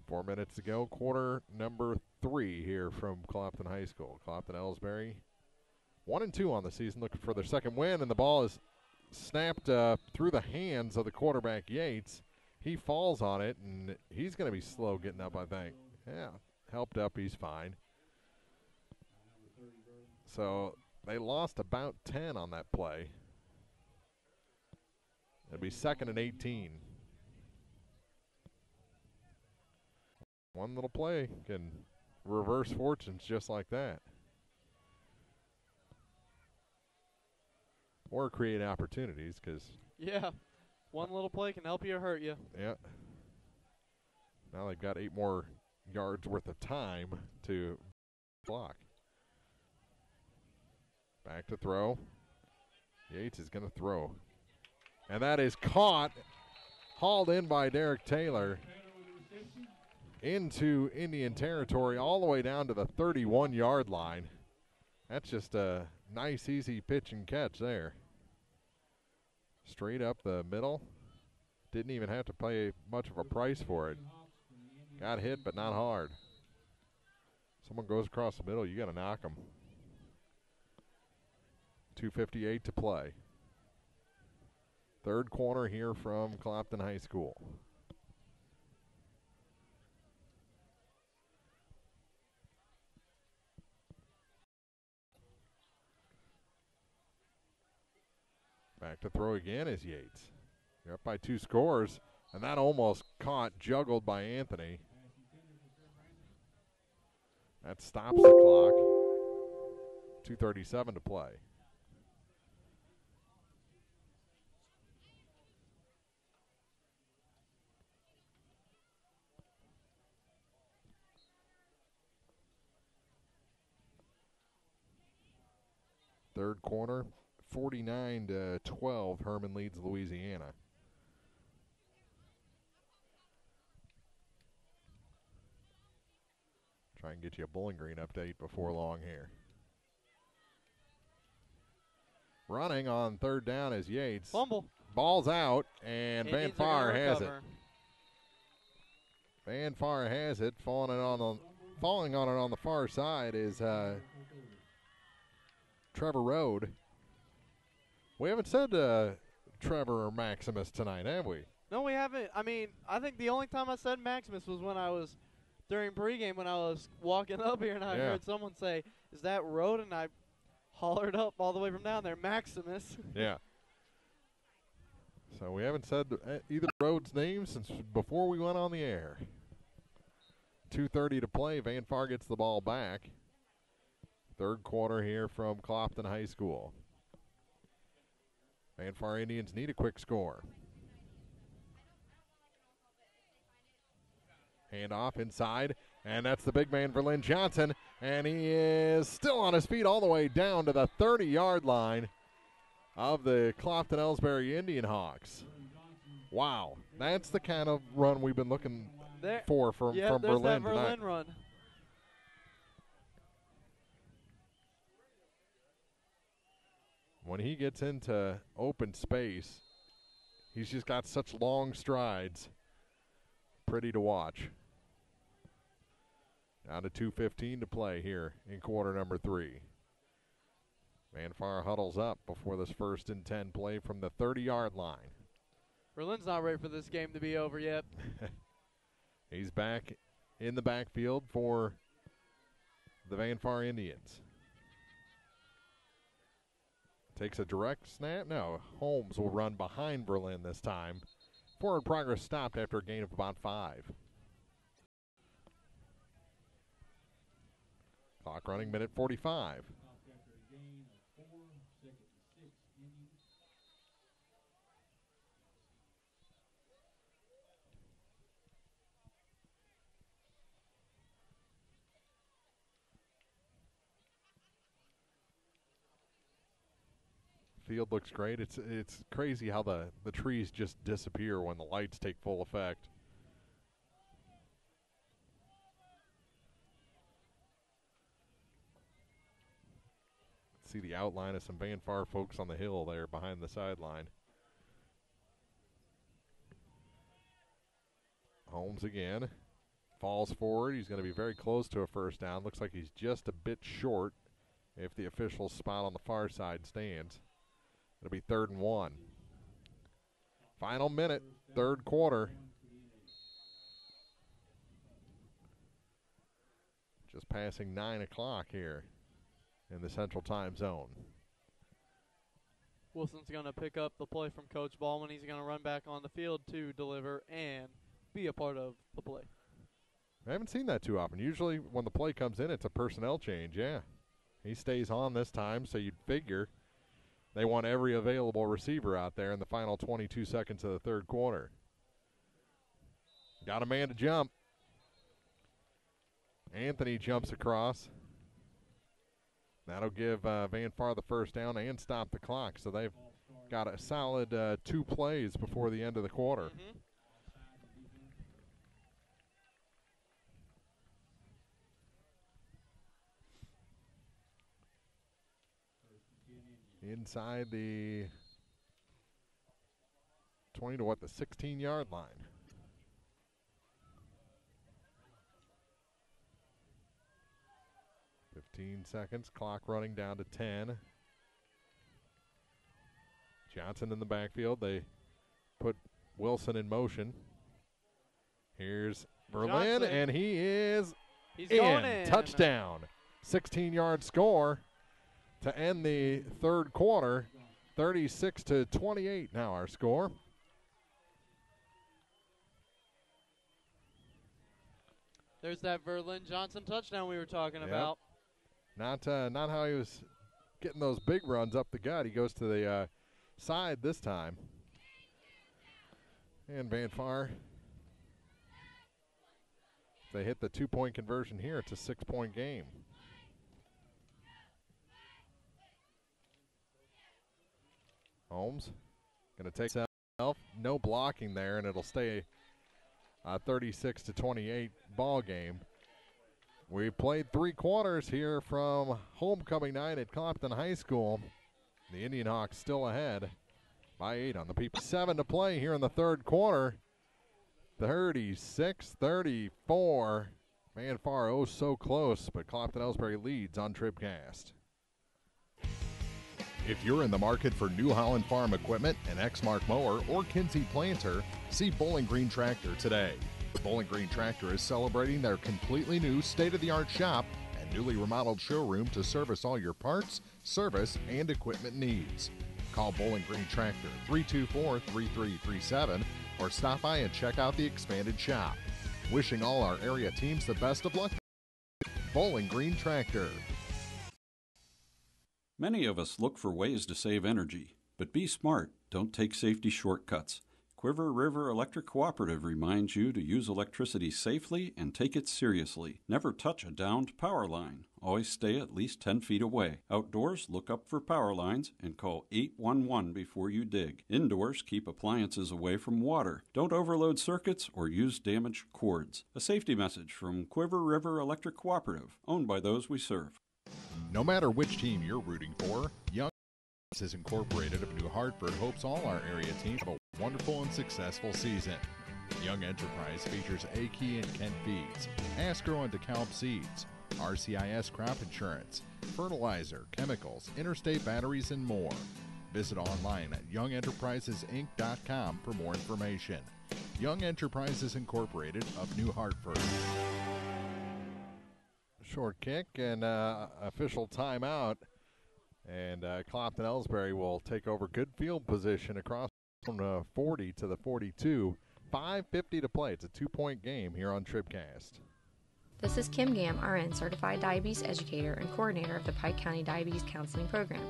4 minutes to go, quarter number 3 here from Clopton High School. Clopton-Elsberry 1-2 on the season, looking for their second win, and the ball is snapped through the hands of the quarterback, Yates. He falls on it, and he's going to be slow getting up, I think. Yeah, helped up, he's fine. So they lost about 10 on that play. It'll be 2nd and 18. One little play can reverse fortunes just like that. Or create opportunities, because... Yeah, one little play can help you or hurt you. Yeah. Now they've got 8 more yards worth of time to block. Back to throw. Yates is going to throw. And that is caught, hauled in by Derek Taylor into Indian territory all the way down to the 31-yard line. That's just a nice, easy pitch and catch there. Straight up the middle. Didn't even have to pay much of a price for it. Got hit, but not hard. Someone goes across the middle, you got to knock them. 2:58 to play. Third quarter here from Clopton High School. Back to throw again is Yates. You're up by 2 scores, and that almost caught, juggled by Anthony. That stops the clock. 2:37 to play. Third quarter, 49-12, Herman leads Louisiana. Try and get you a Bowling Green update before long here. Running on third down is Yates. Fumble. Ball's out, and Van Farr has it. Van Farr has it. Falling on it on the far side is Trevor Rode. We haven't said Trevor or Maximus tonight, have we? No, we haven't. I mean, I think the only time I said Maximus was when I was during pregame when I was walking up here and I heard someone say, "Is that Rode?" And I hollered up all the way from down there, Maximus. Yeah. So we haven't said either Rhode's name since before we went on the air. 2:30 to play. Van Farr gets the ball back. Third quarter here from Clopton High School. Van Farr Indians need a quick score. Hand off inside, and that's the big man for Lynn Johnson, and he is still on his feet all the way down to the 30-yard line of the Clopton-Elsberry IndianHawks. Wow, that's the kind of run we've been looking for from Berlin that tonight. Run. When he gets into open space, he's just got such long strides. Pretty to watch. Down to 2:15 to play here in quarter number 3. Van Farr huddles up before this 1st and 10 play from the 30-yard line. Berlin's not ready for this game to be over yet. He's back in the backfield for the Van Farr Indians. Takes a direct snap. No, Holmes will run behind Berlin this time. Forward progress stopped after a gain of about 5. Clock running, minute 45. field looks great. It's crazy how the trees just disappear when the lights take full effect. See the outline of some Van Far folks on the hill there behind the sideline. Holmes again. Falls forward. He's going to be very close to a first down. Looks like he's just a bit short if the official spot on the far side stands. It'll be 3rd and 1. Final minute, third quarter. Just passing 9 o'clock here in the Central Time Zone. Wilson's going to pick up the play from Coach Ballman. He's going to run back on the field to deliver and be a part of the play. I haven't seen that too often. Usually when the play comes in, it's a personnel change, yeah. He stays on this time, so you'd figure they want every available receiver out there in the final 22 seconds of the third quarter. Got a man to jump. Anthony jumps across. That'll give Van Far the first down and stop the clock. So they've got a solid 2 plays before the end of the quarter. Inside the 20 to the 16-yard line. Seconds, clock running down to 10. Johnson in the backfield. They put Wilson in motion. Here's Berlin, Johnson. And he's going in. Touchdown. 16-yard score to end the third quarter. 36-28 now our score. There's that Verlin Johnson touchdown we were talking about. Not how he was getting those big runs up the gut. He goes to the side this time. And Van Far, if they hit the 2-point conversion here, it's a 6-point game. Holmes going to take himself. No blocking there, and it'll stay a 36-28 ball game. We played 3 quarters here from homecoming night at Clopton High School. The IndianHawks still ahead by 8 on the people. 7 to play here in the third quarter. 36-34. Van Far, oh so close, but Clopton-Elsberry leads on TribCast. If you're in the market for New Holland Farm equipment, an Exmark mower, or Kinsey planter, see Bowling Green Tractor today. Bowling Green Tractor is celebrating their completely new state-of-the-art shop and newly remodeled showroom to service all your parts, service, and equipment needs. Call Bowling Green Tractor 324-3337 or stop by and check out the expanded shop. Wishing all our area teams the best of luck. Bowling Green Tractor. Many of us look for ways to save energy, but be smart. Don't take safety shortcuts. Quiver River Electric Cooperative reminds you to use electricity safely and take it seriously. Never touch a downed power line. Always stay at least 10 feet away. Outdoors, look up for power lines and call 811 before you dig. Indoors, keep appliances away from water. Don't overload circuits or use damaged cords. A safety message from Quiver River Electric Cooperative, owned by those we serve. No matter which team you're rooting for, Young Enterprises Incorporated of New Hartford hopes all our area teams have a wonderful and successful season. Young Enterprise features A-Key and Kent Feeds, Asgrow and DeKalb Seeds, RCIS Crop Insurance, fertilizer, chemicals, interstate batteries, and more. Visit online at youngenterprisesinc.com for more information. Young Enterprises Incorporated of New Hartford. Short kick and official timeout. And Clopton-Elsberry will take over good field position across from 40 to the 42. 5:50 to play. It's a 2-point game here on TribCast. This is Kim Gam, RN, Certified Diabetes Educator and Coordinator of the Pike County Diabetes Counseling Program.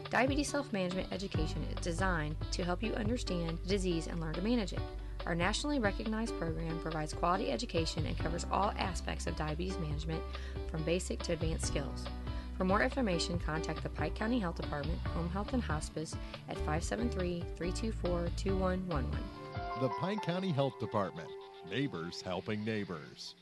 Diabetes self-management education is designed to help you understand the disease and learn to manage it. Our nationally recognized program provides quality education and covers all aspects of diabetes management from basic to advanced skills. For more information, contact the Pike County Health Department, Home Health and Hospice at 573-324-2111. The Pike County Health Department. Neighbors helping neighbors.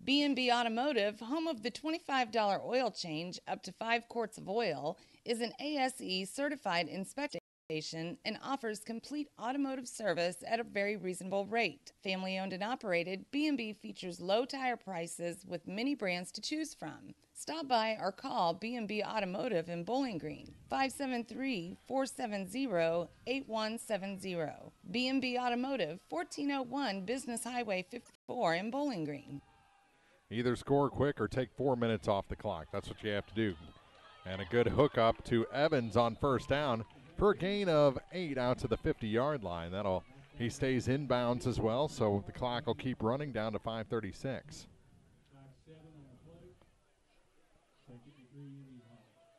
B&B Automotive, home of the $25 oil change up to 5 quarts of oil, is an ASE certified inspection station and offers complete automotive service at a very reasonable rate. Family owned and operated, B&B features low tire prices with many brands to choose from. Stop by or call B&B Automotive in Bowling Green, 573-470-8170. B&B Automotive, 1401 Business Highway 54 in Bowling Green. Either score quick or take 4 minutes off the clock. That's what you have to do. And a good hookup to Evans on first down for a gain of 8 out to the 50-yard line. He stays inbounds as well, so the clock will keep running down to 5:36.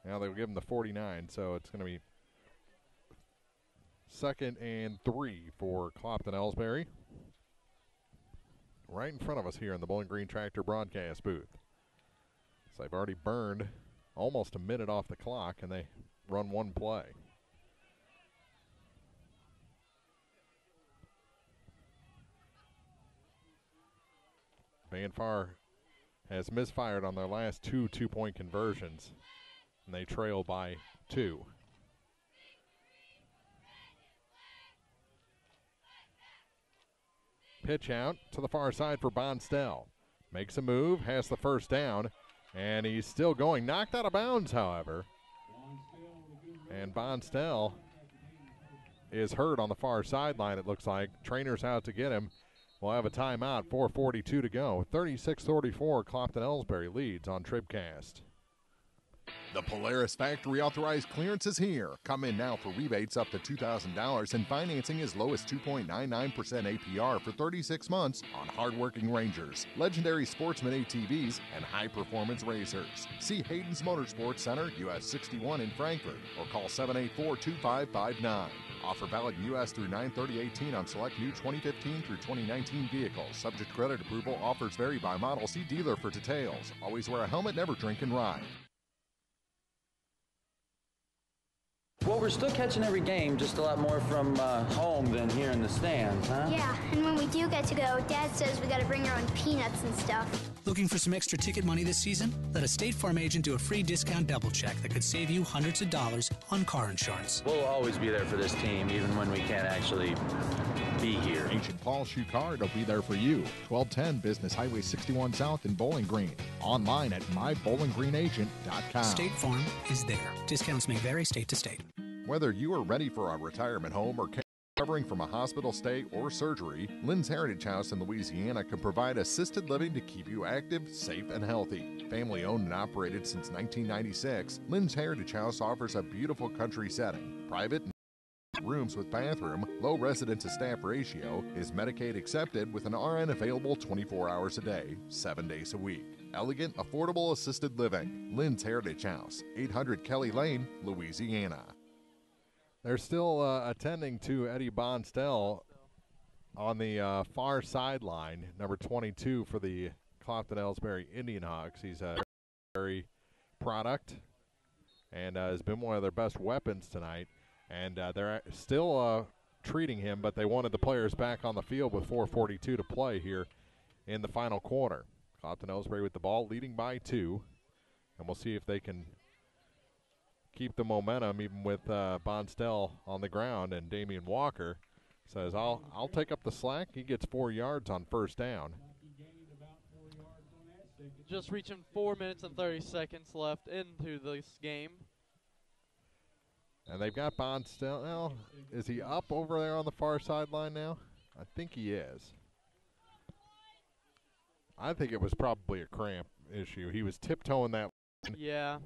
Now they'll give him the 49, so it's going to be 2nd and 3 for Clopton-Elsberry. Right in front of us here in the Bowling Green Tractor broadcast booth. So they've already burned almost a minute off the clock, and they run one play. Van Far has misfired on their last 2 two-point conversions, and they trail by 2. Pitch out to the far side for Bonstell. Makes a move, has the first down, and he's still going. Knocked out of bounds, however. And Bonstell is hurt on the far sideline, it looks like. Trainer's out to get him. We'll have a timeout, 4:42 to go. 36-34, Clopton-Elsberry leads on TribCast. The Polaris Factory Authorized Clearance is here. Come in now for rebates up to $2,000 and financing as low as 2.99% APR for 36 months on hardworking Rangers, legendary Sportsman ATVs, and high-performance racers. See Hayden's Motorsports Center, US 61 in Frankfort, or call 784-2559. Offer valid in U.S. through 9/30/18 on select new 2015 through 2019 vehicles. Subject credit approval. Offers vary by model. See dealer for details. Always wear a helmet, never drink and ride. Well, we're still catching every game, just a lot more from home than here in the stands, huh? Yeah, and when we do get to go, Dad says we gotta bring our own peanuts and stuff. Looking for some extra ticket money this season? Let a State Farm agent do a free discount double check that could save you hundreds of dollars on car insurance. We'll always be there for this team, even when we can't actually be here. Agent Paul Schuchard will be there for you. 1210 Business Highway 61 South in Bowling Green. Online at mybowlinggreenagent.com. State Farm is there. Discounts may vary state to state. Whether you are ready for a retirement home or recovering from a hospital stay or surgery, Lynn's Heritage House in Louisiana can provide assisted living to keep you active, safe, and healthy. Family owned and operated since 1996, Lynn's Heritage House offers a beautiful country setting, private rooms with bathroom, low resident to staff ratio, is Medicaid accepted with an RN available 24 hours a day, 7 days a week. Elegant, affordable assisted living. Lynn's Heritage House, 800 Kelly Lane, Louisiana. They're still attending to Eddie Bonstell on the far sideline, number 22 for the Clopton-Elsberry IndianHawks. He's a very product and has been one of their best weapons tonight. And they're still treating him, but they wanted the players back on the field with 4:42 to play here in the final quarter. Clopton-Elsberry with the ball, leading by 2. And we'll see if they can keep the momentum, even with Bonstell on the ground. And Damian Walker says, I'll take up the slack. He gets 4 yards on first down. Just reaching 4 minutes and 30 seconds left into this game. And they've got Bonstell. Well, is he up over there on the far sideline now? I think he is. I think it was probably a cramp issue. He was tiptoeing that. Yeah.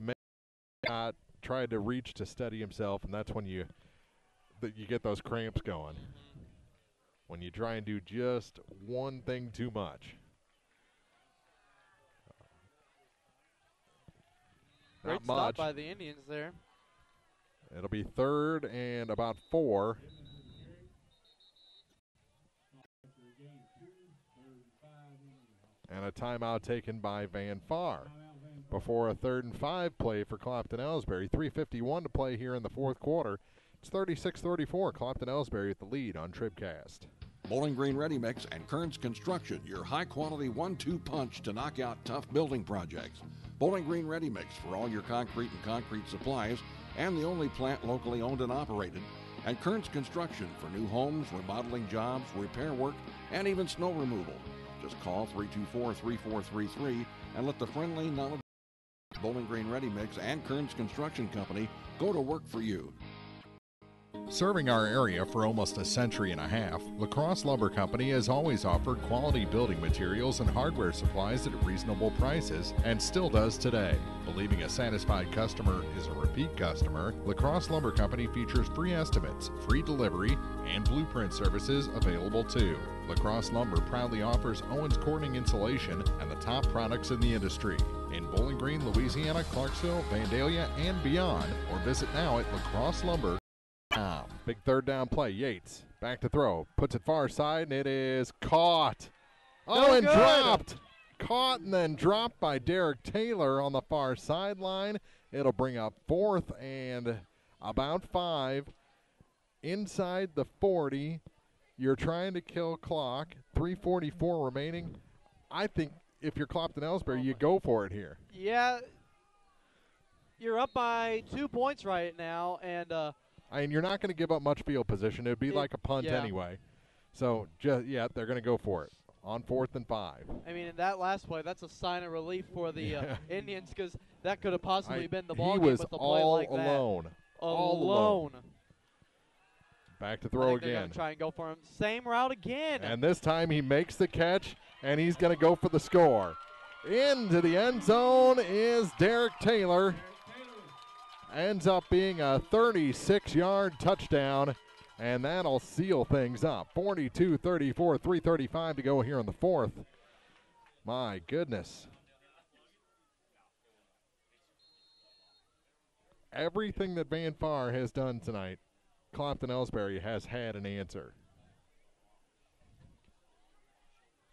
Tried to reach to steady himself, and that's when you get those cramps going. When you try and do just one thing too much. Great Not much. Stop by the Indians there. It'll be 3rd and about 4. And a timeout taken by Van Far. before a 3rd and 5 play for Clopton-Elsberry. 3:51 to play here in the fourth quarter. It's 36-34. Clopton-Elsberry at the lead on TribCast. Bowling Green Ready Mix and Kearns Construction, your high-quality 1-2 punch to knock out tough building projects. Bowling Green Ready Mix for all your concrete and concrete supplies, and the only plant locally owned and operated. And Kearns Construction for new homes, remodeling jobs, repair work, and even snow removal. Just call 324-3433 and let the friendly, knowledgeable Bowling Green Ready Mix and Kearns Construction Company go to work for you. Serving our area for almost a century and a half, La Crosse Lumber Company has always offered quality building materials and hardware supplies at reasonable prices and still does today. Believing a satisfied customer is a repeat customer, La Crosse Lumber Company features free estimates, free delivery, and blueprint services available too. La Crosse Lumber proudly offers Owens Corning insulation and the top products in the industry. In Bowling Green, Louisiana, Clarksville, Vandalia, and beyond, or visit now at lacrosselumber.com. Big 3rd down play. Yates back to throw. Puts it far side, and it is caught. Oh, and dropped. Caught and then dropped by Derek Taylor on the far sideline. It'll bring up 4th and about 5. Inside the 40. You're trying to kill clock. 3:44 remaining. I think if you're Clopton-Elsberry, you go for it here. Yeah. You're up by 2 points right now, and you're not going to give up much field position. It would be like a punt anyway. So, they're going to go for it on 4th and 5. I mean, in that last play, that's a sign of relief for the Indians because that could have possibly been the ball game with a play like that. All alone. Back to throw again. They're going to try and go for him. Same route again. And this time he makes the catch, and he's going to go for the score. Into the end zone is Derek Taylor. Ends up being a 36-yard touchdown, and that'll seal things up. 42-34, 3:35 to go here in the fourth. My goodness. Everything that Van Far has done tonight, Clopton-Elsberry has had an answer.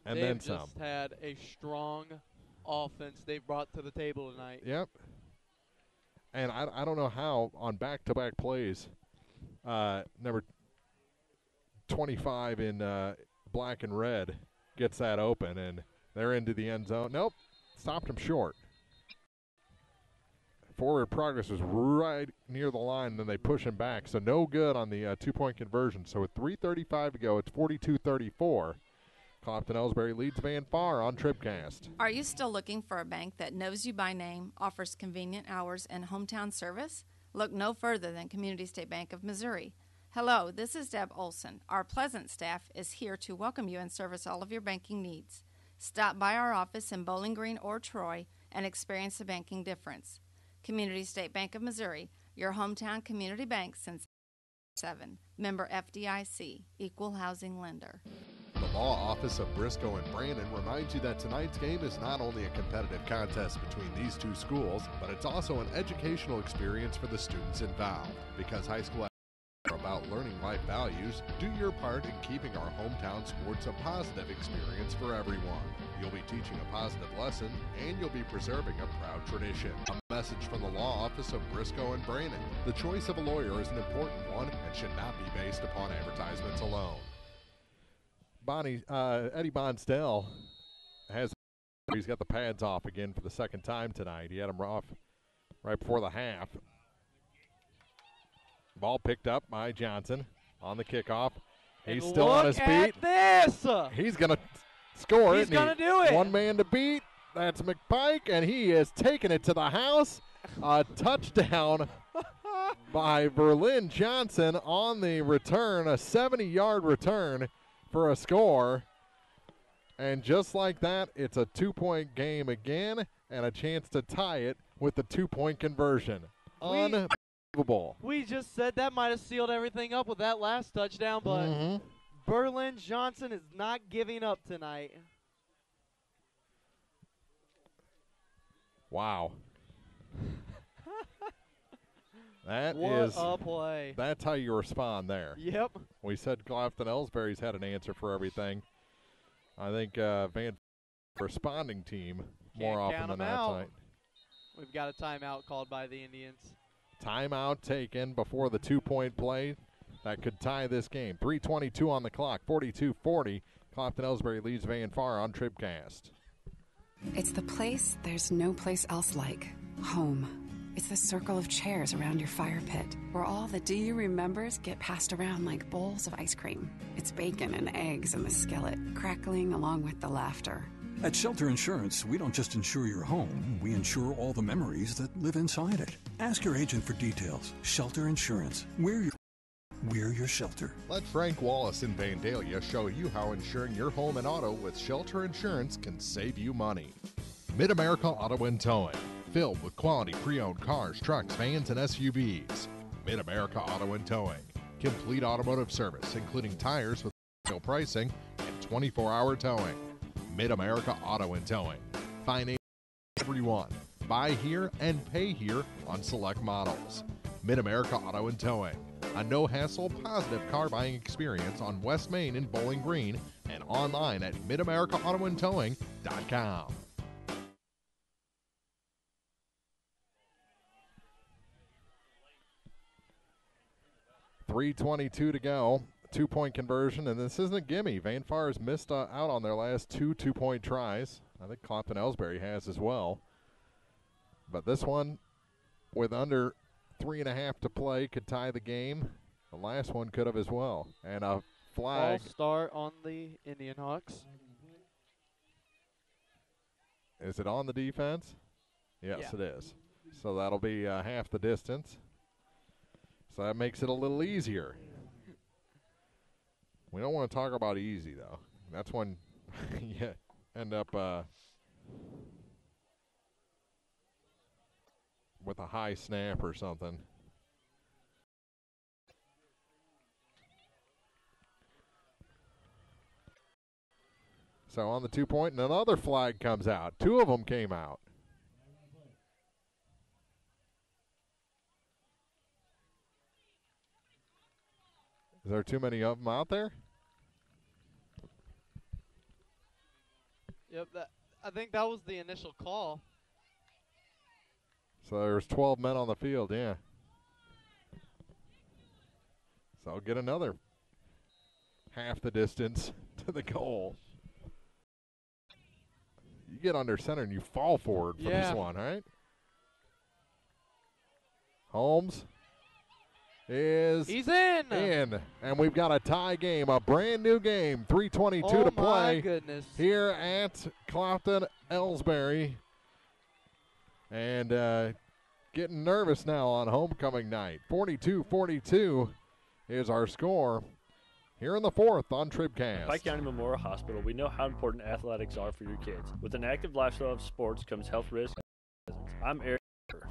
And they've then some. They've just had a strong offense they've brought to the table tonight. Yep. And I don't know how on back-to-back plays, number 25 in black and red gets that open, and they're into the end zone. Nope, stopped him short. Forward progress was right near the line, and then they push him back. So no good on the two-point conversion. So with 3:35 to go, it's 42-34. Clopton-Elsberry leads Van Far on TribCast. Are you still looking for a bank that knows you by name, offers convenient hours, and hometown service? Look no further than Community State Bank of Missouri. Hello, this is Deb Olson. Our pleasant staff is here to welcome you and service all of your banking needs. Stop by our office in Bowling Green or Troy and experience the banking difference. Community State Bank of Missouri, your hometown community bank since 1997. Member FDIC, Equal Housing Lender. The Law Office of Briscoe and Brandon reminds you that tonight's game is not only a competitive contest between these two schools, but it's also an educational experience for the students involved. Because high school are about learning life values, do your part in keeping our hometown sports a positive experience for everyone. You'll be teaching a positive lesson, and you'll be preserving a proud tradition. A message from the Law Office of Briscoe and Brandon. The choice of a lawyer is an important one and should not be based upon advertisements alone. Eddie Bonstell he's got the pads off again for the second time tonight. He had them off right before the half. Ball picked up by Johnson on the kickoff. He's still on his feet. This! He's going to score it. He's going to do it. One man to beat. That's McPike, and he is taking it to the house. A touchdown by Berlin Johnson on the return, a 70-yard return for a score. And just like that, it's a two-point game again and a chance to tie it with the two-point conversion. Unbelievable. We just said that might have sealed everything up with that last touchdown, but Berlin Johnson is not giving up tonight. Wow. What a play. That's how you respond there. Yep. We said Clopton-Elsberry's had an answer for everything. I think Van responding team more often than that tonight. We've got a timeout called by the Indians. Timeout taken before the 2-point play that could tie this game. 3:22 on the clock, 42-40. Clopton-Elsberry leads Van Far on TribCast. It's the place there's no place else like. Home. It's the circle of chairs around your fire pit, where all the do you remembers get passed around like bowls of ice cream. It's bacon and eggs in the skillet, crackling along with the laughter. At Shelter Insurance, we don't just insure your home, we insure all the memories that live inside it. Ask your agent for details. Shelter Insurance. We're your shelter. Let Frank Wallace in Vandalia show you how insuring your home and auto with Shelter Insurance can save you money. Mid-America Auto and Towing, filled with quality pre-owned cars, trucks, vans, and SUVs. Mid-America Auto and Towing, complete automotive service, including tires with pricing and 24-hour towing. Mid-America Auto and Towing. Finance everyone. Buy here and pay here on select models. Mid-America Auto and Towing. A no-hassle, positive car buying experience on West Main in Bowling Green and online at midamericaautoandtowing.com. .322 to go. 2-point conversion, and this isn't a gimme. Van Far has missed out on their last two 2-point tries. I think Clopton-Elsberry has as well. But this one, with under 3.5 to play, could tie the game. The last one could have as well. And a flag. False start on the IndianHawks. Is it on the defense? Yes, yeah. It is. So that'll be half the distance. So that makes it a little easier. We don't want to talk about easy, though. That's when you end up with a high snap or something. So on the 2-point, and another flag comes out. Two of them came out. Is there too many of them out there? Yep, I think that was the initial call. So there's 12 men on the field, yeah. So I'll get another half the distance to the goal. You get under center and you fall forward for this one, right? Holmes is He's in. And we've got a tie game, a brand new game, 3:22 to play. Oh, my goodness. Here at Clopton-Elsberry. And getting nervous now on homecoming night. 42-42 is our score here in the fourth on TribCast. At Pike County Memorial Hospital, we know how important athletics are for your kids. With an active lifestyle of sports comes health risks. I'm Eric,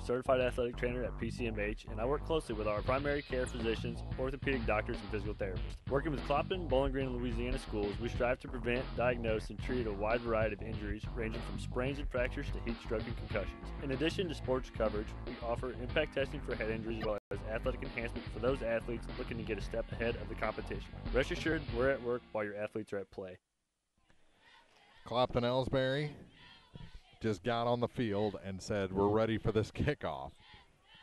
certified athletic trainer at PCMH, and I work closely with our primary care physicians, orthopedic doctors, and physical therapists. Working with Clopton, Bowling Green, and Louisiana schools, we strive to prevent, diagnose, and treat a wide variety of injuries, ranging from sprains and fractures to heat stroke and concussions. In addition to sports coverage, we offer impact testing for head injuries as well as athletic enhancement for those athletes looking to get a step ahead of the competition. Rest assured, we're at work while your athletes are at play. Clopton-Elsberry just got on the field and said, we're ready for this kickoff.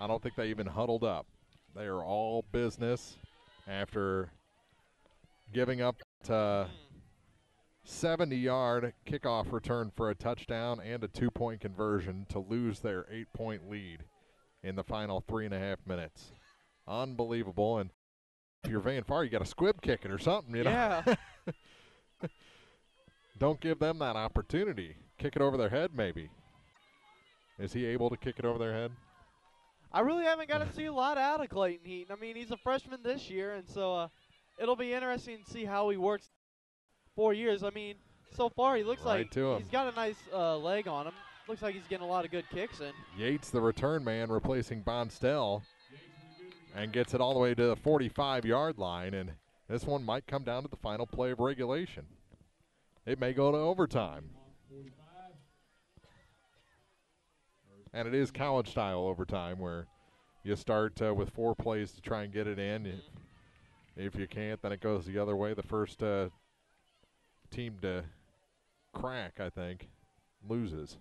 I don't think they even huddled up. They are all business after giving up a 70-yard kickoff return for a touchdown and a 2-point conversion to lose their 8-point lead in the final 3.5 minutes. Unbelievable. And if you're Van Far, you got to squib kick it or something, you know? Yeah. Don't give them that opportunity. Kick it over their head, maybe. Is he able to kick it over their head? I really haven't got to see a lot out of Clayton Heaton. I mean, he's a freshman this year, and so it'll be interesting to see how he works 4 years. I mean, so far he looks like he's got a nice leg on him. Looks like he's getting a lot of good kicks in. Yates, the return man, replacing Bonstell, and gets it all the way to the 45-yard line, and this one might come down to the final play of regulation. It may go to overtime. And it is college-style overtime where you start with 4 plays to try and get it in. If you can't, then it goes the other way. The first team to crack, I think, loses.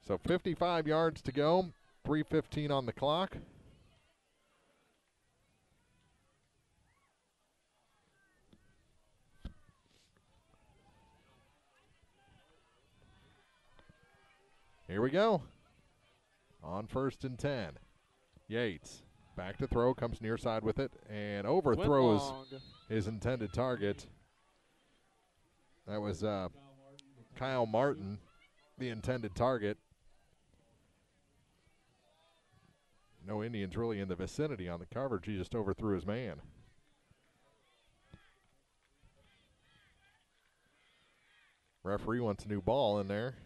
So 55 yards to go, 3:15 on the clock. Here we go. On 1st and 10. Yates back to throw, comes near side with it, and overthrows his intended target. That was Kyle Martin, the intended target. No Indians really in the vicinity on the coverage. He just overthrew his man. Referee wants a new ball in there.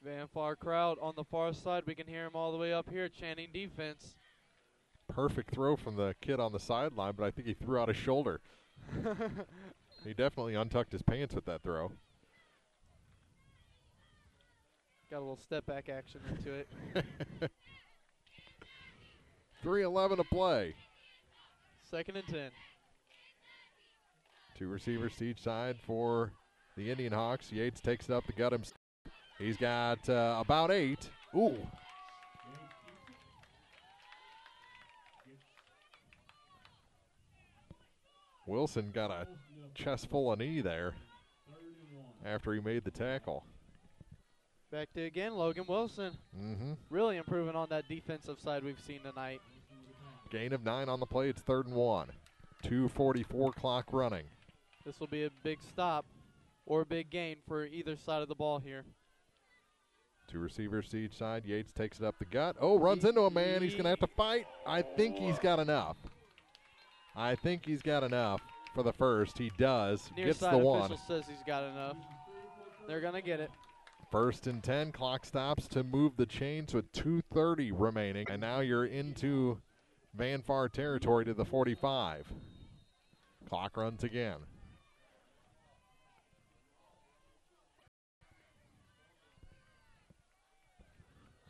Van Far crowd on the far side. We can hear him all the way up here chanting defense. Perfect throw from the kid on the sideline, but I think he threw out his shoulder. He definitely untucked his pants with that throw. Got a little step back action into it. 3:11 to play. 2nd and 10. 2 receivers to each side for the IndianHawks. Yates takes it up the gut himself. He's got about 8. Ooh. Wilson got a chest full of knee there after he made the tackle. Back to again, Logan Wilson. Really improving on that defensive side we've seen tonight. Gain of 9 on the play. It's 3rd and 1. 2:44 clock running. This will be a big stop or a big gain for either side of the ball here. 2 receivers to each side. Yates takes it up the gut. Oh, runs into a man. He's going to have to fight. I think he's got enough. I think he's got enough for the first. He does. Near Gets side the one. official says he's got enough. They're going to get it. 1st and 10. Clock stops to move the chains with 2:30 remaining. And now you're into Van Far territory to the 45. Clock runs again.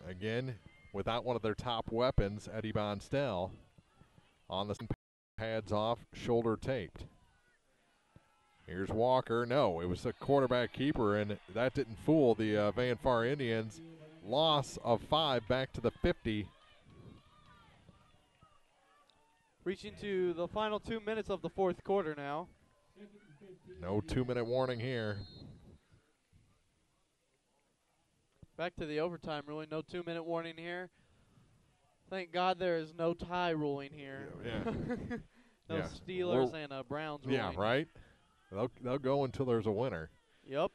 Again, without one of their top weapons, Eddie Bonstell, on the pads off, shoulder taped. Here's Walker. No, it was a quarterback keeper, and that didn't fool the Van Far Indians. Loss of 5 back to the 50. Reaching to the final 2 minutes of the 4th quarter now. No 2-minute warning here. Back to the overtime ruling. No 2-minute warning here. Thank God there is no tie ruling here. Yeah. No Steelers and Browns ruling. Yeah, right? They'll go until there's a winner. Yep.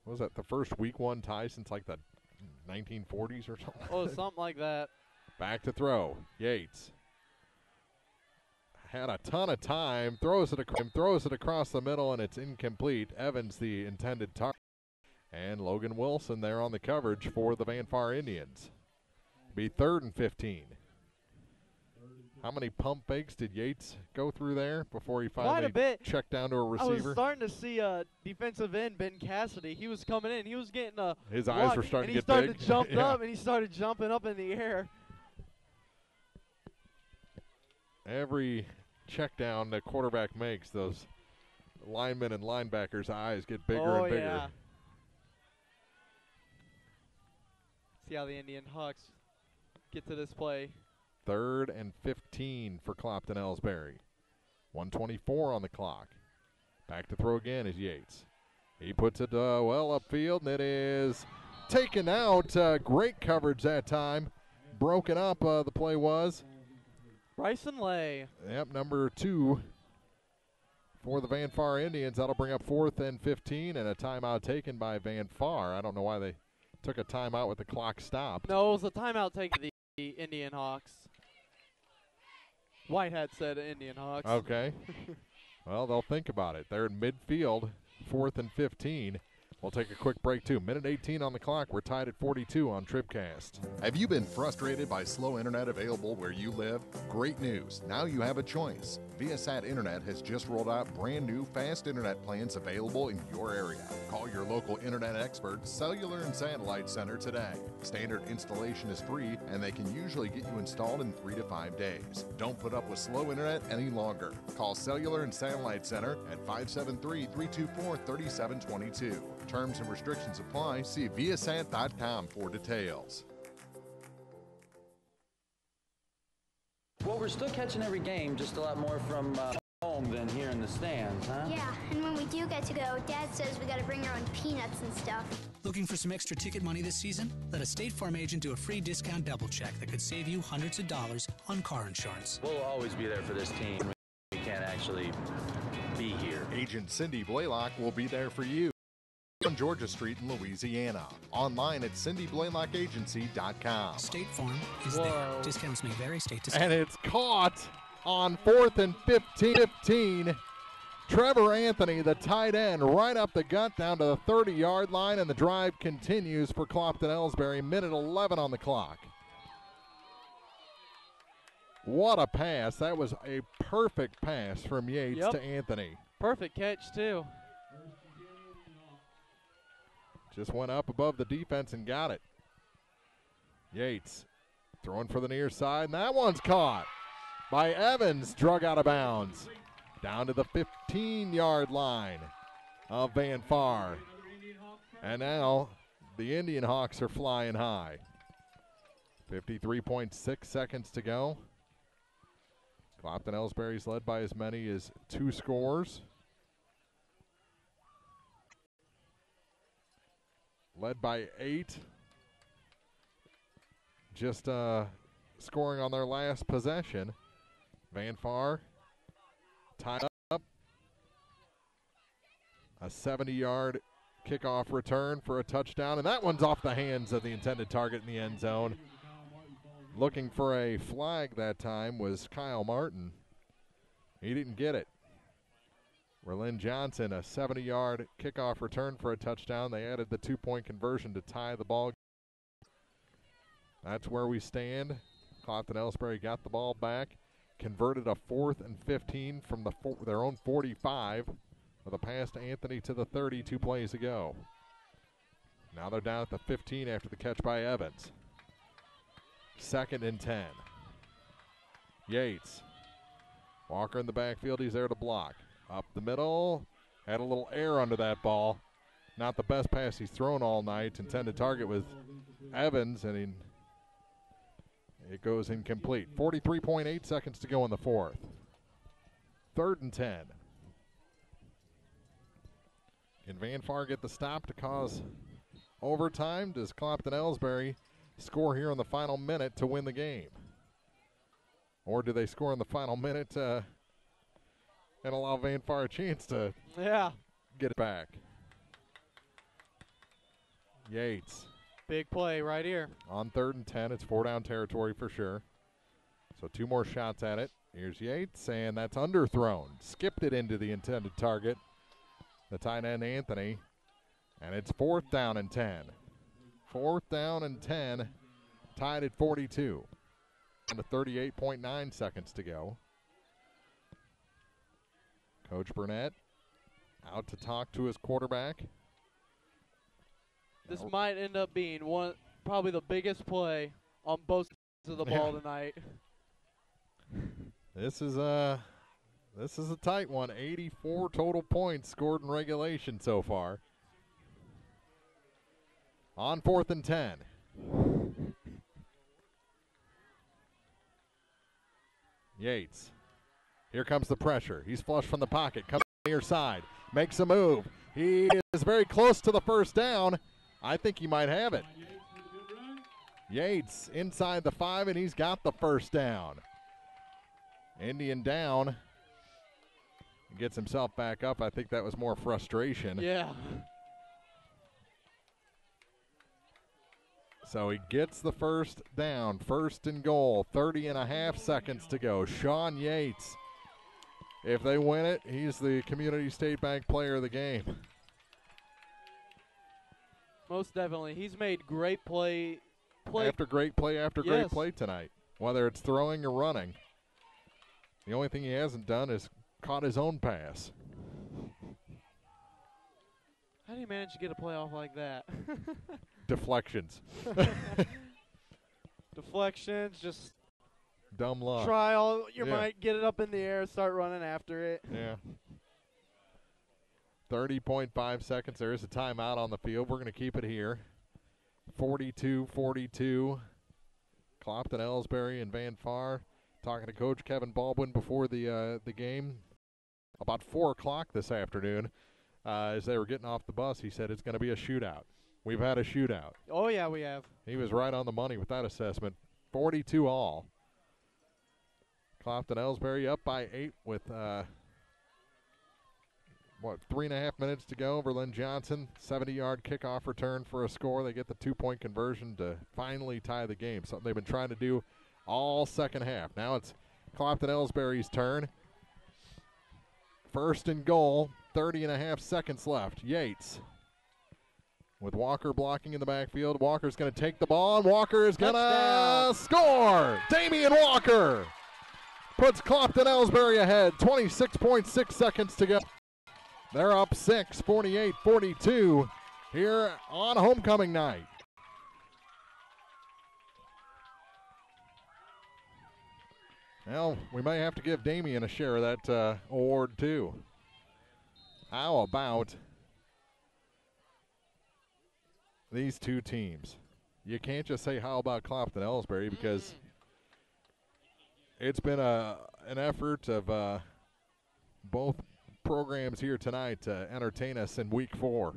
What was that, the first week 1 tie since like the 1940s or something? Oh, something like that. Back to throw. Yates. Had a ton of time, throws it across the middle, and it's incomplete. Evans, the intended target. And Logan Wilson there on the coverage for the Van Far Indians. Be 3rd and 15. How many pump fakes did Yates go through there before he finally checked down to a receiver? I was starting to see defensive end Ben Cassidy. He was coming in. He was getting a his eyes were starting to get big. And he started to jump yeah. up, and he started jumping up in the air. Every check down the quarterback makes, those linemen and linebackers' eyes get bigger and bigger. Yeah. See how the IndianHawks get to this play. 3rd and 15 for Clopton-Elsberry. 1:24 on the clock. Back to throw again is Yates. He puts it well upfield, and it is taken out. Great coverage that time. Broken up, the play was. Bryson Lay. Yep, number 2 for the Van Far Indians. That'll bring up 4th and 15 and a timeout taken by Van Far. I don't know why they took a timeout with the clock stopped. No, it was a timeout taken by the IndianHawks. Whitehead said IndianHawks. Okay. Well, they'll think about it. They're in midfield, 4th and 15. We'll take a quick break, too. Minute 18 on the clock. We're tied at 42 on TribCast. Have you been frustrated by slow internet available where you live? Great news. Now you have a choice. Viasat Internet has just rolled out brand new fast internet plans available in your area. Call your local internet expert, Cellular and Satellite Center, today. Standard installation is free, and they can usually get you installed in 3 to 5 days. Don't put up with slow internet any longer. Call Cellular and Satellite Center at 573-324-3722. Terms and restrictions apply. See Viasat.com for details. Well, we're still catching every game, just a lot more from home than here in the stands, huh? Yeah, and when we do get to go, Dad says we gotta bring our own peanuts and stuff. Looking for some extra ticket money this season? Let a State Farm agent do a free discount double check that could save you hundreds of dollars on car insurance. We'll always be there for this team. We can't actually be here. Agent Cindy Blaylock will be there for you on Georgia Street in Louisiana. Online at cindyblaylockagency.com. State Farm is there. Discounts may vary state to state. And it's caught on 4th and 15. Trevor Anthony, the tight end, right up the gut down to the 30-yard line, and the drive continues for Clopton-Elsberry. Minute 11 on the clock. What a pass. That was a perfect pass from Yates to Anthony. Perfect catch, too. Just went up above the defense and got it. Yates throwing for the near side, and that one's caught by Evans, drug out of bounds. Down to the 15-yard line of Van Far. And now the IndianHawks are flying high. 53.6 seconds to go. Clopton-Elsberry's led by as many as 2 scores. Led by 8. Just scoring on their last possession. Van Far tied up. A 70-yard kickoff return for a touchdown, and that one's off the hands of the intended target in the end zone. Looking for a flag that time was Kyle Martin. He didn't get it. Merlin Johnson, a 70-yard kickoff return for a touchdown. They added the 2-point conversion to tie the ball. That's where we stand. Clopton-Elsberry got the ball back, converted a 4th and 15 from their own 45 with a pass to Anthony to the 30, 2 plays ago. Now they're down at the 15 after the catch by Evans. 2nd and 10. Yates. Walker in the backfield. He's there to block. Up the middle. Had a little air under that ball. Not the best pass he's thrown all night. Intended target was Evans, and it goes incomplete. 43.8 seconds to go in the 4th. 3rd and 10. Can Van Far get the stop to cause overtime? Does Clopton-Elsberry score here in the final minute to win the game? Or do they score in the final minute and allow Van Far a chance to get it back? Yates. Big play right here. On 3rd and 10, it's 4-down territory for sure. So 2 more shots at it. Here's Yates, and that's underthrown. Skipped it into the intended target, the tight end Anthony, and it's 4th down and 10. 4th down and 10, tied at 42. And 38.9 seconds to go. Coach Burnett out to talk to his quarterback. This might end up being probably the biggest play on both sides of the ball tonight. This is a tight one. 84 total points scored in regulation so far. On 4th and 10. Yates. Here comes the pressure. He's flush from the pocket. Comes near side. Makes a move. He is very close to the 1st down. I think he might have it. Yates inside the 5, and he's got the 1st down. Indian down. Gets himself back up. I think that was more frustration. Yeah. So he gets the 1st down. 1st and goal. 30.5 seconds to go. Sean Yates. If they win it, he's the Community State Bank player of the game. Most definitely. He's made great play after great play after great play tonight, whether it's throwing or running. The only thing he hasn't done is caught his own pass. How do you manage to get a play off like that? Deflections. Deflections, just dumb luck. Try all you might, get it up in the air, start running after it. Yeah. 30.5 seconds. There is a timeout on the field. We're going to keep it here. 42-42. Clopton-Elsberry and Van Far talking to Coach Kevin Baldwin before the game about 4 o'clock this afternoon. As they were getting off the bus, he said it's going to be a shootout. We've had a shootout. Oh, yeah, we have. He was right on the money with that assessment. 42 all. Clopton-Elsberry up by 8 with, 3.5 minutes to go. Verlin Johnson, 70-yard kickoff return for a score. They get the 2-point conversion to finally tie the game, something they've been trying to do all second half. Now it's Clopton-Elsberry's turn. First and goal, 30.5 seconds left. Yates with Walker blocking in the backfield. Walker's going to take the ball, and Walker is going to score. Damian Walker puts Clopton-Elsberry ahead. 26.6 seconds to go. They're up 6, 48-42 here on homecoming night. Well, we may have to give Damian a share of that award, too. How about these two teams? You can't just say how about Clopton-Elsberry because it's been an effort of both programs here tonight to entertain us in week 4.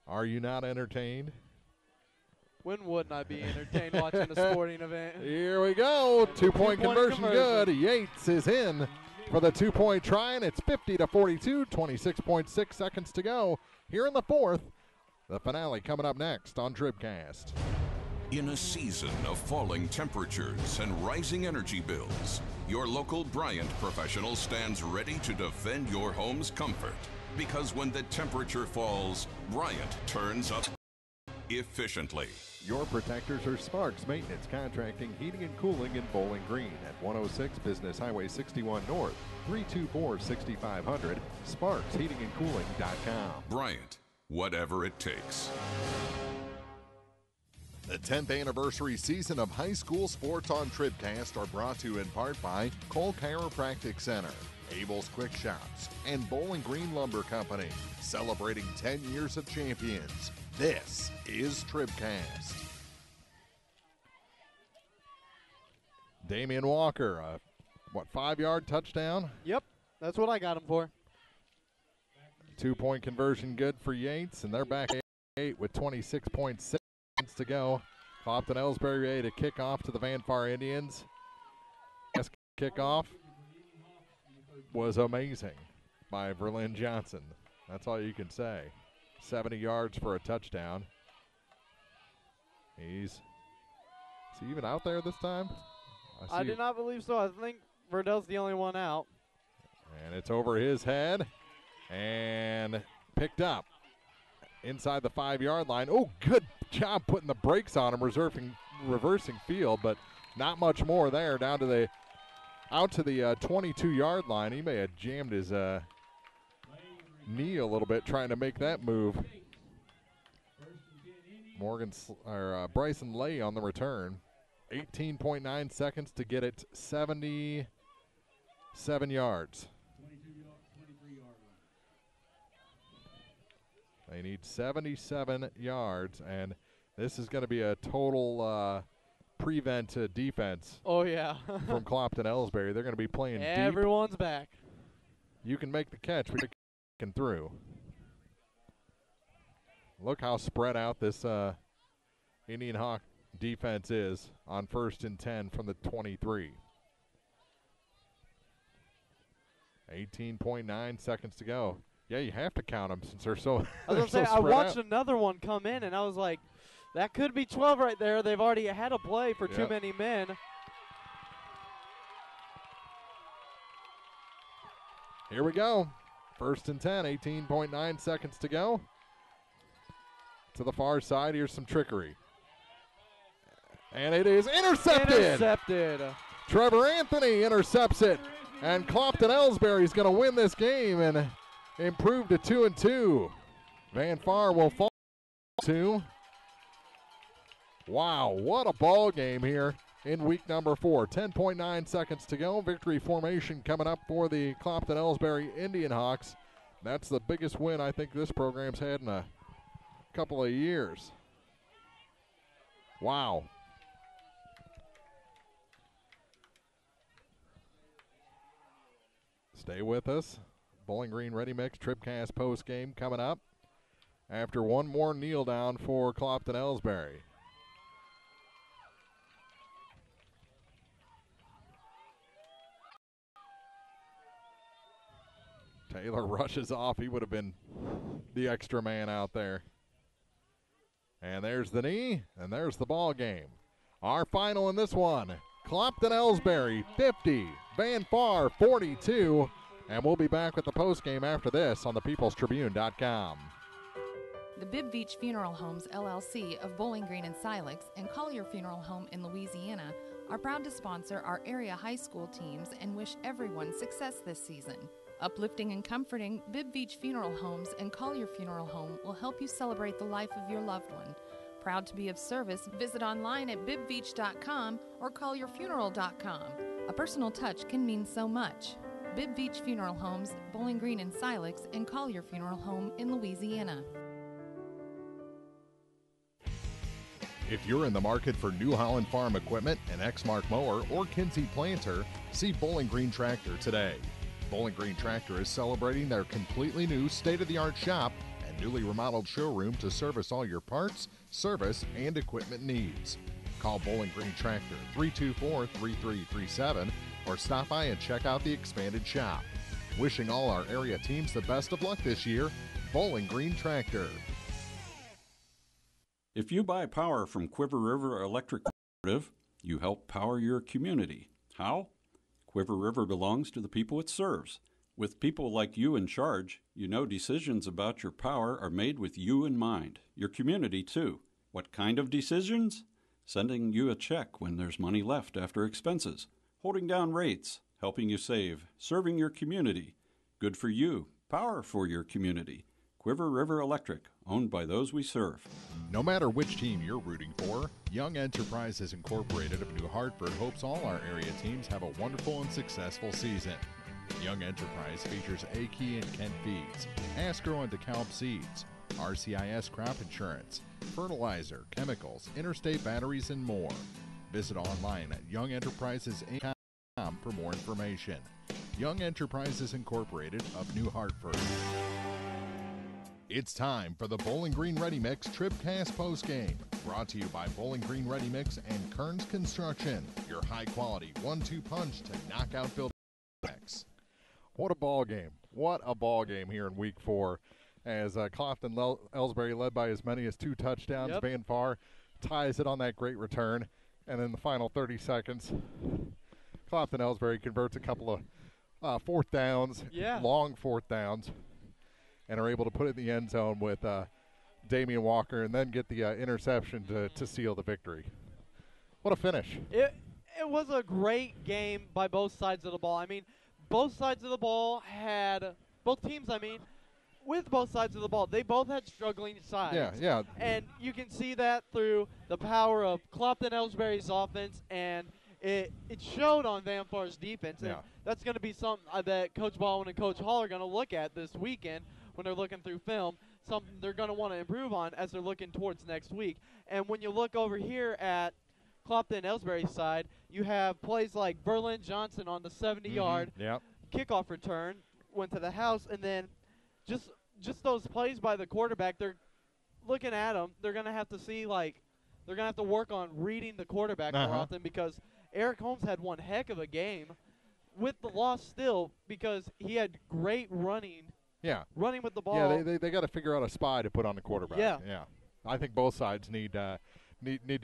Are you not entertained? When wouldn't I be entertained watching a sporting event? Here we go. 2-point conversion good. Yates is in for the 2-point try, and it's 50-42, 26.6 seconds to go here in the 4th. The finale coming up next on TribCast. In a season of falling temperatures and rising energy bills, your local Bryant professional stands ready to defend your home's comfort. Because when the temperature falls, Bryant turns up efficiently. Your protectors are Sparks Maintenance Contracting, Heating and Cooling in Bowling Green at 106 Business Highway 61 North, 324-6500, sparksheatingandcooling.com. Bryant, whatever it takes. The 10th anniversary season of high school sports on TribCast are brought to you in part by Cole Chiropractic Center, Abel's Quick Shops, and Bowling Green Lumber Company, celebrating 10 years of champions. This is TribCast. Damian Walker, 5-yard touchdown? Yep, that's what I got him for. 2-point conversion good for Yates, and they're back 8 with 26.6 seconds to go. Clopton-Elsberry ready to kick off to the Van Far Indians. This kickoff was amazing by Verlin Johnson. That's all you can say. 70 yards for a touchdown. Is he even out there this time? I do not believe so. I think Verdell's the only one out. And it's over his head and picked up inside the 5-yard line. Oh, good job putting the brakes on him, reversing field, but not much more there. Down to out to the 22-yard line. He may have jammed his knee a little bit trying to make that move. Bryson Lay on the return. 18.9 seconds to get it 77 yards. They need 77 yards, and this is going to be a total prevent defense. Oh, yeah. from Clopton-Elsberry. They're going to be playing deep. Everyone's back. You can make the catch, but you're kicking through. Look how spread out this Indian Hawk defense is on 1st and 10 from the 23. 18.9 seconds to go. Yeah, you have to count them since they're so. I was going to say, I watched another one come in, and I was like, that could be 12 right there. They've already had a play for too many men. Here we go. First and 10, 18.9 seconds to go. To the far side, here's some trickery. And it is intercepted. Trevor Anthony intercepts it. And Clopton-Elsberry is going to win this game and improve to 2-2. Van Far will fall 2. Wow, what a ball game here in week number 4. 10.9 seconds to go. Victory formation coming up for the Clopton-Elsberry IndianHawks. That's the biggest win I think this program's had in a couple of years. Wow. Stay with us. Bowling Green Ready Mix TribCast post game coming up after one more kneel down for Clopton-Elsberry. Taylor rushes off. He would have been the extra man out there. And there's the knee, and there's the ball game. Our final in this one, Clopton-Elsberry 50, Van Far 42. And we'll be back with the postgame after this on thepeoplestribune.com. The Bibb Beach Funeral Homes, LLC of Bowling Green and Silex and Collier Funeral Home in Louisiana are proud to sponsor our area high school teams and wish everyone success this season. Uplifting and comforting, Bibb Beach Funeral Homes and Collier Funeral Home will help you celebrate the life of your loved one. Proud to be of service, visit online at bibbbeach.com or collierfuneral.com. A personal touch can mean so much. Bibb Beach Funeral Homes, Bowling Green and Silex, and Collier Funeral Home in Louisiana. If you're in the market for New Holland Farm equipment, an Exmark mower, or Kinsey planter, see Bowling Green Tractor today. Bowling Green Tractor is celebrating their completely new state-of-the-art shop and newly remodeled showroom to service all your parts, service, and equipment needs. Call Bowling Green Tractor 324-3337 or stop by and check out the expanded shop. Wishing all our area teams the best of luck this year, Bowling Green Tractor. If you buy power from Quiver River Electric Cooperative, you help power your community. How? Quiver River belongs to the people it serves. With people like you in charge, you know decisions about your power are made with you in mind, your community too. What kind of decisions? Sending you a check when there's money left after expenses, holding down rates, helping you save, serving your community. Good for you, power for your community. Quiver River Electric, owned by those we serve. No matter which team you're rooting for, Young Enterprises Incorporated of New Hartford hopes all our area teams have a wonderful and successful season. Young Enterprise features A-Key and Kent Feeds, Asgrow and DeKalb Seeds, RCIS Crop Insurance, fertilizer, chemicals, interstate batteries, and more. Visit online at youngenterprises.com for more information. Young Enterprises Incorporated of New Hartford. It's time for the Bowling Green Ready Mix TribCast postgame, brought to you by Bowling Green Ready Mix and Kearns Construction, your high-quality 1-2 punch to knock out building mix. What a ball game. What a ball game here in week 4 as Clopton-Elsberry led by as many as 2 touchdowns. Yep. Van Far ties it on that great return. And in the final 30 seconds, Clopton-Elsberry converts a couple of fourth downs, long fourth downs, and are able to put it in the end zone with Damian Walker and then get the interception to seal the victory. What a finish. It was a great game by both sides of the ball. I mean, both sides of the ball had – both teams, I mean, with both sides of the ball, they both had struggling sides. Yeah. And you can see that through the power of Clopton-Elsberry's offense, and it showed on Van Far's defense. And that's going to be something I bet Coach Baldwin and Coach Hall are going to look at this weekend when they're looking through film, something they're going to want to improve on as they're looking towards next week. And when you look over here at Clopton-Elsberry's side, you have plays like Berlin Johnson on the 70-yard kickoff return, went to the house, and then just those plays by the quarterback, they're looking at them. They're going to have to see, like, they're going to have to work on reading the quarterback more often because Eric Holmes had one heck of a game with the loss still because he had great running. Yeah. Running with the ball. Yeah, they got to figure out a spy to put on the quarterback. Yeah. I think both sides need to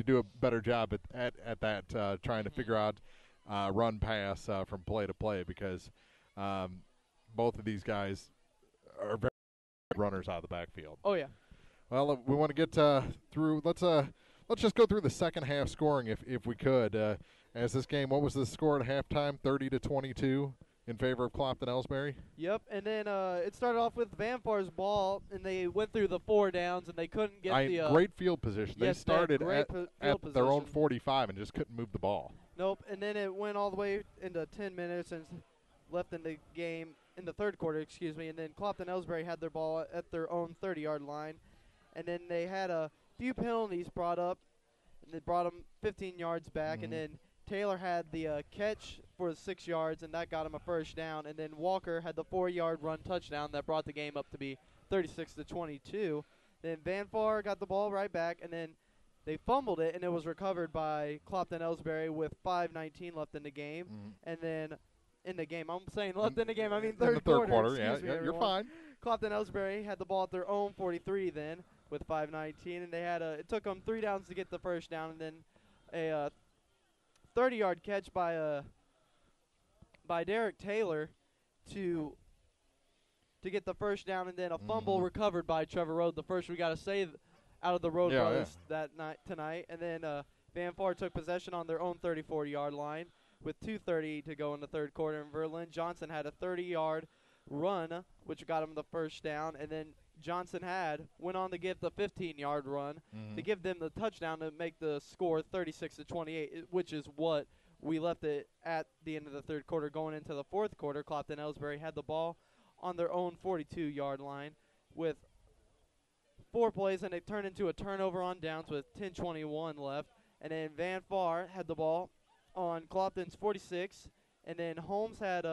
do a better job at that, trying to figure out run pass from play to play because both of these guys are very runners out of the backfield. Oh, yeah. Well, we want to get through. Let's just go through the second half scoring if we could. As this game, what was the score at halftime? 30-22 in favor of Clopton-Elsberry. Yep, and then it started off with Vanfar's ball, and they went through the 4 downs, and they couldn't get the great field position. Yes, they started at position. their own 45 and just couldn't move the ball. Nope, and then it went all the way into 10 minutes and left in the game in the third quarter, and then Clopton-Elsberry had their ball at their own 30-yard line, and then they had a few penalties brought up, and they brought them 15 yards back, and then Taylor had the catch for 6 yards, and that got him a first down, and then Walker had the 4-yard run touchdown that brought the game up to be 36-22. Then Vanfar got the ball right back, and then they fumbled it, and it was recovered by Clopton-Elsberry with 5:19 left in the game, and then in the game, I'm saying left in the game, I mean third quarter. Excuse me, you're fine. Clopton-Elsberry had the ball at their own 43 then with 5:19, and they had it took them 3 downs to get the first down, and then a 30-yard catch by Derek Taylor to get the first down, and then a fumble recovered by Trevor Rode. The first we got to say out of the Rode brothers that night tonight, and then Vanfar took possession on their own 34-yard line with 2:30 to go in the third quarter, and Verlin Johnson had a 30-yard run, which got him the first down, and then Johnson went on to get the 15-yard run to give them the touchdown to make the score 36-28, which is what we left it at the end of the third quarter. Going into the fourth quarter, Clopton-Elsberry had the ball on their own 42-yard line with 4 plays, and it turned into a turnover on downs with 10:21 left. And then Vanfar had the ball on Clopton's 46, and then Holmes had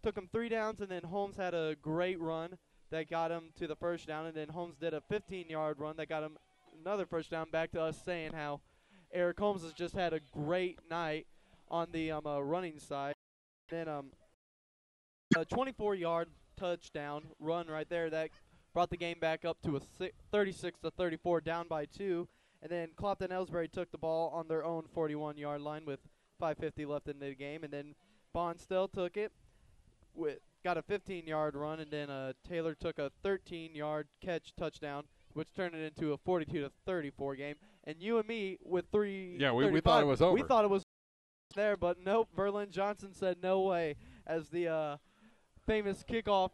took him 3 downs, and then Holmes had a great run that got him to the first down, and then Holmes did a 15-yard run that got him another first down. Back to us saying how Eric Holmes has just had a great night on the running side. Then a 24-yard touchdown run right there that brought the game back up to a 36-34, down by 2. And then Clopton-Elsberry took the ball on their own 41-yard line with 5:50 left in the game, and then Bonstell took it got a 15-yard run, and then Taylor took a 13-yard catch touchdown, which turned it into a 42-34 game. And you and me with 3. Yeah, we thought it was over. We thought it was there, but nope. Verlin Johnson said no way, as the famous kickoff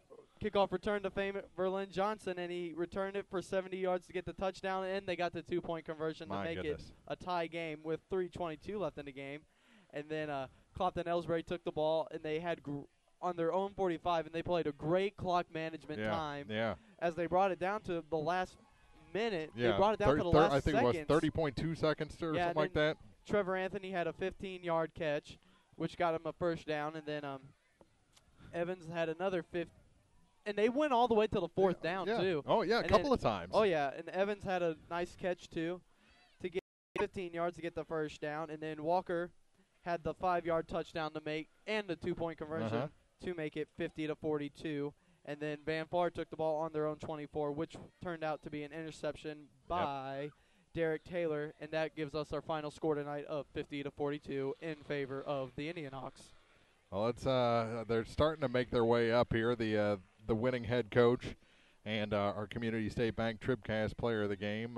returned to Verlin Johnson, and he returned it for 70 yards to get the touchdown, and they got the 2-point conversion to make it a tie game with 3:22 left in the game. And then Clopton-Elsberry took the ball, and they had on their own 45, and they played a great clock management time. Yeah. As they brought it down to the last minute. Yeah. They brought it down to the last I think seconds. it was 30.2 seconds or something like that. Trevor Anthony had a 15-yard catch, which got him a first down, and then Evans had another 50. And they went all the way to the fourth down, too. Oh, yeah, a couple of times. Oh, yeah, and Evans had a nice catch, too, to get 15 yards to get the first down. And then Walker had the 5-yard touchdown to make and the 2-point conversion to make it 50-42. And then Vanfar took the ball on their own 24, which turned out to be an interception by Derek Taylor, and that gives us our final score tonight of 50-42 in favor of the IndianHawks. Well, it's they're starting to make their way up here. The winning head coach and our Community State Bank TribCast player of the game.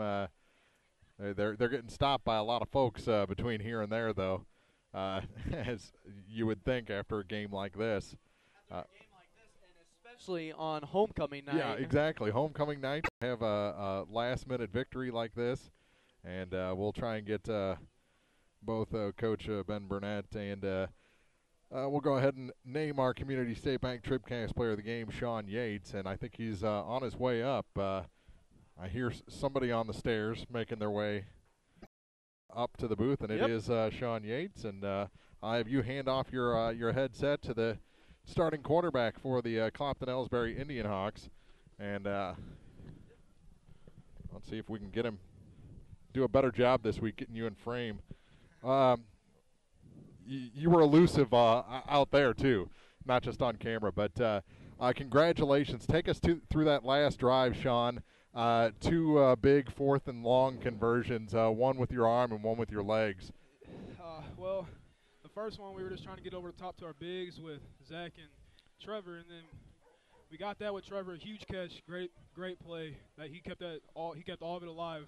They're getting stopped by a lot of folks between here and there, though, as you would think after a game like this. Especially on homecoming night. Yeah, exactly. Homecoming night. Have a last-minute victory like this, and we'll try and get both Coach Ben Burnett and we'll go ahead and name our Community State Bank TribCast player of the game, Sean Yates, and I think he's on his way up. I hear somebody on the stairs making their way up to the booth, and it is Sean Yates. And I have you hand off your headset to the starting quarterback for the Clopton-Elsberry IndianHawks, and let's see if we can get him do a better job this week getting you in frame. You were elusive out there, too, not just on camera. But congratulations. Take us through that last drive, Sean. 2 big 4th and long conversions, one with your arm and one with your legs. Well, the first one we were just trying to get over the top to our bigs with Zach and Trevor, and then we got that with Trevor. Huge catch, great play. That he kept all of it alive.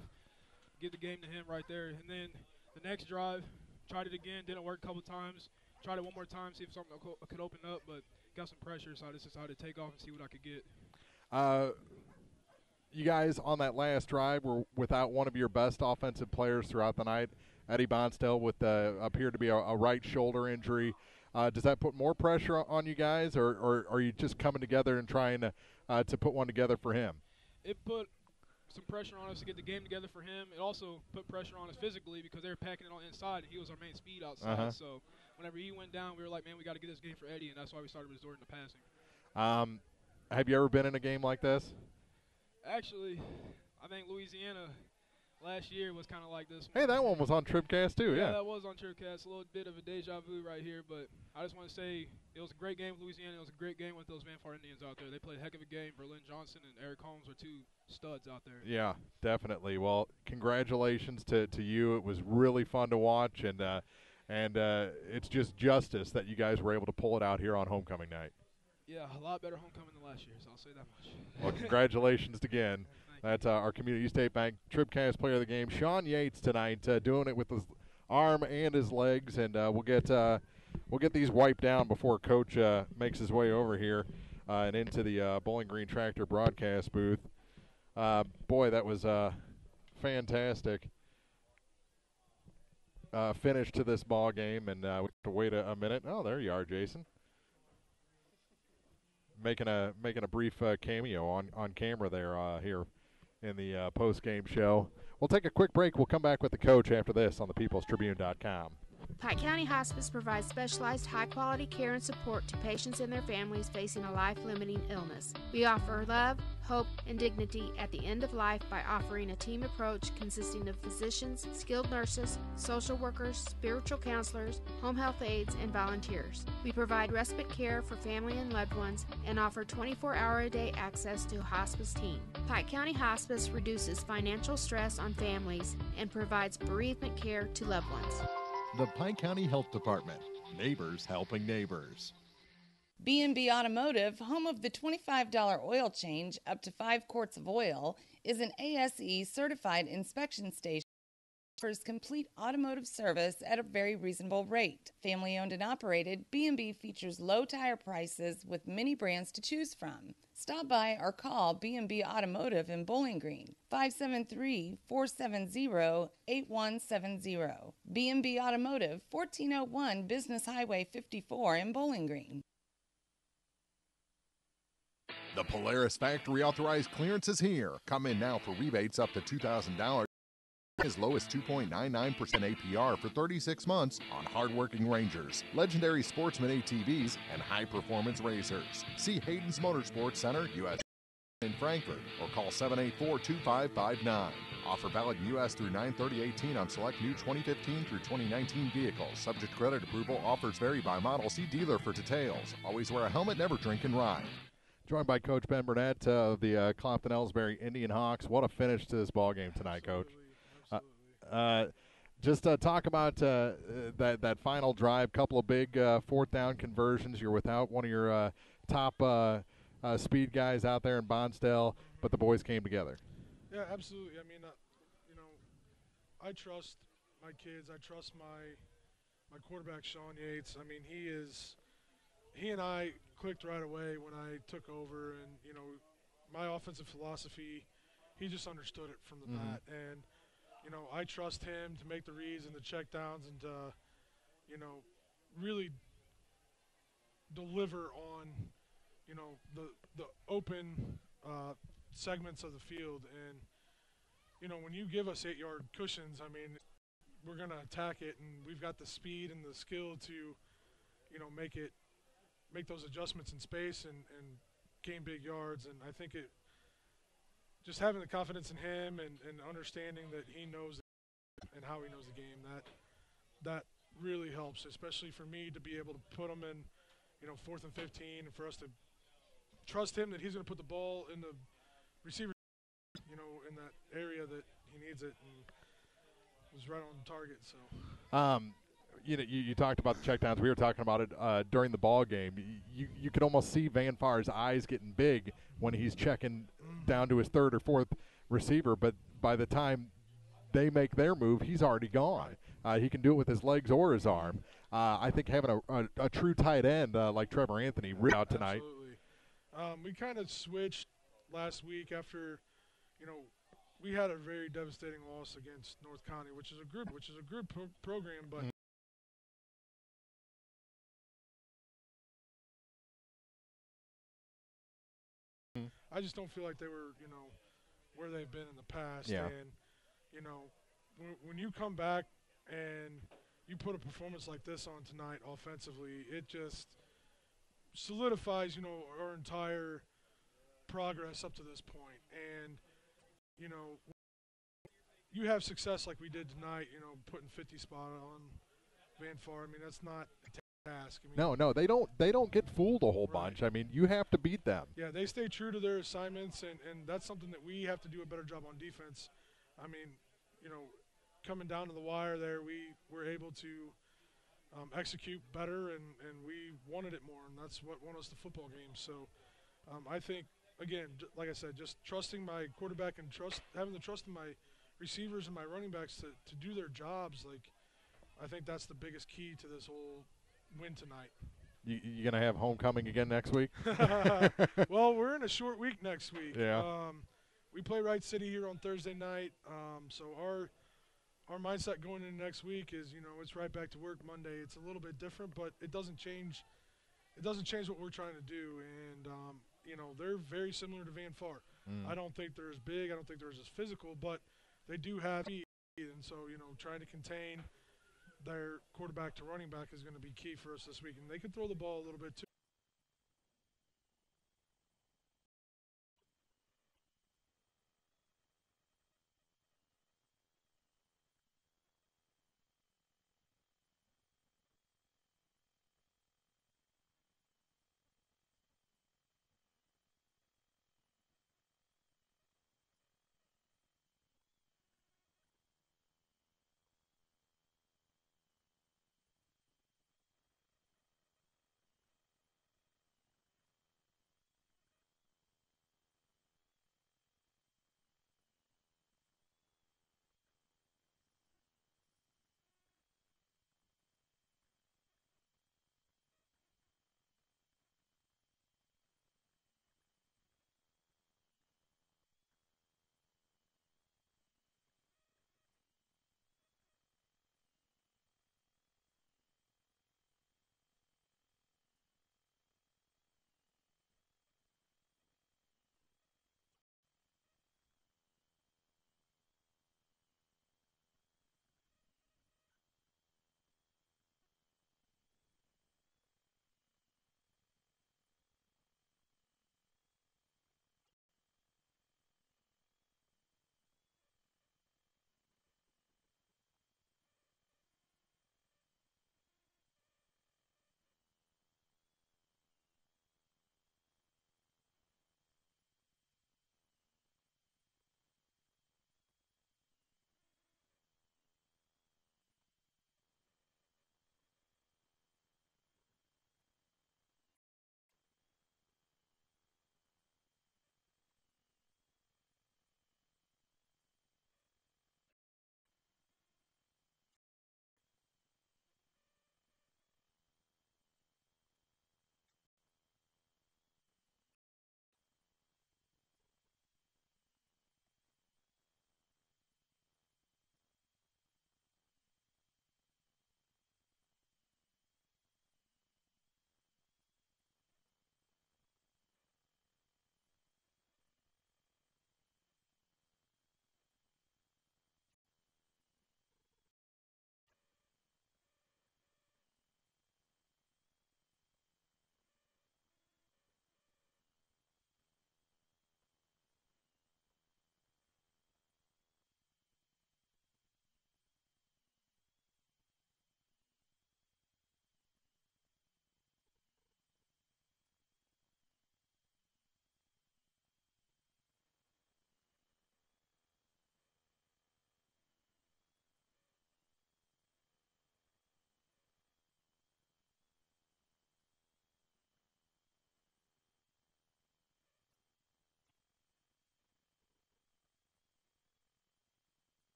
Get the game to him right there. And then the next drive, tried it again, didn't work a couple times. Tried it one more time, see if something could open up, but got some pressure, so I just decided to take off and see what I could get. You guys on that last drive were without one of your best offensive players throughout the night. Eddie Bonstell with appeared to be a right shoulder injury. Does that put more pressure on you guys, or are you just coming together and trying to put one together for him? It put some pressure on us to get the game together for him. It also put pressure on us physically because they were packing it on inside, and he was our main speed outside. So whenever he went down, we were like, man, we got to get this game for Eddie, and that's why we started resorting to passing. Have you ever been in a game like this? Actually, I think Louisiana last year was kind of like this one. Hey, that one was on TribCast too, yeah. Yeah, that was on TribCast. A little bit of a deja vu right here, but I just want to say it was a great game with Louisiana. It was a great game with those Vanpar Indians out there. They played a heck of a game. Berlin Johnson and Eric Holmes were two studs out there. Yeah, definitely. Well, congratulations to you. It was really fun to watch, and it's just justice that you guys were able to pull it out here on homecoming night. Yeah, a lot better homecoming than last year, so I'll say that much. Well, congratulations again. That's our Community State Bank TribCast Player of the Game, Sean Yates, tonight, doing it with his arm and his legs, and we'll get these wiped down before Coach makes his way over here and into the Bowling Green Tractor broadcast booth. Boy, that was fantastic finish to this ball game, and we have to wait a minute. Oh, there you are, Jason. Making a brief cameo on camera there here in the post-game show. We'll take a quick break. We'll come back with the coach after this on thepeoplestribune.com. Pike County Hospice provides specialized high-quality care and support to patients and their families facing a life-limiting illness. We offer love, hope, and dignity at the end of life by offering a team approach consisting of physicians, skilled nurses, social workers, spiritual counselors, home health aides, and volunteers. We provide respite care for family and loved ones and offer 24-hour-a-day access to a hospice team. Pike County Hospice reduces financial stress on families and provides bereavement care to loved ones. The Pike County Health Department. Neighbors helping neighbors. B&B Automotive, home of the $25 oil change up to 5 quarts of oil, is an ASE certified inspection station that offers complete automotive service at a very reasonable rate. Family owned and operated, B&B features low tire prices with many brands to choose from. Stop by or call B&B Automotive in Bowling Green, 573-470-8170. B&B Automotive, 1401 Business Highway 54 in Bowling Green. The Polaris Factory Authorized Clearance is here. Come in now for rebates up to $2,000. As low as 2.99% APR for 36 months on hardworking Rangers, legendary Sportsman ATVs, and high-performance racers. See Hayden's Motorsports Center, U.S. in Frankfort, or call 784-2559. Offer valid U.S. through 9/30/18 on select new 2015 through 2019 vehicles. Subject to credit approval. Offers vary by model. See dealer for details. Always wear a helmet, never drink and ride. Joined by Coach Ben Burnett of the Clopton-Elsberry IndianHawks. What a finish to this ball game tonight, Coach. Just talk about that final drive, couple of big fourth down conversions. You're without one of your top speed guys out there in Bonstell, but the boys came together. Yeah, absolutely. I mean, I trust my kids. I trust my quarterback, Sean Yates. I mean, he and I clicked right away when I took over, and my offensive philosophy, he just understood it from the bat. And I trust him to make the reads and the checkdowns and really deliver on the open segments of the field. And when you give us 8-yard cushions, I mean, we're going to attack it, and we've got the speed and the skill to make those adjustments in space and gain big yards. And I think just having the confidence in him and understanding that he knows and how he knows the game, that really helps, especially for me to be able to put him in 4th and 15, and for us to trust him that he's going to put the ball in the receiver, in that area that he needs it, and was right on target. So you talked about the checkdowns. We were talking about it during the ball game. You could almost see Van Far's eyes getting big when he's checking down to his third or fourth receiver, but by the time they make their move, he's already gone. He can do it with his legs or his arm. I think having a true tight end like Trevor Anthony out tonight. Absolutely. We kind of switched last week after, we had a very devastating loss against North County, which is a group program, but I just don't feel like they were, where they've been in the past. Yeah. And, when you come back and you put a performance like this on tonight offensively, it just solidifies, our entire progress up to this point. And, you have success like we did tonight, putting 50 spot on Van Far. I mean, that's not a task. I mean, No, they don't get fooled a whole bunch. I mean, you have to beat them. Yeah, they stay true to their assignments, and that's something that we have to do a better job on defense. I mean, coming down to the wire there, we were able to execute better, and we wanted it more, and that's what won us the football game. So I think, again, like I said, just trusting my quarterback and having the trust in my receivers and my running backs to do their jobs, I think that's the biggest key to this whole win tonight. You going to have homecoming again next week? Well, we're in a short week next week. Yeah. We play Wright City here on Thursday night, so our mindset going into next week is, it's right back to work Monday. It's a little bit different, but it doesn't change what we're trying to do. And, they're very similar to Van Far. I don't think they're as big. I don't think they're as physical, but they do have speed. And so, trying to contain their quarterback to running back is going to be key for us this week. And they can throw the ball a little bit, too.